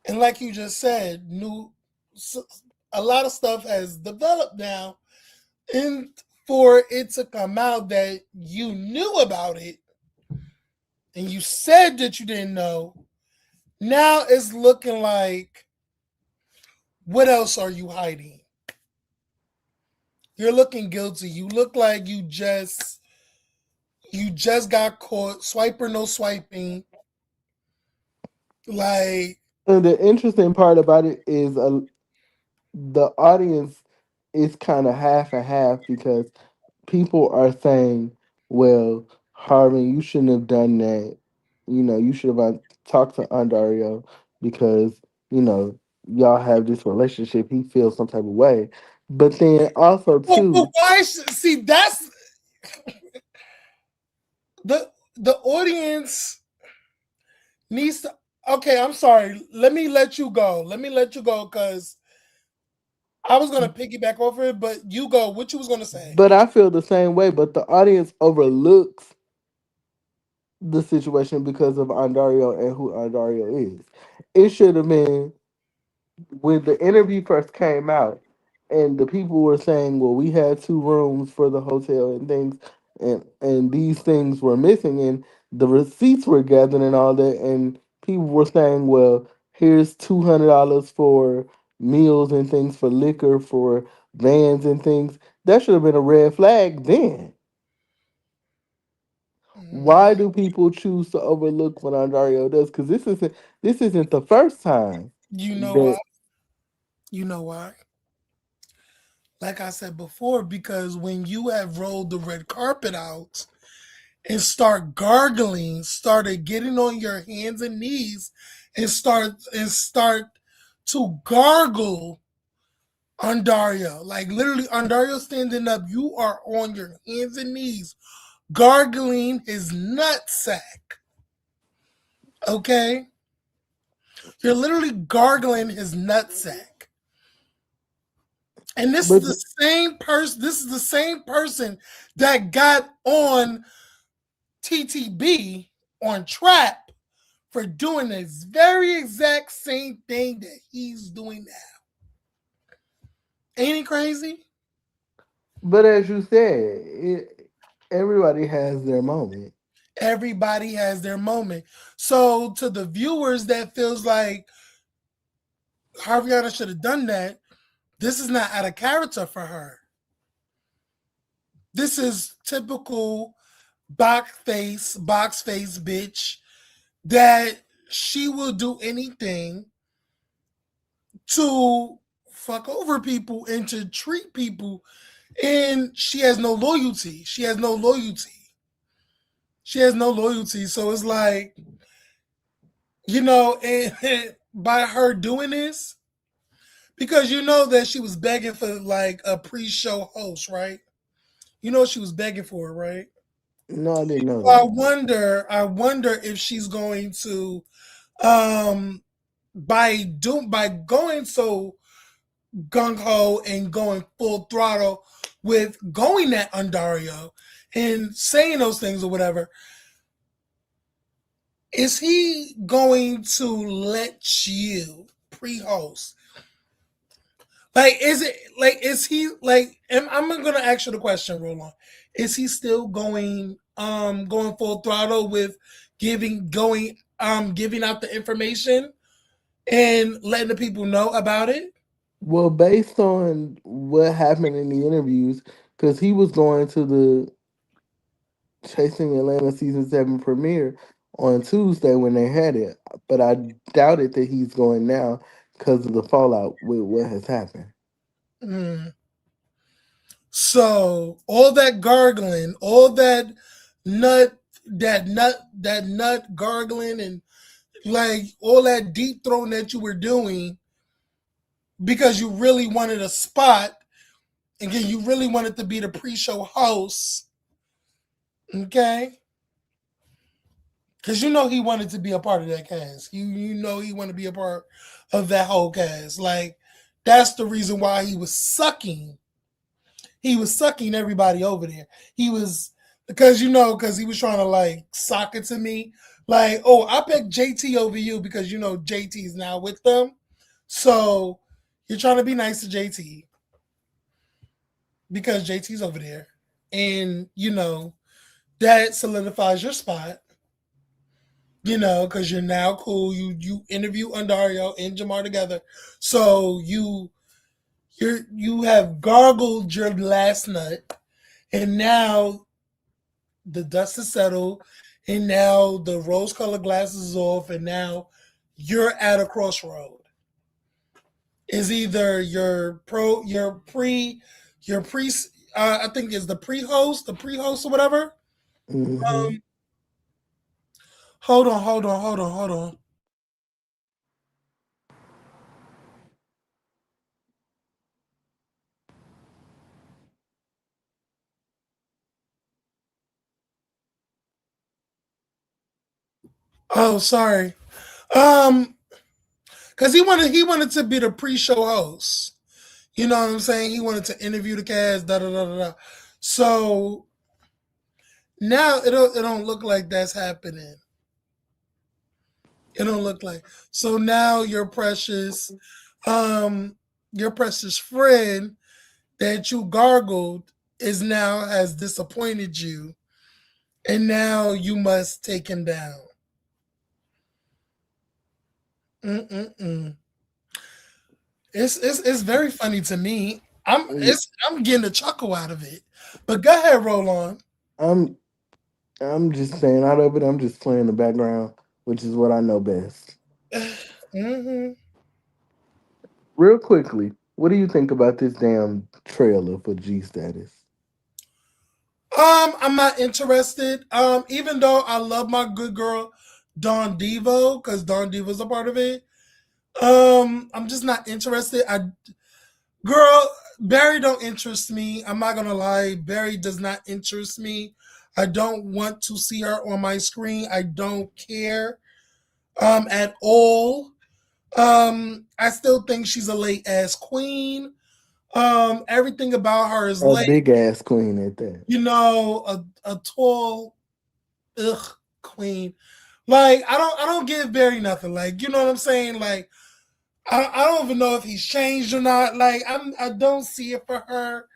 and like you just said, a lot of stuff has developed now, and for it to come out that you knew about it and you said that you didn't know, now it's looking like, what else are you hiding? You're looking guilty. You look like you just got caught, swipe or no swiping. Like, And the interesting part about it is the audience is kind of half and half because people are saying, well, Harvin, you shouldn't have done that. You should have talked to Andario because, y'all have this relationship. He feels some type of way. But then also, well, too, why see, that's the audience needs to. Okay, I'm sorry. Let me let you go. Because I was gonna piggyback over it, but you go. What you was gonna say? but I feel the same way. But the audience overlooks the situation because of Andario and who Andario is. It should have been when the interview first came out and the people were saying, well, we had 2 rooms for the hotel and things, and these things were missing, and the receipts were gathered and all that, and people were saying, well, here's $200 for meals and things, for liquor, for vans and things. That should have been a red flag then. Why do people choose to overlook what Ontario does? Because this isn't the first time You know why? that. You know why? Like I said before, because when you have rolled the red carpet out and started getting on your hands and knees and start to gargle Andario. Like literally Andario standing up, you are on your hands and knees gargling his nutsack. Okay? You're literally gargling his nutsack. And But this is the same person that got on TTB on Trap for doing this very exact same thing that he's doing now. Ain't it crazy? but as you said, everybody has their moment. Everybody has their moment. So to the viewers that feels like Harviana should have done that, this is not out of character for her. This is typical box face bitch that she will do anything to fuck over people and to treat people, and she has no loyalty. So it's like, and by her doing this, because you know that she was begging for like a pre-show host, right? You know she was begging for it, right? No, I didn't know So I that. wonder if she's going to um by going so gung ho and going full throttle with going at Andario and saying those things or whatever, is he going to let you pre-host? Like, is he like? I'm gonna ask you the question, Roland. Is he still going full throttle with giving out the information and letting the people know about it? Well, based on what happened in the interviews, because he was going to the Chasing Atlanta season 7 premiere on Tuesday when they had it, but I doubted that he's going now because of the fallout with what has happened. Mm. So all that gargling, all that nut gargling, and like all that deep throating that you were doing because you really wanted a spot, again, you really wanted to be the pre-show host, okay? Because you know he wanted to be a part of that cast. You know he wanted to be a part of that whole cast. Like that's the reason why he was sucking. He was sucking everybody over there. He was because he was trying to like sock it to me. Like, oh, I picked JT over you because JT is now with them. So you're trying to be nice to JT because JT's over there. And that solidifies your spot. Because you're now cool. You interview Andarrio and Jamar together, so you have gargled your last nut, and now the dust is settled, and now the rose-colored glasses is off, and now you're at a crossroad. Is either your pre I think is the pre-host or whatever. Mm-hmm. Hold on. Oh, sorry. Um, because he wanted to be the pre-show host. You know what I'm saying? He wanted to interview the cast. Da da da da. Da. So now it don't look like that's happening. It don't look like. So now um, your precious friend that you gargled is now has disappointed you, and now you must take him down. Mm-mm-mm. It's very funny to me. I'm getting a chuckle out of it. But go ahead, roll on. I'm I'm just staying out of it. I'm just playing the background, which is what I know best. hmm Real quickly, what do you think about this damn trailer for G Status? I'm not interested. Even though I love my good girl Dawn Devo, because Dawn Devo's a part of it. I'm just not interested. Girl, Barry don't interest me. I'm not gonna lie. Barry does not interest me. I don't want to see her on my screen. I don't care at all. I still think she's a late ass queen. Everything about her is A late. big ass queen at that. A tall queen. Like I don't give Barry nothing. Like, you know what I'm saying? Like I don't even know if he's changed or not. Like I don't see it for her.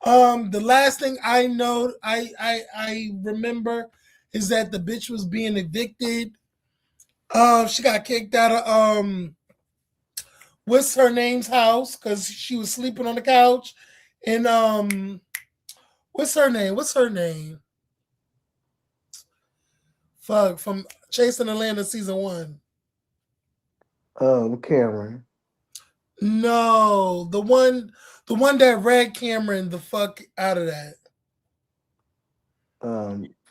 The last thing I know I remember is that the bitch was being evicted. She got kicked out of what's her name's house because she was sleeping on the couch. And what's her name? What's her name? Fuck, from Chasing Atlanta season 1. Cameron. No, the one that read Cameron the fuck out of that.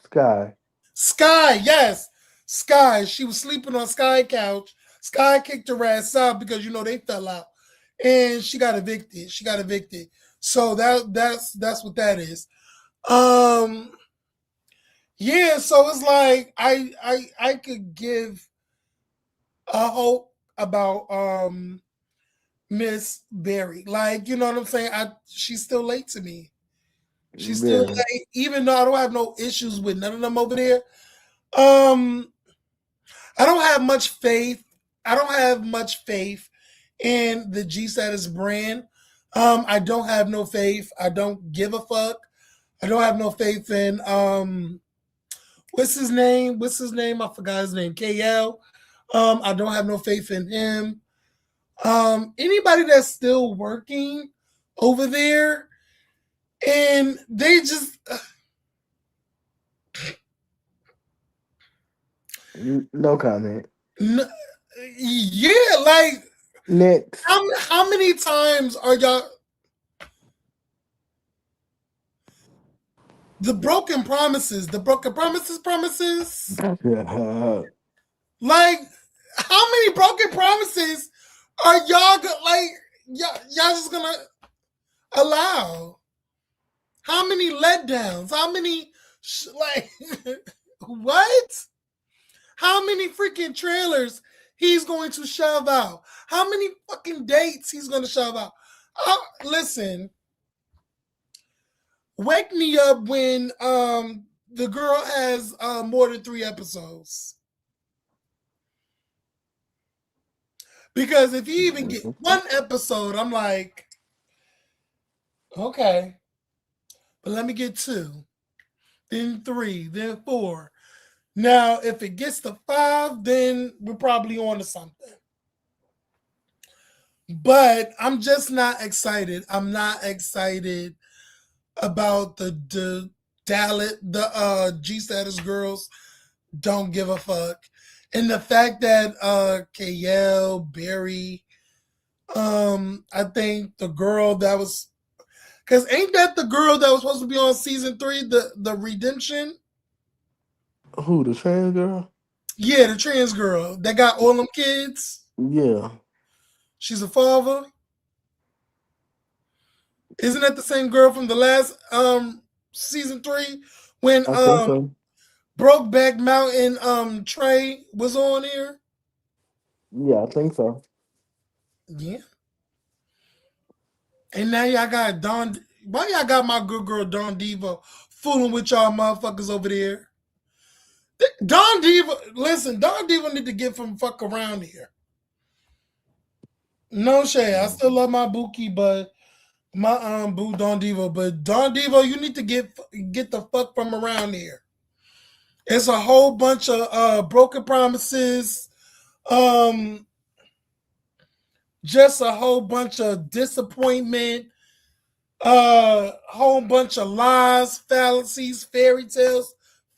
Sky. Sky, yes. Sky. She was sleeping on Sky couch. Sky kicked her ass out because they fell out. And she got evicted. So that's what that is. Um yeah, so it's like I could give a hope about Miss Berry. Like, you know what I'm saying? She's still late to me. She's still Very. late, even though I don't have no issues with none of them over there. Um, I don't have much faith. I don't have much faith in the G Status brand. I don't have no faith. I don't give a fuck. I don't have no faith in what's his name? I forgot his name. KL. I don't have no faith in him. Anybody that's still working over there And they just No comment. yeah, like Next. how many times are y'all the broken promises? Like how many broken promises are y'all like y'all just gonna allow? How many letdowns? How many like what? How many freaking trailers he's going to shove out? How many fucking dates he's going to shove out? Listen, wake me up when the girl has more than 3 episodes. Because if you even get 1 episode, I'm like, okay, but let me get 2, then 3, then 4. Now, if it gets to 5, then we're probably on to something. But I'm just not excited. I'm not excited about the Gstatus girls don't give a fuck. And the fact that KL, Berry, I think the girl that was because ain't that the girl that was supposed to be on season 3, the redemption? Who, the trans girl? Yeah, the trans girl that got all them kids. Yeah. She's a father. Isn't that the same girl from the last season 3 when I think so. Brokeback Mountain Trey was on here? Yeah, I think so. Yeah. And now y'all got Don. Why y'all got my good girl Don Diva fooling with y'all motherfuckers over there? Don Diva, listen, Don Diva need to get from fuck around here. No shade, I still love my Buki, but my boo Don Diva, but Don Diva, you need to get the fuck from around here. It's a whole bunch of broken promises, um, just a whole bunch of disappointment, whole bunch of lies, fallacies, fairy tales,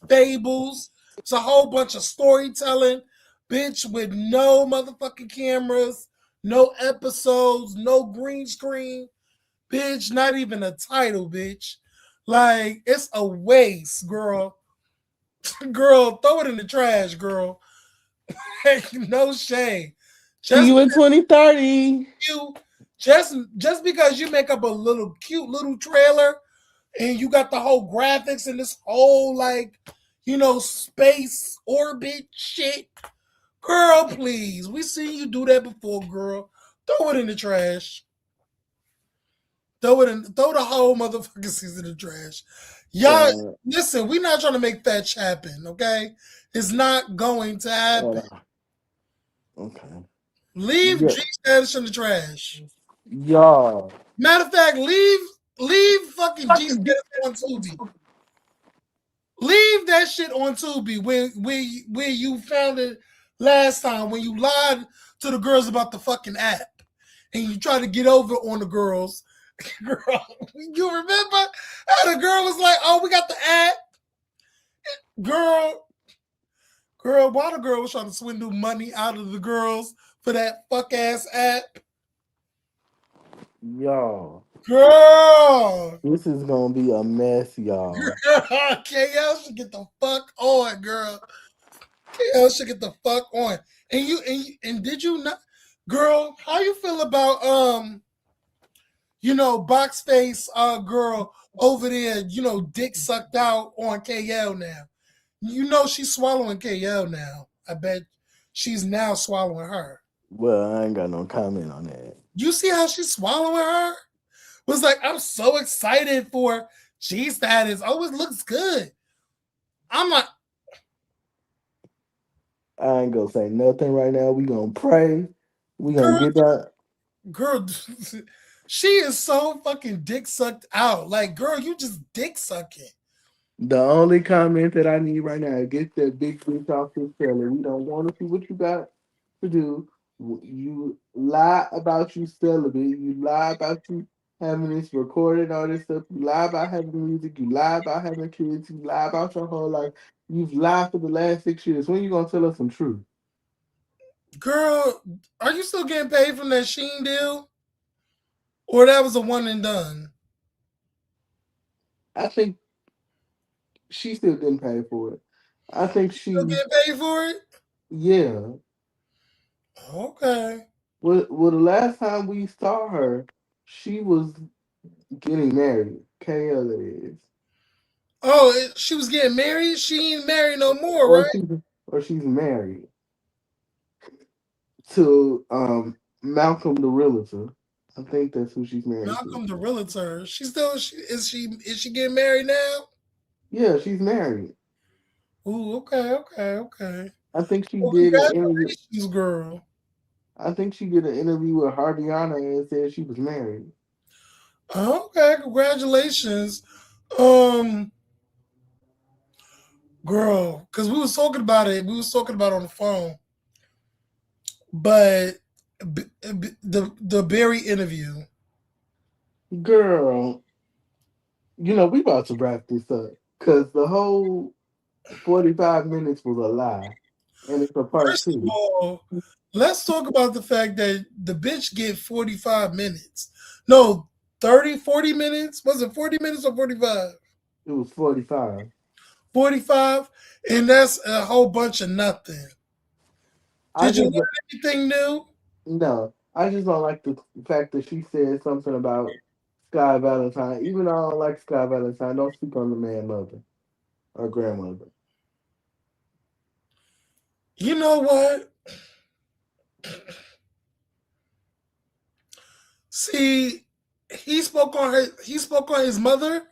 fables. It's a whole bunch of storytelling, bitch, with no motherfucking cameras, no episodes, no green screen, bitch, not even a title, bitch. Like, it's a waste, girl. Girl, throw it in the trash, girl. No shame. See you in 2030. You just because you make up a little cute little trailer and you got the whole graphics and this whole like space orbit shit, girl, please, we seen you do that before, girl. Throw it in the trash. Throw the whole motherfucking season in the trash. Y'all, listen, we're not trying to make fetch happen, okay? It's not going to happen. Okay. Leave Gstatus in the trash. Y'all. Matter of fact, leave fucking Gstatus on Tubi. Leave that shit on Tubi where you found it last time when you lied to the girls about the fucking app and you try to get over on the girls. Girl, you remember how the girl was like, "Oh, we got the app." Girl, why the girl was trying to swindle money out of the girls for that fuck ass app? Y'all. Girl, this is gonna be a mess, y'all. KL should get the fuck on, girl. KL should get the fuck on. And did you not, girl? How you feel about box face girl over there? Dick sucked out on KL now. She's swallowing KL now. I bet she's now swallowing her. Well, I ain't got no comment on that. You see how she's swallowing her? Was like, I'm so excited for Gstatus. Oh, it looks good. I'm like, I ain't gonna say nothing right now. We gonna pray. We gonna get that. Girl, she is so fucking dick sucked out. Like, girl, you just dick sucking. The only comment that I need right now is get that big bitch off this trailer. We don't want to see what you got to do. You lie about you celibate. You lie about you having this recorded, all this stuff. You lie about having music. You lie about having kids. You lie about your whole life. You've lied for the last 6 years. When you gonna tell us some truth? Girl, are you still getting paid from that Sheen deal? Or that was a one and done? I think she still didn't pay for it. I think Still she, getting paid for it? yeah. Okay. Well, the last time we saw her, she was getting married. KL it is. Oh, she was getting married? She ain't married no more, Or right? she's or she's married to Malcolm the realtor. I think that's who she's married to. Malcolm the realtor. Is she getting married now? Yeah, she's married. Ooh, okay. I think she Well, did an interview. congratulations, girl. I think she did an interview with Hardiana and said she was married. Okay, congratulations. Um, girl, because we was talking about it. We was talking about it on the phone. But the Berry interview. Girl, we about to wrap this up because the whole 45 minutes was a lie, and it's a part First of two. all, let's talk about the fact that the bitch get 45 minutes. No, 30, 40 minutes? Was it 40 minutes or 45? It was 45. 45? And that's a whole bunch of nothing. I Did you just learn anything new? no, I just don't like the fact that she said something about Sky Valentine. Even though I don't like Sky Valentine, don't speak on the man mother or grandmother. You know what? See, he spoke on his mother,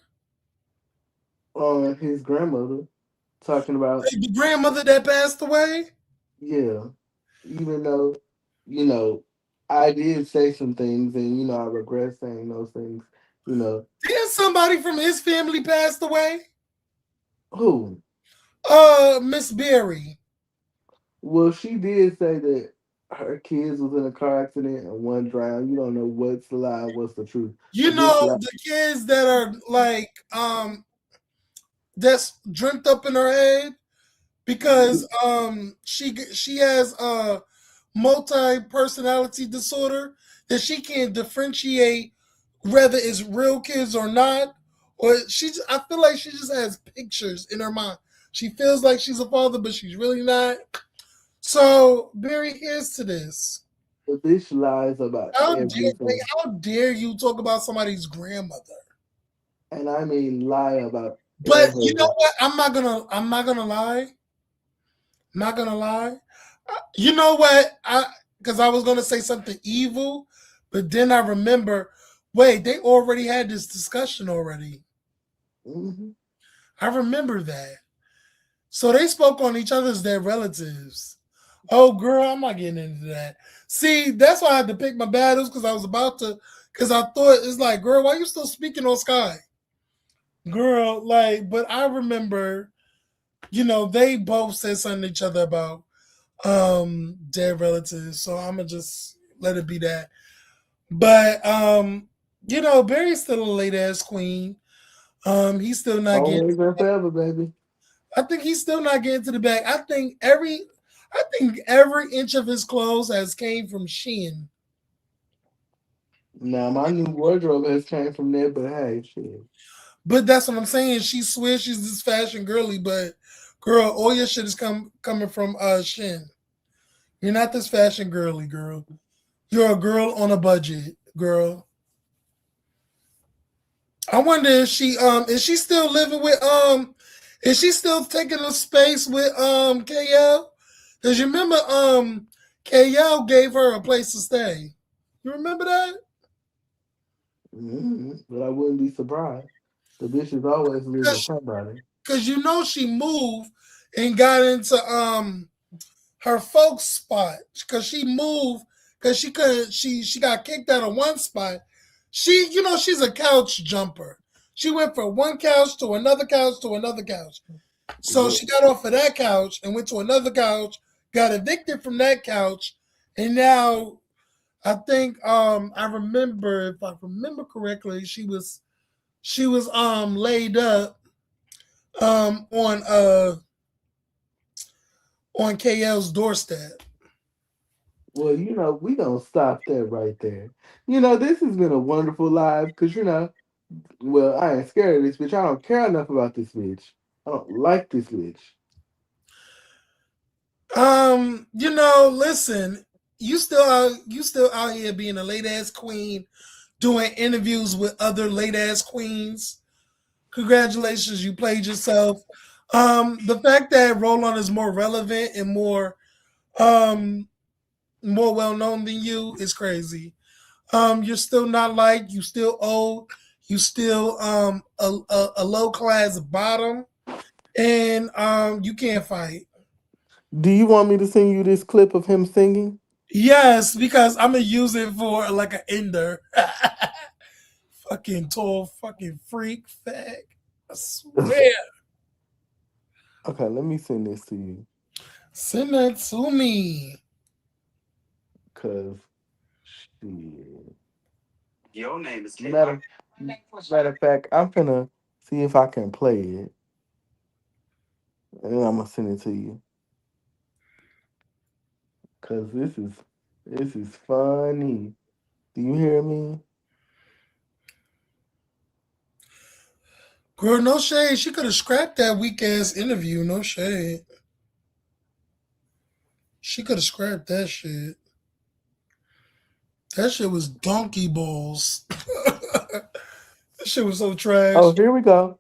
On his grandmother, talking about, the grandmother that passed away. yeah, even though, you know, I did say some things and, I regret saying those things, you know. Didn't somebody from his family passed away? Who? Miss Berry. Well, she did say that her kids was in a car accident and one drowned. You don't know what's the lie, what's the truth. You The bitch know lied. the kids that are like that's dreamt up in her head because she has a multi personality disorder that she can't differentiate whether it's real kids or not, or I feel like she just has pictures in her mind. She feels like she's a father, but she's really not. So Barry, here's to this. The bitch lies about everything. How dare you talk about somebody's grandmother? And I mean lie about But you know everything. what? I'm not gonna lie. I'm not gonna lie. You know what? Because I was gonna say something evil, but then I remember. Wait, they already had this discussion already. Mm-hmm. I remember that. So they spoke on each other's dead relatives. Oh, girl, I'm not getting into that. See, that's why I had to pick my battles because I was about to. Because I thought it's like, girl, why you still speaking on Sky? Girl, like, but I remember, they both said something to each other about dead relatives. So I'ma just let it be that. But Barry's still a late ass queen. He's still not getting. Always and forever, baby. I think he's still not getting to the back. I think every inch of his clothes has came from Shein. Now my new wardrobe has came from there, but hey, shit. But that's what I'm saying. She swears she's this fashion girly, but girl, all your shit is coming from Shein. You're not this fashion girly, girl. You're a girl on a budget, girl. I wonder if she is she still living with is she still taking a space with KL? Because you remember KL gave her a place to stay. You remember that? Mm-hmm. But I wouldn't be surprised. The bitch is always living with somebody. Because she moved and got into her folks spot because she moved because she couldn't she got kicked out of one spot. She's a couch jumper. She went from one couch to another couch to another couch. So Well, she got off of that couch and went to another couch, got evicted from that couch, and now I think I remember, if I remember correctly, she was laid up um on uh on KL's doorstep. Well, we don't stop that right there. This has been a wonderful live because well, I ain't scared of this bitch. I don't care enough about this bitch. I don't like this bitch. Listen, you still out here being a late ass queen, doing interviews with other late ass queens. Congratulations, you played yourself. The fact that Roland is more relevant and um more well known than you is crazy. You're still not liked. You still old. You still a low class bottom, and you can't fight. Do you want me to send you this clip of him singing? Yes, because I'm gonna use it for like an ender. Fucking tall, fucking freak, fag. I swear. Okay, let me send this to you. Send that to me. Cause shit. Your name is matter of fact, I'm gonna see if I can play it. And then I'm gonna send it to you. Cause this is funny. Do you hear me? Girl, no shade. She could have scrapped that weak ass interview. No shade. She could have scrapped that shit. That shit was donkey balls. That shit was so Oh, trash. here we go.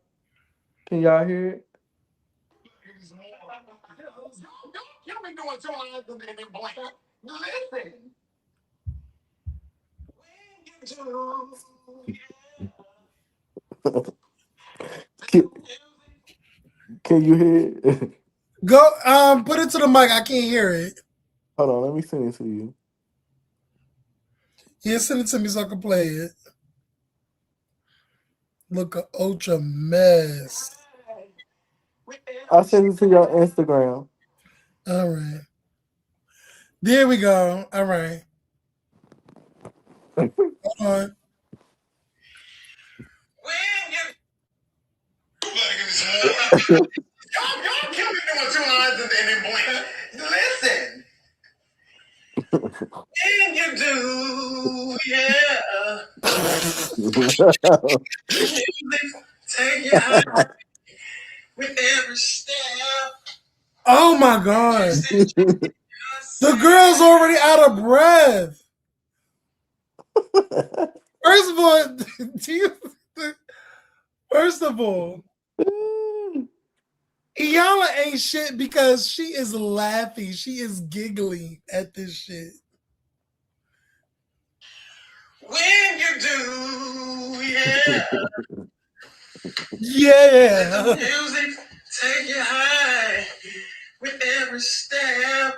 Can y'all hear it? Can, can you hear it? Go put it to the mic. I can't hear it. Hold on, let me send it to you. Yeah, send it to me so I can play it. Look a ultra mess. I'll send it to your Instagram. All right. There we go. All right. Hold on. Y'all kill me doing two lines and then blink. Listen. And you do, yeah. Take your high with every step. Oh my god. The girl's already out of breath. First of all, do you first of all, Iyanla ain't shit because she is laughing. She is giggling at this shit. When you do, yeah. Yeah. Let the music take you high with every step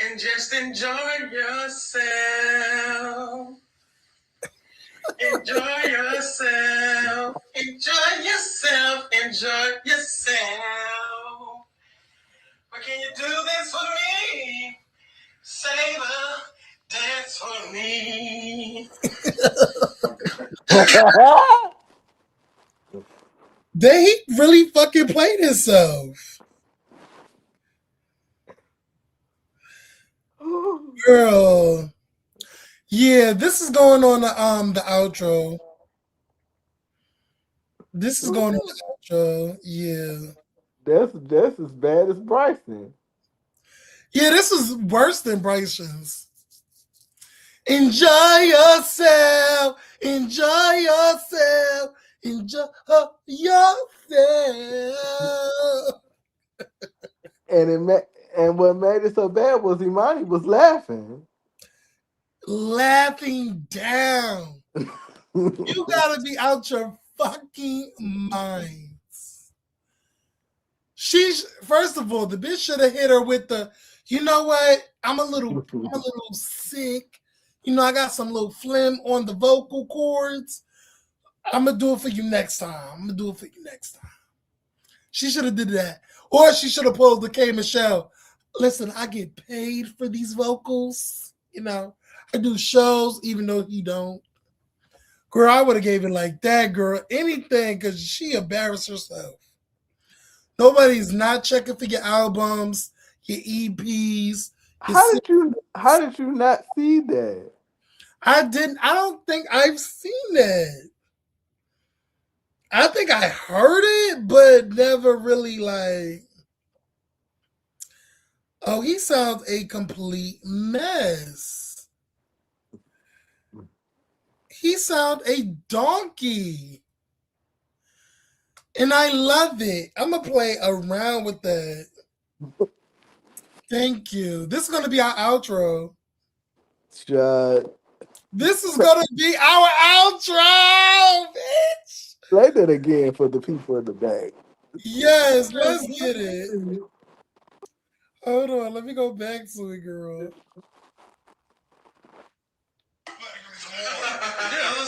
and just enjoy yourself. Enjoy yourself. Enjoy yourself. Enjoy yourself. But can you do this for me? Save a dance for me. They really fucking played himself. Girl. Yeah, this is going on the outro. This is going on the outro. Yeah. That's as bad as Bryson. Yeah, this is worse than Bryson's. Enjoy yourself. Enjoy yourself. Enjoy yourself. And what made it so bad was Imani was laughing. Laughing down. You gotta be out your fucking minds. She's first of all, the bitch should have hit her with the, you know what? I'm a little sick. I got some little phlegm on the vocal cords. I'm gonna do it for you next time. She should have did that. Or she should have pulled the K Michelle. Listen, I get paid for these vocals. You know, I do shows even though he don't. Girl, I would have gave it like that, girl. Anything, because she embarrassed herself. Nobody's not checking for your albums, your EPs, your How did you not see that? I didn't. I don't think I've seen that. I think I heard it, but never really like. Oh, he sounds a complete mess. He sounds a donkey. And I love it. I'm going to play around with that. Thank you. This is going to be our outro. This is going to be our outro, bitch. Play that again for the people in the back. Yes, let's get it. Hold on. Let me go back to it, girl.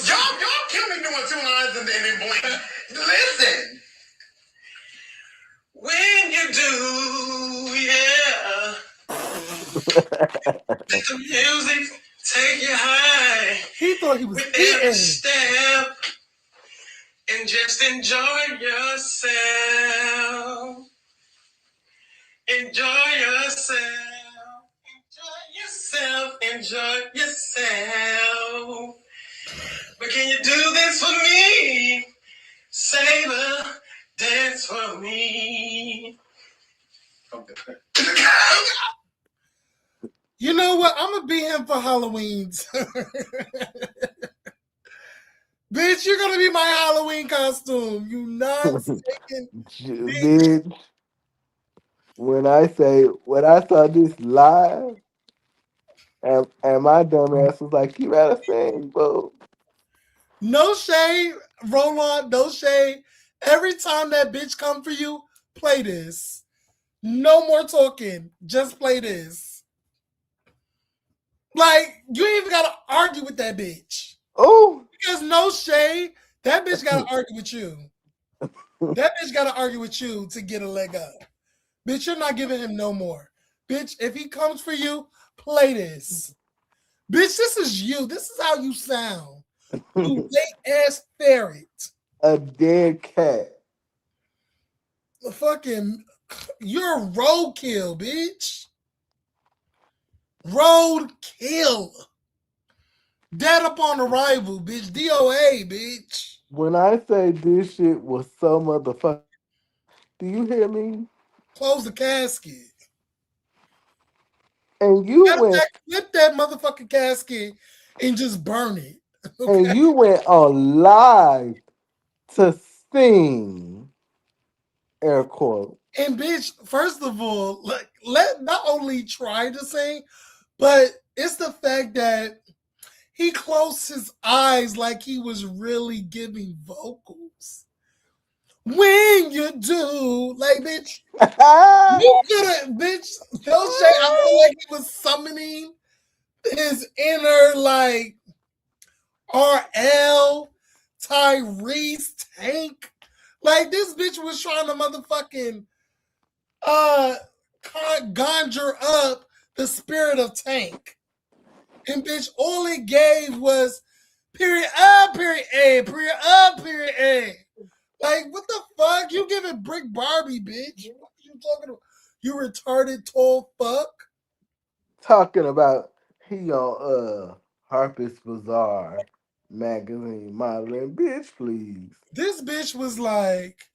Y'all kill me doing 2 lines and then blink. Listen. When you do, yeah. Let the music take you high. He thought he was with every step. And just enjoy yourself. Enjoy yourself. Enjoy yourself. But can you do this for me? Sailor, dance for me. You know what? I'm going to be him for Halloween. Bitch, you're going to be my Halloween costume. You not taking Bitch. When I saw this live, and my dumb ass was like, you gotta sing, bro. No shade, Roland, no shade. Every time that bitch come for you, play this. No more talking. Just play this. Like, you ain't even gotta argue with that bitch. Oh. Because no shade, that bitch gotta argue with you. That bitch gotta argue with you to get a leg up. Bitch, you're not giving him no more. Bitch, if he comes for you, play this. Bitch, this is you. This is how you sound. You late ass ferret. A dead cat. Fucking, you're a roadkill, bitch. Roadkill. Dead upon arrival, bitch. DOA, bitch. When I say this shit was so motherfucking, do you hear me? Close the casket. And you went, flip that motherfucking casket and just burn it. Okay? And you went on live to sing, air quote. And bitch, first of all, let not only try to sing, but it's the fact that he closed his eyes like he was really giving vocals. When you do, like, bitch, you could have, bitch, don't say, I feel like he was summoning his inner, like, RL, Tyrese, Tank. Like, this bitch was trying to motherfucking conjure up the spirit of Tank. And bitch, all it gave was period up, period A, period up, period A. Like, what the fuck? You giving Brick Barbie, bitch. What are you talking about? You retarded tall fuck. Talking about he on Harper's Bazaar magazine modeling. Bitch, please. This bitch was like,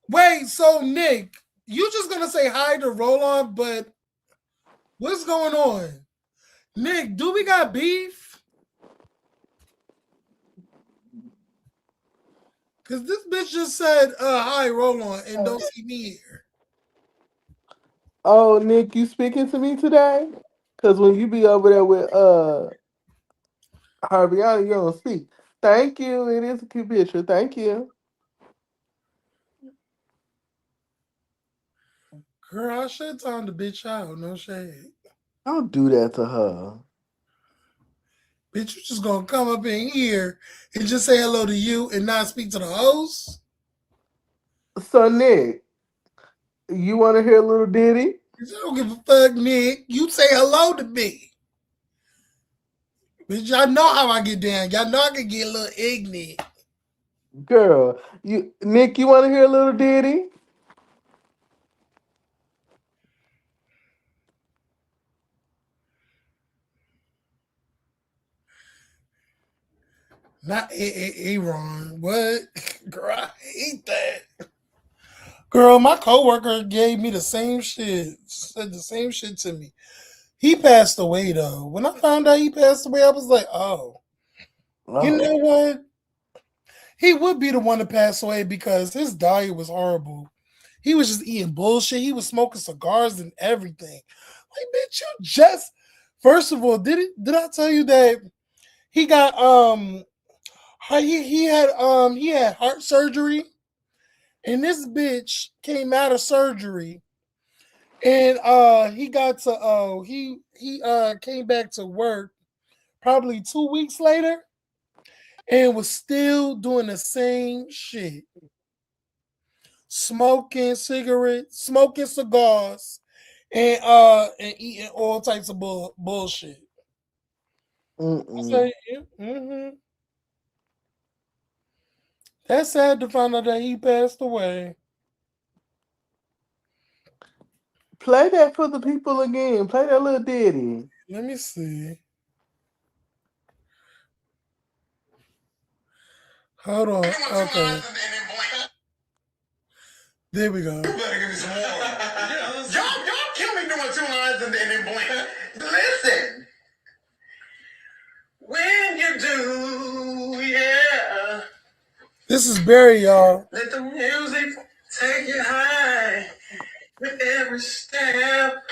wait, so Nick, you just gonna say hi to Roland, but what's going on? Nick, do we got beef? Because this bitch just said, hi, Roland, and don't see me here. Oh, Nick, you speaking to me today? Because when you be over there with Harviana, you don't speak. Thank you. It is a cute picture. Thank you. Girl, I should time the bitch out. No shade. Don't do that to her. Bitch, you just gonna come up in here and just say hello to you and not speak to the host? So, Nick, you want to hear a little ditty? I don't give a fuck, Nick. You say hello to me. But y'all know how I get down. Y'all know I can get a little ignorant. Girl, Nick, you want to hear a little ditty? Not Aaron. What? Girl, I hate that. Girl, my coworker gave me the same shit. Said the same shit to me. He passed away though. When I found out he passed away, I was like, oh, you Oh. know what? He would be the one to pass away because his diet was horrible. He was just eating bullshit. He was smoking cigars and everything. Like, bitch, you just first of all, did I tell you that he got he had heart surgery and this bitch came out of surgery and he got to he came back to work probably 2 weeks later and was still doing the same shit. Smoking cigarettes, smoking cigars, and eating all types of bullshit. I say, yeah, that's sad to find out that he passed away. Play that for the people again. Play that little ditty. Let me see. Hold on. Okay. There we go. You better give me some more. Y'all kill me doing 2 lines and then blink. Listen. When you do, yeah. This is Barry, y'all. Let the music take you high with every step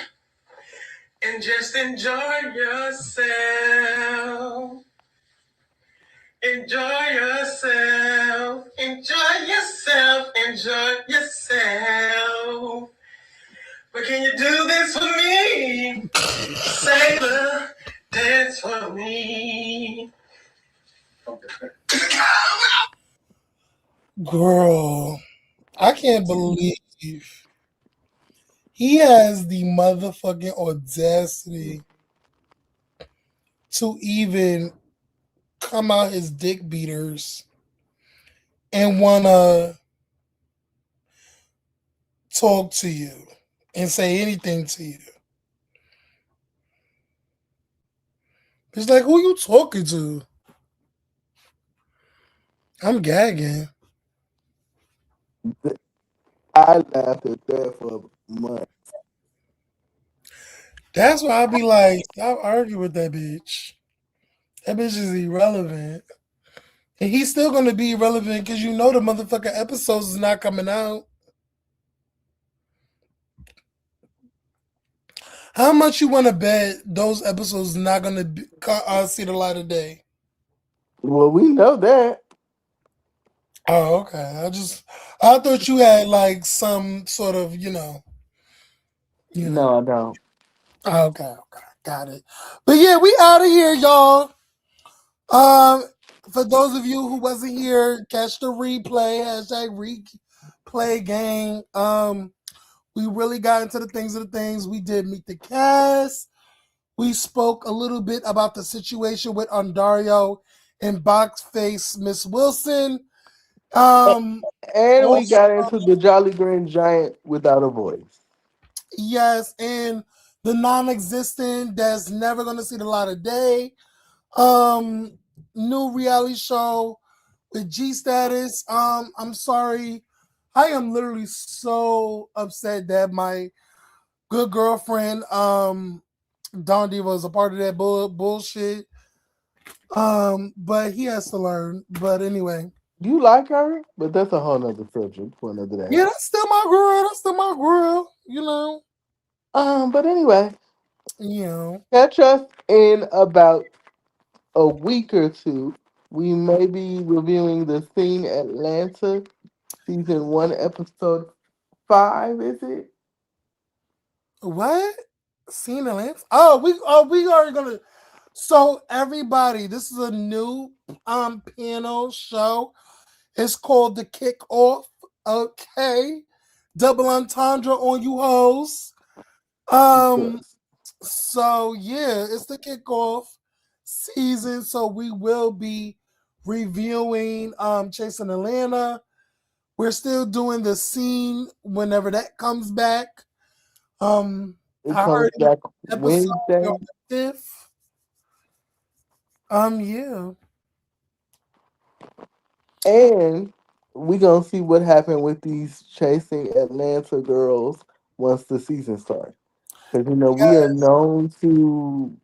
and just enjoy yourself. Enjoy yourself. Enjoy yourself. Enjoy yourself. But can you do this for me? Say the dance for me. Girl, I can't believe he has the motherfucking audacity to even come out his dick beaters and wanna talk to you and say anything to you. It's like, who you talking to? I'm gagging. I laughed at that for months. That's why I be like, stop arguing with that bitch. That bitch is irrelevant. And he's still gonna be irrelevant because you know the motherfucking episodes is not coming out. How much you want to bet those episodes not gonna see the light of day? Well, we know that. Oh, okay. I thought you had like some sort of, No, I don't. Okay, got it. But yeah, we out of here, y'all. For those of you who wasn't here, catch the replay, #replay gang. We really got into the things of the things. We did meet the cast. We spoke a little bit about the situation with Andarrio and box face Miss Wilson. And we Also, got into the Jolly Green Giant without a voice. yes, and the non-existent that's never gonna see the light of day. New reality show with Gstatus. I'm sorry. I am literally so upset that my good girlfriend, Don Diva, is a part of that bullshit. But he has to learn. But anyway. You like her? But that's a whole nother subject for another day. Yeah, that's still my girl. That's still my girl, But anyway, You catch us in about a week or two. We may be reviewing the Scene Atlanta season 1, episode 5. Is it? What? Seen Atlanta? We are gonna. So everybody, this is a new panel show. It's called the Kickoff. Okay, double entendre on you hoes. Yes. So yeah, it's the Kickoff. season. So we will be reviewing Chasing Atlanta. We're still doing the scene whenever that comes back. It I comes heard back episode Wednesday. on the 5th. Yeah. And we gonna see what happened with these Chasing Atlanta girls once the season starts. Because we are Yes. known to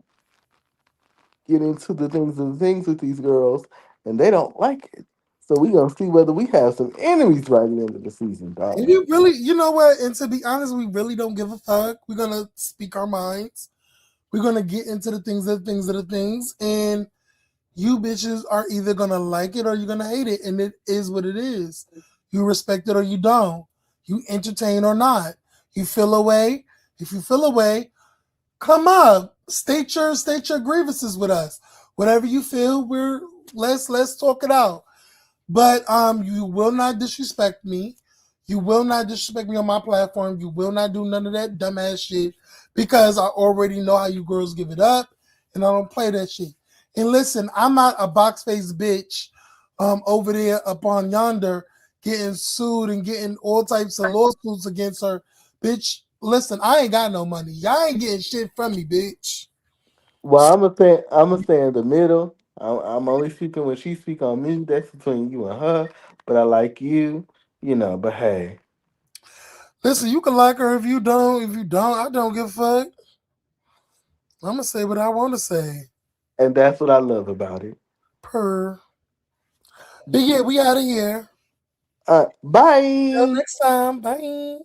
get into the things with these girls, and they don't like it. So we gonna see whether we have some enemies by the end of the season, And dog. we really, you know what? And to be honest, we really don't give a fuck. We're gonna speak our minds. We're gonna get into the things of things of the things. And you bitches are either gonna like it or you're gonna hate it. And it is what it is. You respect it or you don't. You entertain or not. You feel away. If you feel away, come up. State your grievances with us. Whatever you feel, let's talk it out. But you will not disrespect me. You will not disrespect me on my platform. You will not do none of that dumbass shit because I already know how you girls give it up, and I don't play that shit. And listen, I'm not a box face bitch over there upon yonder getting sued and getting all types of lawsuits against her. Bitch, listen, I ain't got no money. Y'all ain't getting shit from me, bitch. Well, I'm gonna stay in the middle. I'm only speaking when she speak on me. That's between you and her. But I like you. But hey, Listen, you can like her if you don't. If you don't, I don't give a fuck. I'm gonna say what I want to say. and that's what I love about it. Per. But yeah, we out of here. Bye. Till next time. Bye.